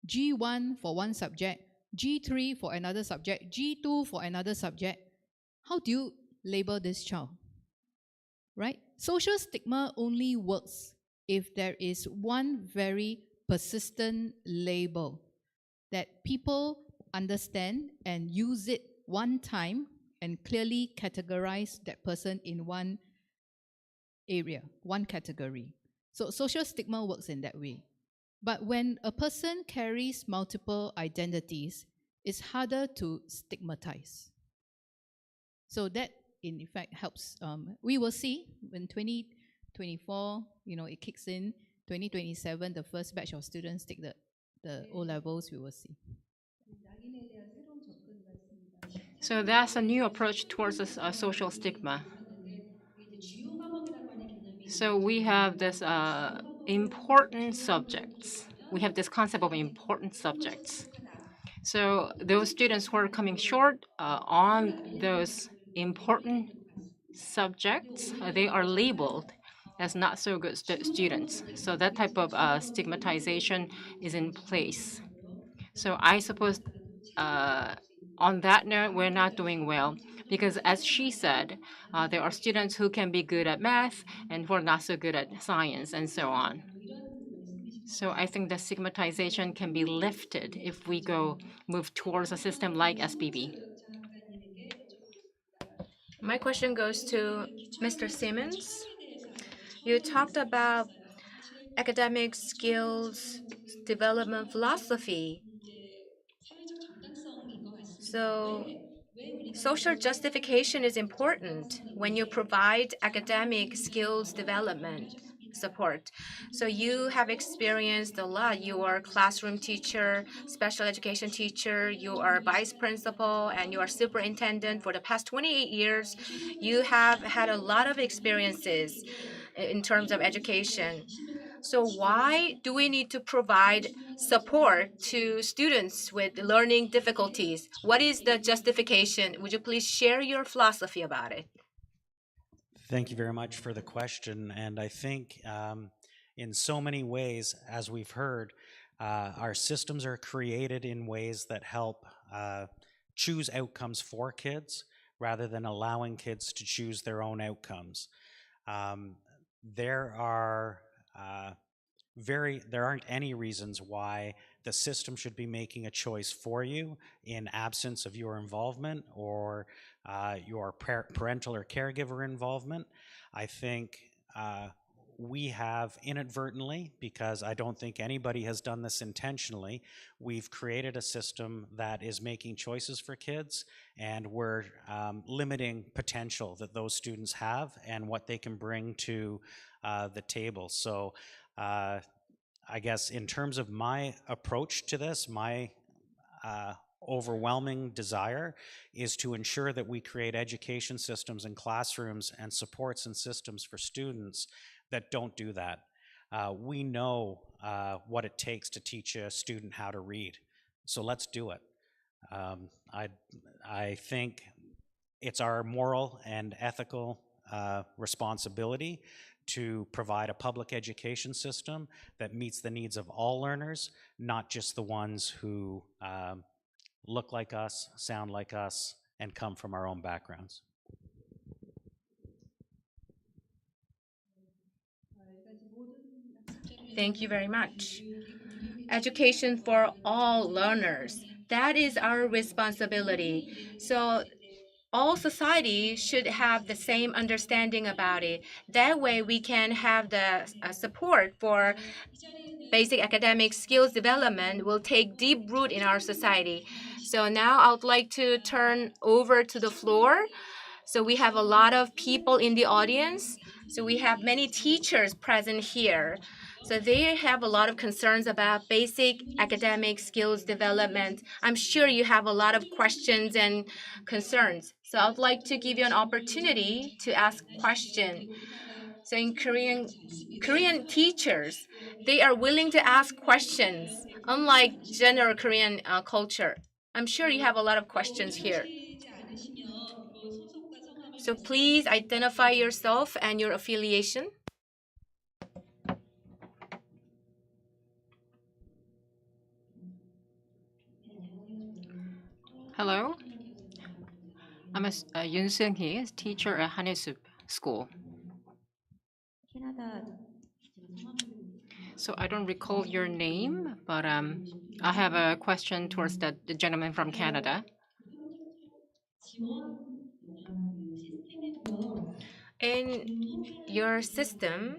G1 for one subject, G3 for another subject, G2 for another subject. How do you label this child? Right? Social stigma only works if there is one very persistent label that people understand and use it one time and clearly categorize that person in one area, one category. So social stigma works in that way. But when a person carries multiple identities, it's harder to stigmatize. So that, in effect, helps. We will see when 2024, it kicks in. 2027, the first batch of students take the O-levels, we will see. So that's a new approach towards a social stigma. So we have this important subjects. We have this concept of important subjects. So those students who are coming short on those important subjects, they are labeled as not so good students. So that type of stigmatization is in place. So I suppose on that note, we're not doing well because, as she said, there are students who can be good at math and who are not so good at science and so on. So I think the stigmatization can be lifted if we move towards a system like SPB. My question goes to Mr. Simmons. You talked about academic skills development philosophy. So social justification is important when you provide academic skills development support. So you have experienced a lot. You are a classroom teacher, special education teacher, you are vice principal, and you are superintendent for the past 28 years. You have had a lot of experiences in terms of education. So why do we need to provide support to students with learning difficulties? What is the justification? Would you please share your philosophy about it? Thank you very much for the question. And I think in so many ways, as we've heard, our systems are created in ways that help choose outcomes for kids rather than allowing kids to choose their own outcomes. there aren't any reasons why the system should be making a choice for you in absence of your involvement or your parental or caregiver involvement. I think we have inadvertently, because I don't think anybody has done this intentionally, we've created a system that is making choices for kids, and we're limiting potential that those students have and what they can bring to the table. So I guess in terms of my approach to this, my overwhelming desire is to ensure that we create education systems and classrooms and supports and systems for students that don't do that. We know what it takes to teach a student how to read, so let's do it. I think it's our moral and ethical responsibility to provide a public education system that meets the needs of all learners, not just the ones who look like us, sound like us, and come from our own backgrounds. Thank you very much. Education for all learners. That is our responsibility. So all society should have the same understanding about it. That way we can have the support for basic academic skills development will take deep root in our society. So now I would like to turn over to the floor. So we have a lot of people in the audience. So we have many teachers present here. So they have a lot of concerns about basic academic skills development. I'm sure you have a lot of questions and concerns. So I'd like to give you an opportunity to ask questions. So in Korean teachers, they are willing to ask questions, unlike general Korean culture. I'm sure you have a lot of questions here. So please identify yourself and your affiliation. Hello, I'm Yoon Seung-hee, teacher at Hanesup School. So I don't recall your name, but I have a question towards the gentleman from Canada. In your system,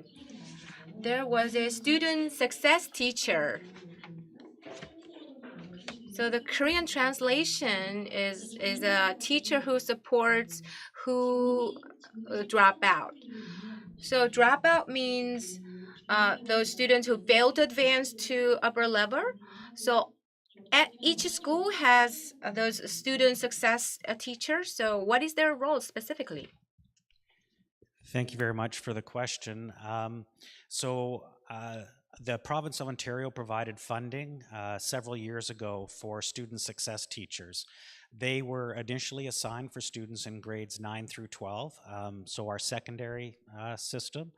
there was a student success teacher. So the Korean translation is a teacher who supports who drop out. So dropout means those students who fail to advance to upper level. So at each school has those student success teachers. So what is their role specifically? Thank you very much for the question. The province of Ontario provided funding several years ago for student success teachers. They were initially assigned for students in grades 9 through 12, so our secondary system,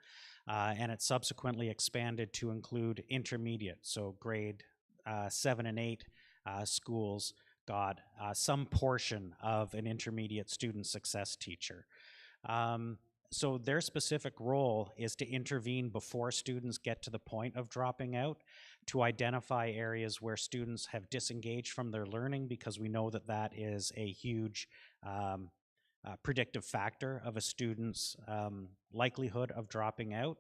and it subsequently expanded to include intermediate, so grade 7 and 8 schools got some portion of an intermediate student success teacher. So their specific role is to intervene before students get to the point of dropping out, to identify areas where students have disengaged from their learning, because we know that that is a huge predictive factor of a student's likelihood of dropping out.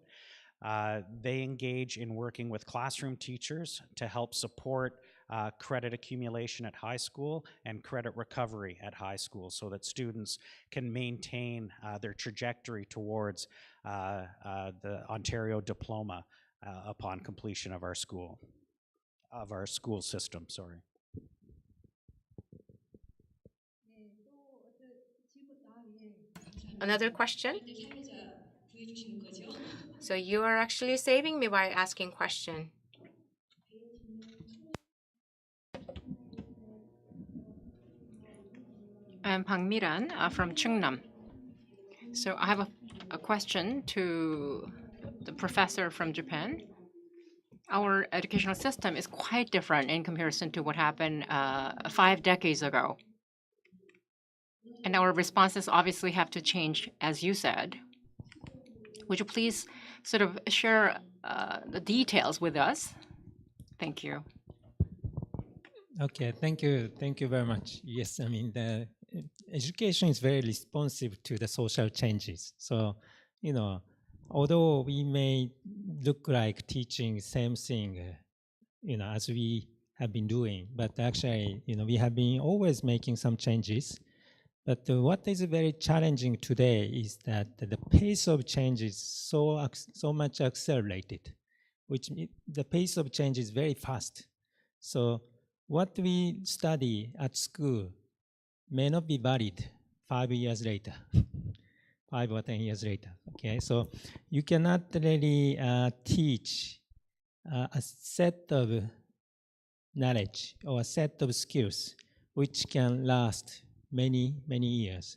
They engage in working with classroom teachers to help support credit accumulation at high school and credit recovery at high school, so that students can maintain their trajectory towards the Ontario diploma upon completion of our school system. Sorry. Another question? So you are actually saving me by asking question. I'm Bang Miran from Chungnam. So I have a question to the professor from Japan. Our educational system is quite different in comparison to what happened 5 decades ago. And our responses obviously have to change, as you said. Would you please sort of share the details with us? Thank you. Okay, thank you. Thank you very much. Yes, I mean, the education is very responsive to the social changes. So, although we may look like teaching same thing, as we have been doing, but actually, we have been always making some changes. But what is very challenging today is that the pace of change is so much accelerated, the pace of change is very fast. So what we study at school may not be valid 5 years later, 5 or 10 years later. Okay, so you cannot really teach a set of knowledge or a set of skills which can last many, many years.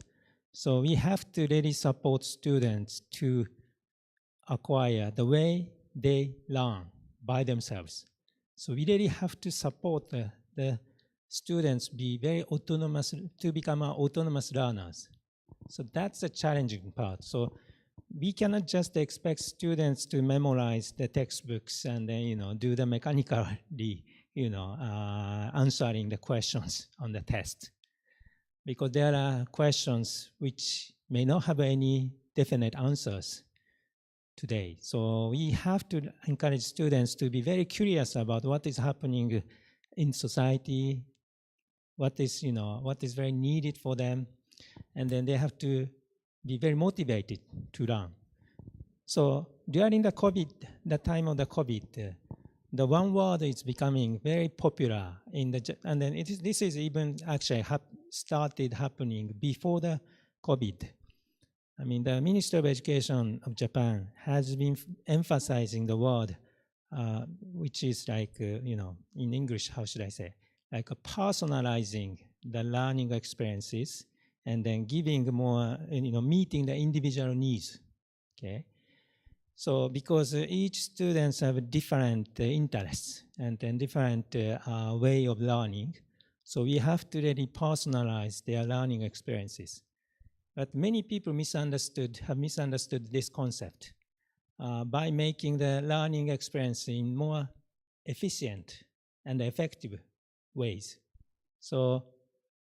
So we have to really support students to acquire the way they learn by themselves. So we really have to support the students be very autonomous, to become autonomous learners. So that's the challenging part. So we cannot just expect students to memorize the textbooks and then, do the mechanically, answering the questions on the test. Because there are questions which may not have any definite answers today. So we have to encourage students to be very curious about what is happening in society, what is very needed for them, and then they have to be very motivated to learn. So during the time of the COVID, the one word is becoming very popular and then this is even actually started happening before the COVID. I mean, the Ministry of Education of Japan has been emphasizing the word, which is like, in English, how should I say, like personalizing the learning experiences and then giving more, meeting the individual needs, okay? So because each students have different interests and then different way of learning, so we have to really personalize their learning experiences. But many people have misunderstood this concept by making the learning experience in more efficient and effective ways. So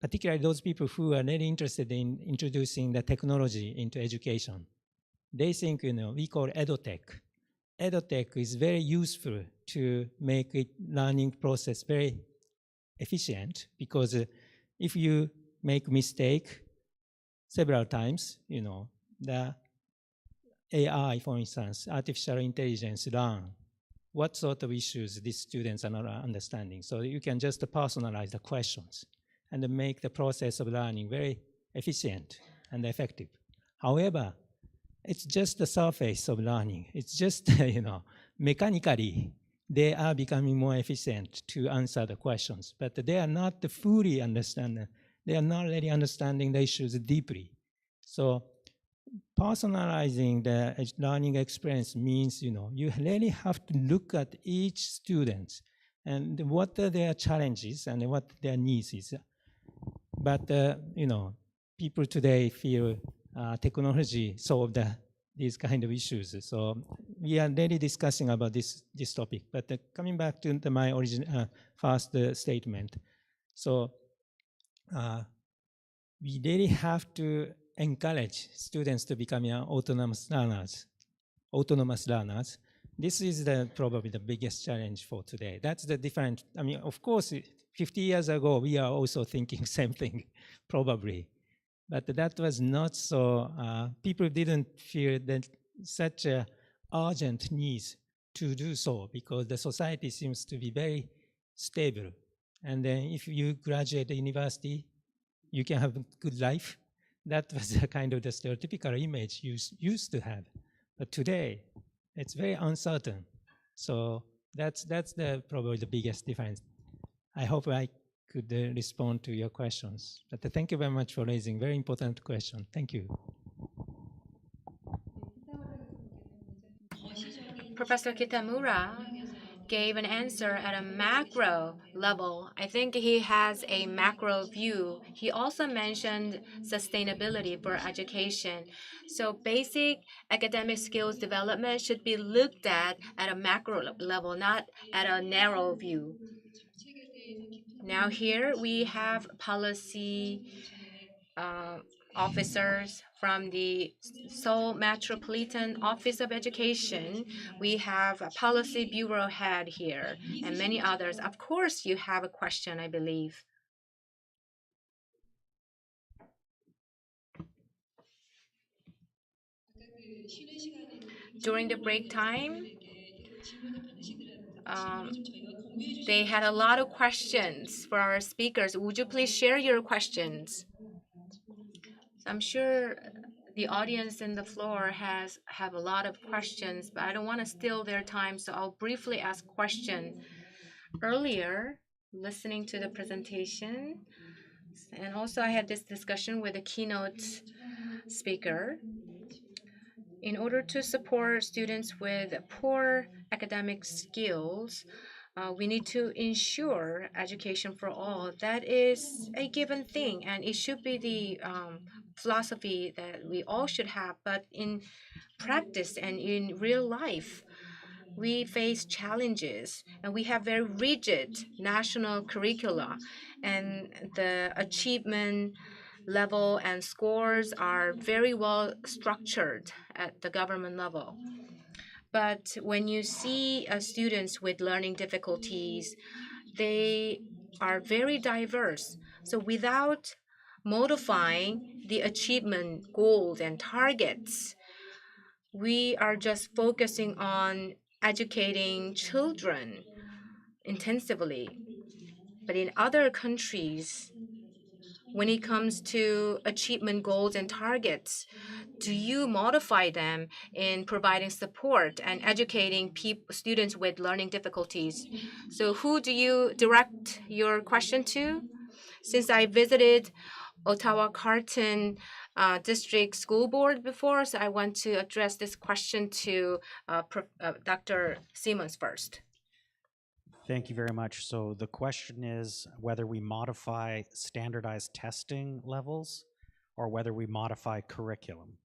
particularly those people who are really interested in introducing the technology into education, they think, we call edotech. Edotech is very useful to make it learning process very efficient because if you make mistake several times, the AI, for instance, artificial intelligence learn what sort of issues these students are not understanding. So you can just personalize the questions and make the process of learning very efficient and effective. However, it's just the surface of learning. It's just, mechanically, they are becoming more efficient to answer the questions, but they are not fully understanding. They are not really understanding the issues deeply. So personalizing the learning experience means, you really have to look at each student and what are their challenges and what their needs is. But, people today feel technology solve these kind of issues. So we are really discussing about this topic. But coming back to my original first statement, so we really have to encourage students to become autonomous learners. This is probably the biggest challenge for today. That's the different. I mean, of course, 50 years ago we are also thinking same thing, probably. But that was not so, people didn't feel that such a urgent need to do so because the society seems to be very stable. And then if you graduate the university, you can have a good life. That was the kind of the stereotypical image you used to have. But today, it's very uncertain. So that's probably the biggest difference. I hope I could respond to your questions. But thank you very much for raising very important question. Thank you. Professor Kitamura gave an answer at a macro level. I think he has a macro view. He also mentioned sustainability for education. So basic academic skills development should be looked at a macro level, not at a narrow view. Now here we have policy officers from the Seoul Metropolitan Office of Education. We have a policy bureau head here and many others. Of course, you have a question, I believe. During the break time, they had a lot of questions for our speakers. Would you please share your questions? I'm sure the audience in the floor have a lot of questions, but I don't want to steal their time, so I'll briefly ask question. Earlier, listening to the presentation, and also I had this discussion with the keynote speaker. In order to support students with poor academic skills, we need to ensure education for all. That is a given thing, and it should be the philosophy that we all should have. But in practice and in real life, we face challenges, and we have very rigid national curricula, and the achievement level and scores are very well structured at the government level. But when you see students with learning difficulties, they are very diverse. So without modifying the achievement goals and targets, we are just focusing on educating children intensively. But in other countries, when it comes to achievement goals and targets, do you modify them in providing support and educating students with learning difficulties? So who do you direct your question to? Since I visited Ottawa Carleton District School Board before, so I want to address this question to Dr. Simmons first. Thank you very much. So the question is whether we modify standardized testing levels or whether we modify curriculum.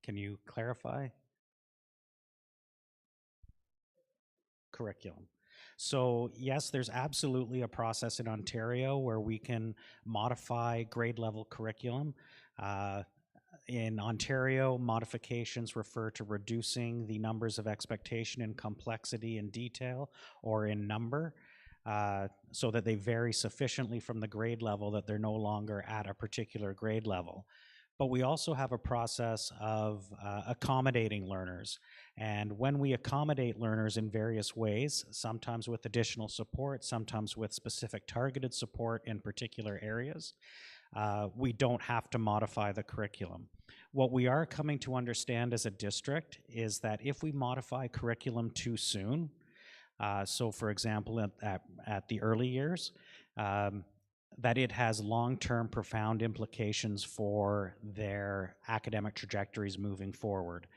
Can you clarify? Curriculum. So yes, there's absolutely a process in Ontario where we can modify grade level curriculum. In Ontario, modifications refer to reducing the numbers of expectation in complexity and detail or in number so that they vary sufficiently from the grade level that they're no longer at a particular grade level. But we also have a process of accommodating learners. And when we accommodate learners in various ways, sometimes with additional support, sometimes with specific targeted support in particular areas, we don't have to modify the curriculum. What we are coming to understand as a district is that if we modify curriculum too soon, so for example at the early years, that it has long-term profound implications for their academic trajectories moving forward.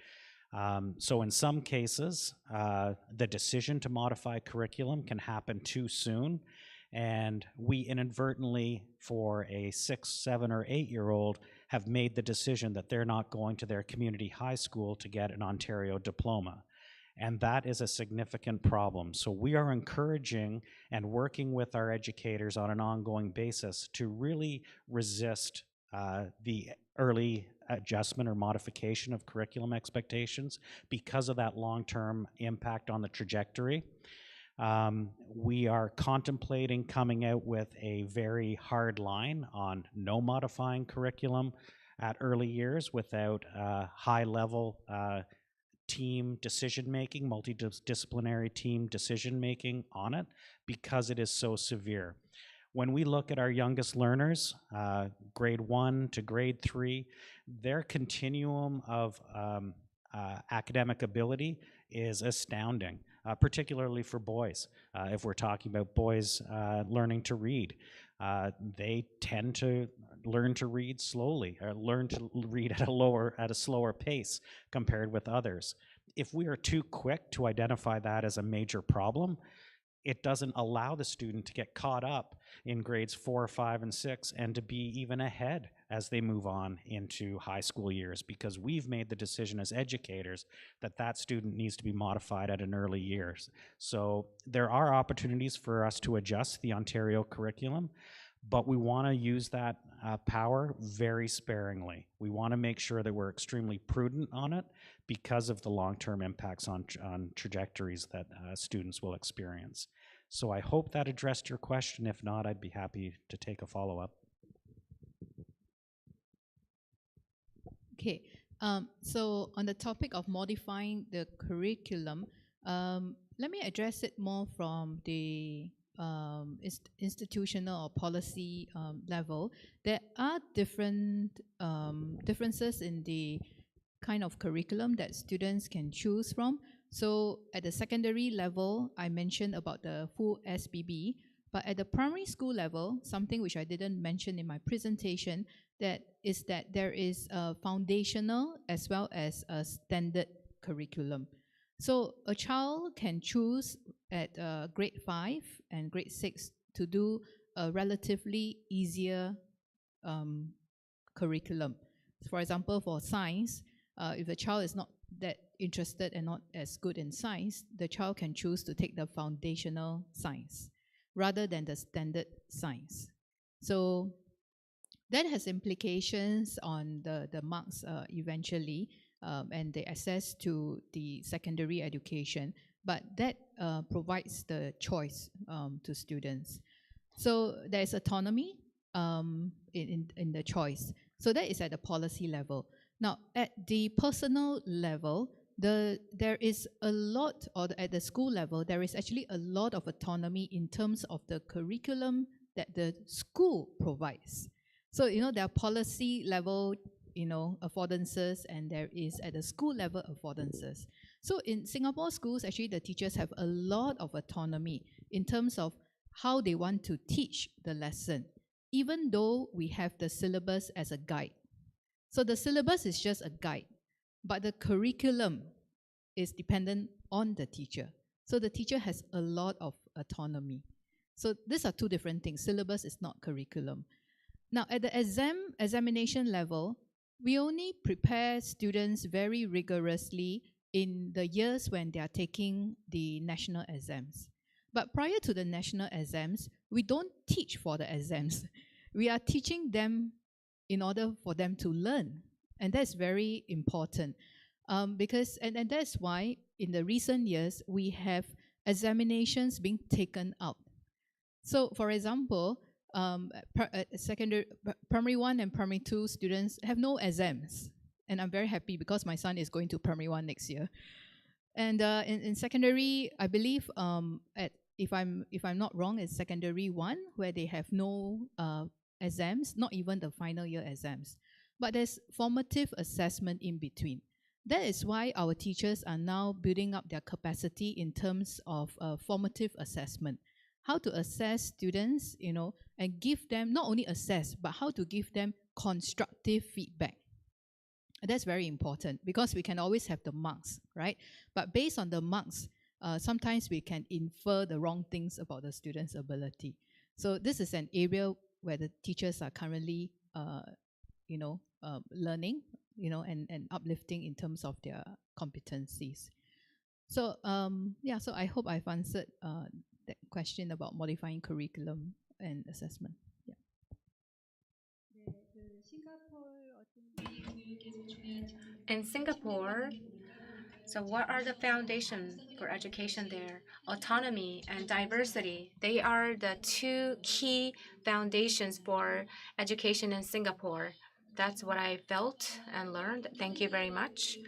So in some cases, the decision to modify curriculum can happen too soon, and we inadvertently, for a 6, 7, or 8-year-old, have made the decision that they're not going to their community high school to get an Ontario diploma. And that is a significant problem. So we are encouraging and working with our educators on an ongoing basis to really resist the early adjustment or modification of curriculum expectations because of that long-term impact on the trajectory. We are contemplating coming out with a very hard line on no modifying curriculum at early years without high-level team decision-making, multidisciplinary team decision-making on it because it is so severe. When we look at our youngest learners, grade 1 to grade 3, their continuum of academic ability is astounding, particularly for boys. If we're talking about boys learning to read, they tend to learn to read slowly, or learn to read at a slower pace compared with others. if we are too quick to identify that as a major problem, it doesn't allow the student to get caught up in grades 4, 5, and 6 and to be even ahead as they move on into high school years, because we've made the decision as educators that that student needs to be modified at an early years. So there are opportunities for us to adjust the Ontario curriculum, but we want to use that power very sparingly. We want to make sure that we're extremely prudent on it because of the long-term impacts on trajectories that students will experience. So I hope that addressed your question. If not, I'd be happy to take a follow-up. Okay, so on the topic of modifying the curriculum, let me address it more from the institutional or policy level. There are different differences in the kind of curriculum that students can choose from. So at the secondary level, I mentioned about the full SBB, but at the primary school level, something which I didn't mention in my presentation, that there is a foundational as well as a standard curriculum. So a child can choose at grade 5 and grade 6 to do a relatively easier curriculum. For example, for science, if the child is not that interested and not as good in science, the child can choose to take the foundational science rather than the standard science. So that has implications on the marks eventually, and the access to the secondary education, but that provides the choice to students. So there is autonomy in the choice. So that is at the policy level. Now, at the personal level, there is a lot, or at the school level, there is actually a lot of autonomy in terms of the curriculum that the school provides. So, there are policy level, affordances, and there is at the school level affordances. So in Singapore schools, actually the teachers have a lot of autonomy in terms of how they want to teach the lesson, even though we have the syllabus as a guide. So the syllabus is just a guide, but the curriculum is dependent on the teacher. So the teacher has a lot of autonomy. So these are two different things. Syllabus is not curriculum. Now, at the examination level, we only prepare students very rigorously in the years when they are taking the national exams. But prior to the national exams, we don't teach for the exams. We are teaching them in order for them to learn. And that's very important. Because that's why in the recent years, we have examinations being taken out. So for example, primary 1 and primary 2 students have no exams. And I'm very happy because my son is going to primary 1 next year. And in secondary, I believe, if I'm not wrong, it's secondary 1, where they have no exams, not even the final year exams. But there's formative assessment in between. That is why our teachers are now building up their capacity in terms of formative assessment. How to assess students, and give them, not only assess, but how to give them constructive feedback. That's very important because we can always have the marks, right? But based on the marks, sometimes we can infer the wrong things about the student's ability. So this is an area where the teachers are currently, learning, and uplifting in terms of their competencies. So, so I hope I've answered that question about modifying curriculum and assessment. Yeah. In Singapore, so what are the foundations for education there? Autonomy and diversity. They are the two key foundations for education in Singapore. That's what I felt and learned. Thank you very much.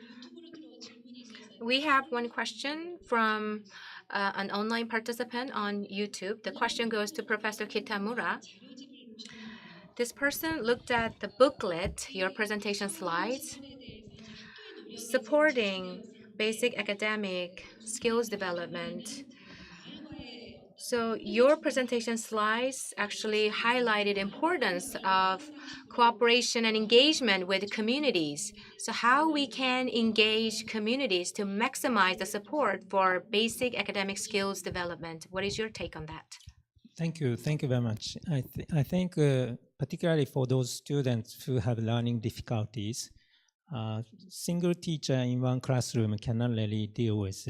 We have one question from an online participant on YouTube. The question goes to Professor Kitamura. This person looked at the booklet, your presentation slides, supporting basic academic skills development. So your presentation slides actually highlighted importance of cooperation and engagement with communities. So how we can engage communities to maximize the support for basic academic skills development. What is your take on that? Thank you very much. I think particularly for those students who have learning difficulties, single teacher in one classroom cannot really deal with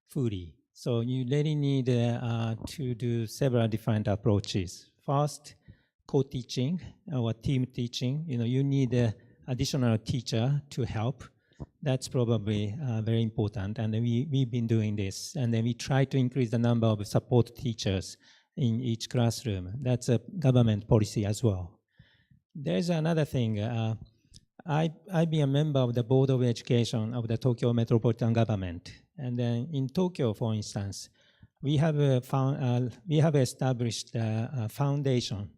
fully. So you really need to do several different approaches. First, co-teaching or team teaching. You need an additional teacher to help. That's probably very important. And we've been doing this. And then we try to increase the number of support teachers in each classroom. That's a government policy as well. There's another thing. I've been a member of the Board of Education of the Tokyo Metropolitan Government. And then in Tokyo, for instance, we have established a foundation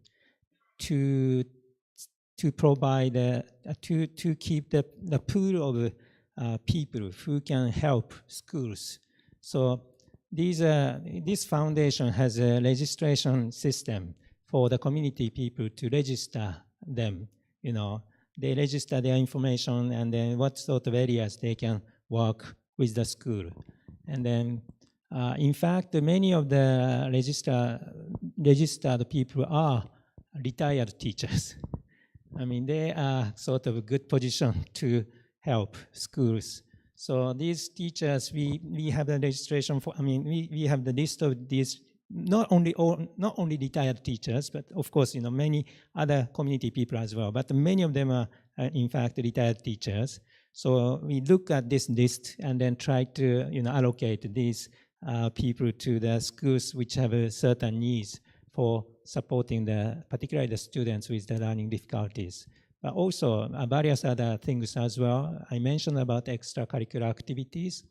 to provide to keep the pool of people who can help schools. So this foundation has a registration system for the community people to register them. They register their information and then what sort of areas they can work with the school. And then, in fact, many of the registered people are retired teachers. I mean, they are sort of a good position to help schools. So these teachers, we have the registration for, we have the list of these, not only retired teachers, but of course, many other community people as well. But many of them are, in fact, retired teachers. So we look at this list and then try to, allocate these people to the schools which have certain needs for supporting particularly the students with the learning difficulties. But also various other things as well. I mentioned about extracurricular activities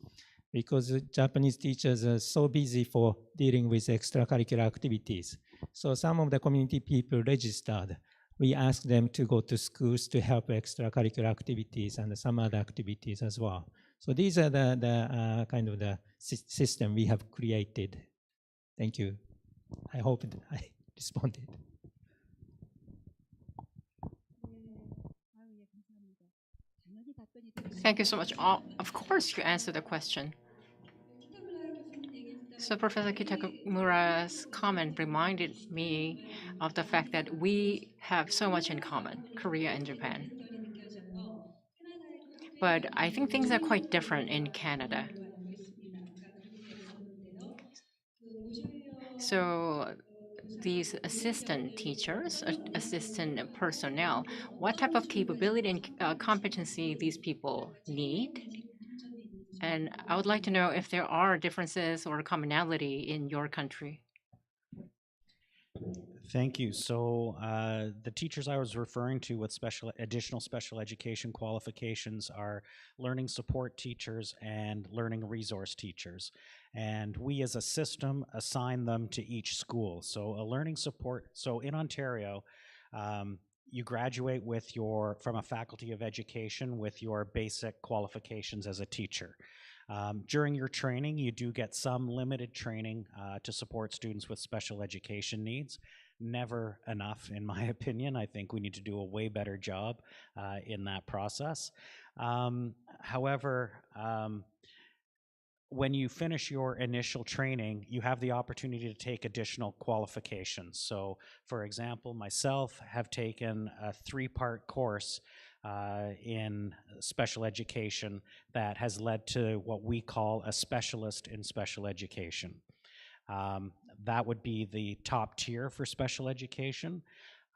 because Japanese teachers are so busy for dealing with extracurricular activities. So some of the community people registered. We asked them to go to schools to help extracurricular activities and some other activities as well. So these are the kind of the system we have created. Thank you. I hope I responded. Thank you so much. Of course, you answered the question. So Professor Kitamura's comment reminded me of the fact that we have so much in common, Korea and Japan. But I think things are quite different in Canada. So these assistant teachers, assistant personnel, what type of capability and competency these people need? And I would like to know if there are differences or commonality in your country. Thank you. So the teachers I was referring to with additional special education qualifications are learning support teachers and learning resource teachers. And we as a system assign them to each school. So in Ontario, you graduate from a faculty of education with your basic qualifications as a teacher. During your training, you do get some limited training to support students with special education needs. Never enough, in my opinion. I think we need to do a way better job in that process. However, when you finish your initial training, you have the opportunity to take additional qualifications. So, for example, myself have taken a 3-part course in special education that has led to what we call a specialist in special education. That would be the top tier for special education,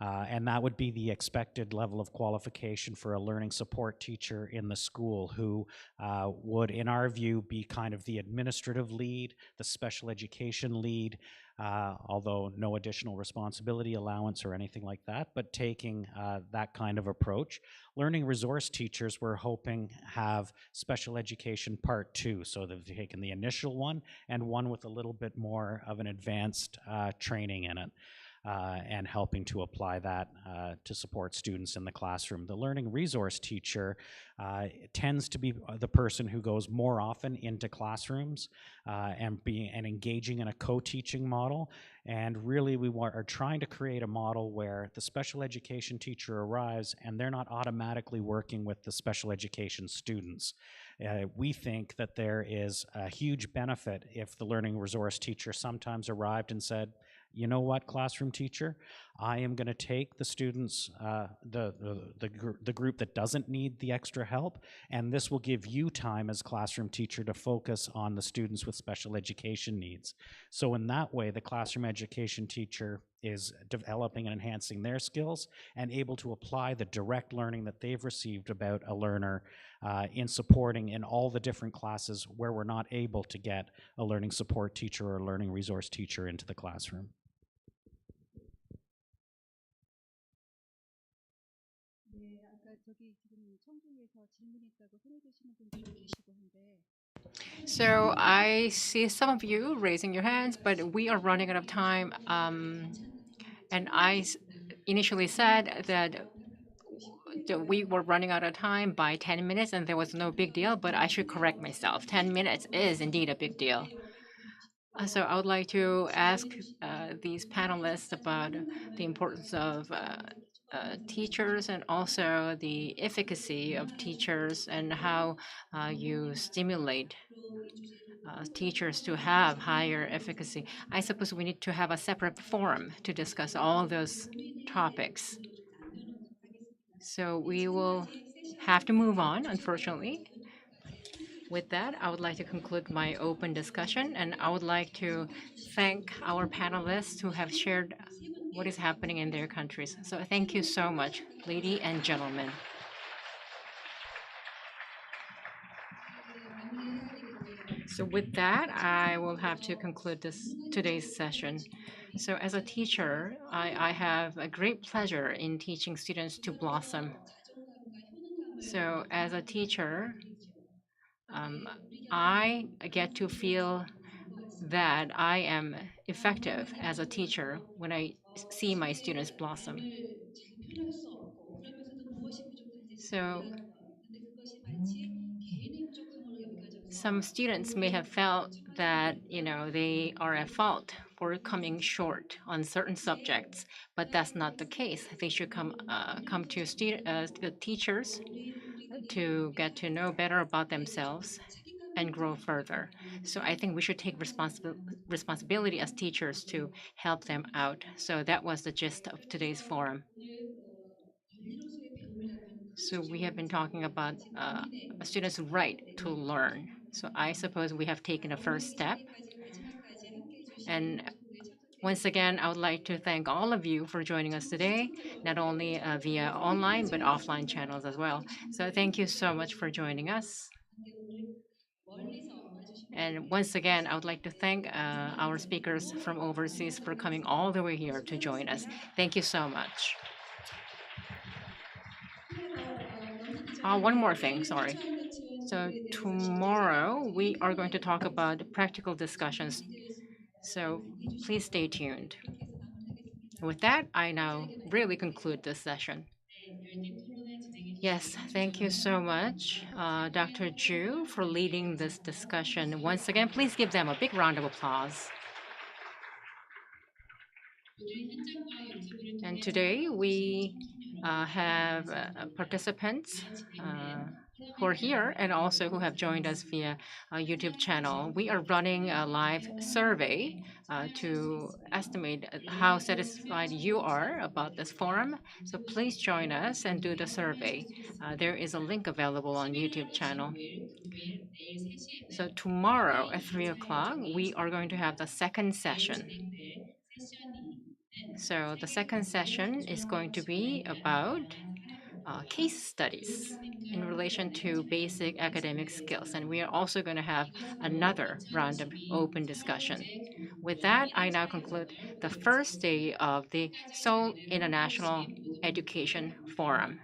and that would be the expected level of qualification for a learning support teacher in the school who would, in our view, be kind of the administrative lead, the special education lead, although no additional responsibility allowance or anything like that, but taking that kind of approach. Learning resource teachers, we're hoping, have special education part 2, so they've taken the initial one and one with a little bit more of an advanced training in it. and helping to apply that to support students in the classroom. The learning resource teacher tends to be the person who goes more often into classrooms and engaging in a co-teaching model. And really, we are trying to create a model where the special education teacher arrives and they're not automatically working with the special education students. We think that there is a huge benefit if the learning resource teacher sometimes arrived and said, you know what, classroom teacher, I am going to take the students, the group that doesn't need the extra help, and this will give you time as classroom teacher to focus on the students with special education needs. So in that way, the classroom education teacher is developing and enhancing their skills and able to apply the direct learning that they've received about a learner in supporting in all the different classes where we're not able to get a learning support teacher or a learning resource teacher into the classroom. So I see some of you raising your hands, but we are running out of time. And I initially said that we were running out of time by 10 minutes and there was no big deal, but I should correct myself. 10 minutes is indeed a big deal. So I would like to ask these panelists about the importance of teachers and also the efficacy of teachers and how you stimulate teachers to have higher efficacy. I suppose we need to have a separate forum to discuss all those topics. So we will have to move on, unfortunately. With that, I would like to conclude my open discussion, and I would like to thank our panelists who have shared what is happening in their countries. So thank you so much, ladies and gentlemen. So with that, I will have to conclude today's session. So as a teacher, I have a great pleasure in teaching students to blossom. So as a teacher, I get to feel that I am effective as a teacher when I see my students blossom. So some students may have felt that they are at fault for coming short on certain subjects, but that's not the case. They should come to the teachers to get to know better about themselves and grow further. So I think we should take responsibility as teachers to help them out. So that was the gist of today's forum. So we have been talking about a student's right to learn. So I suppose we have taken a first step. And once again, I would like to thank all of you for joining us today, not only via online, but offline channels as well. So thank you so much for joining us. And once again, I would like to thank our speakers from overseas for coming all the way here to join us. Thank you so much. One more thing, sorry. So tomorrow, we are going to talk about practical discussions. So please stay tuned. With that, I now really conclude this session. Yes, thank you so much, Dr. Ju, for leading this discussion. Once again, please give them a big round of applause. And today we have participants who are here and also who have joined us via a YouTube channel. We are running a live survey to estimate how satisfied you are about this forum. So please join us and do the survey. There is a link available on YouTube channel. So tomorrow at 3 o'clock, we are going to have the second session. So the second session is going to be about case studies in relation to basic academic skills. And we are also going to have another round of open discussion. With that, I now conclude the first day of the Seoul International Education Forum.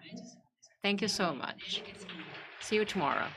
Thank you so much. See you tomorrow.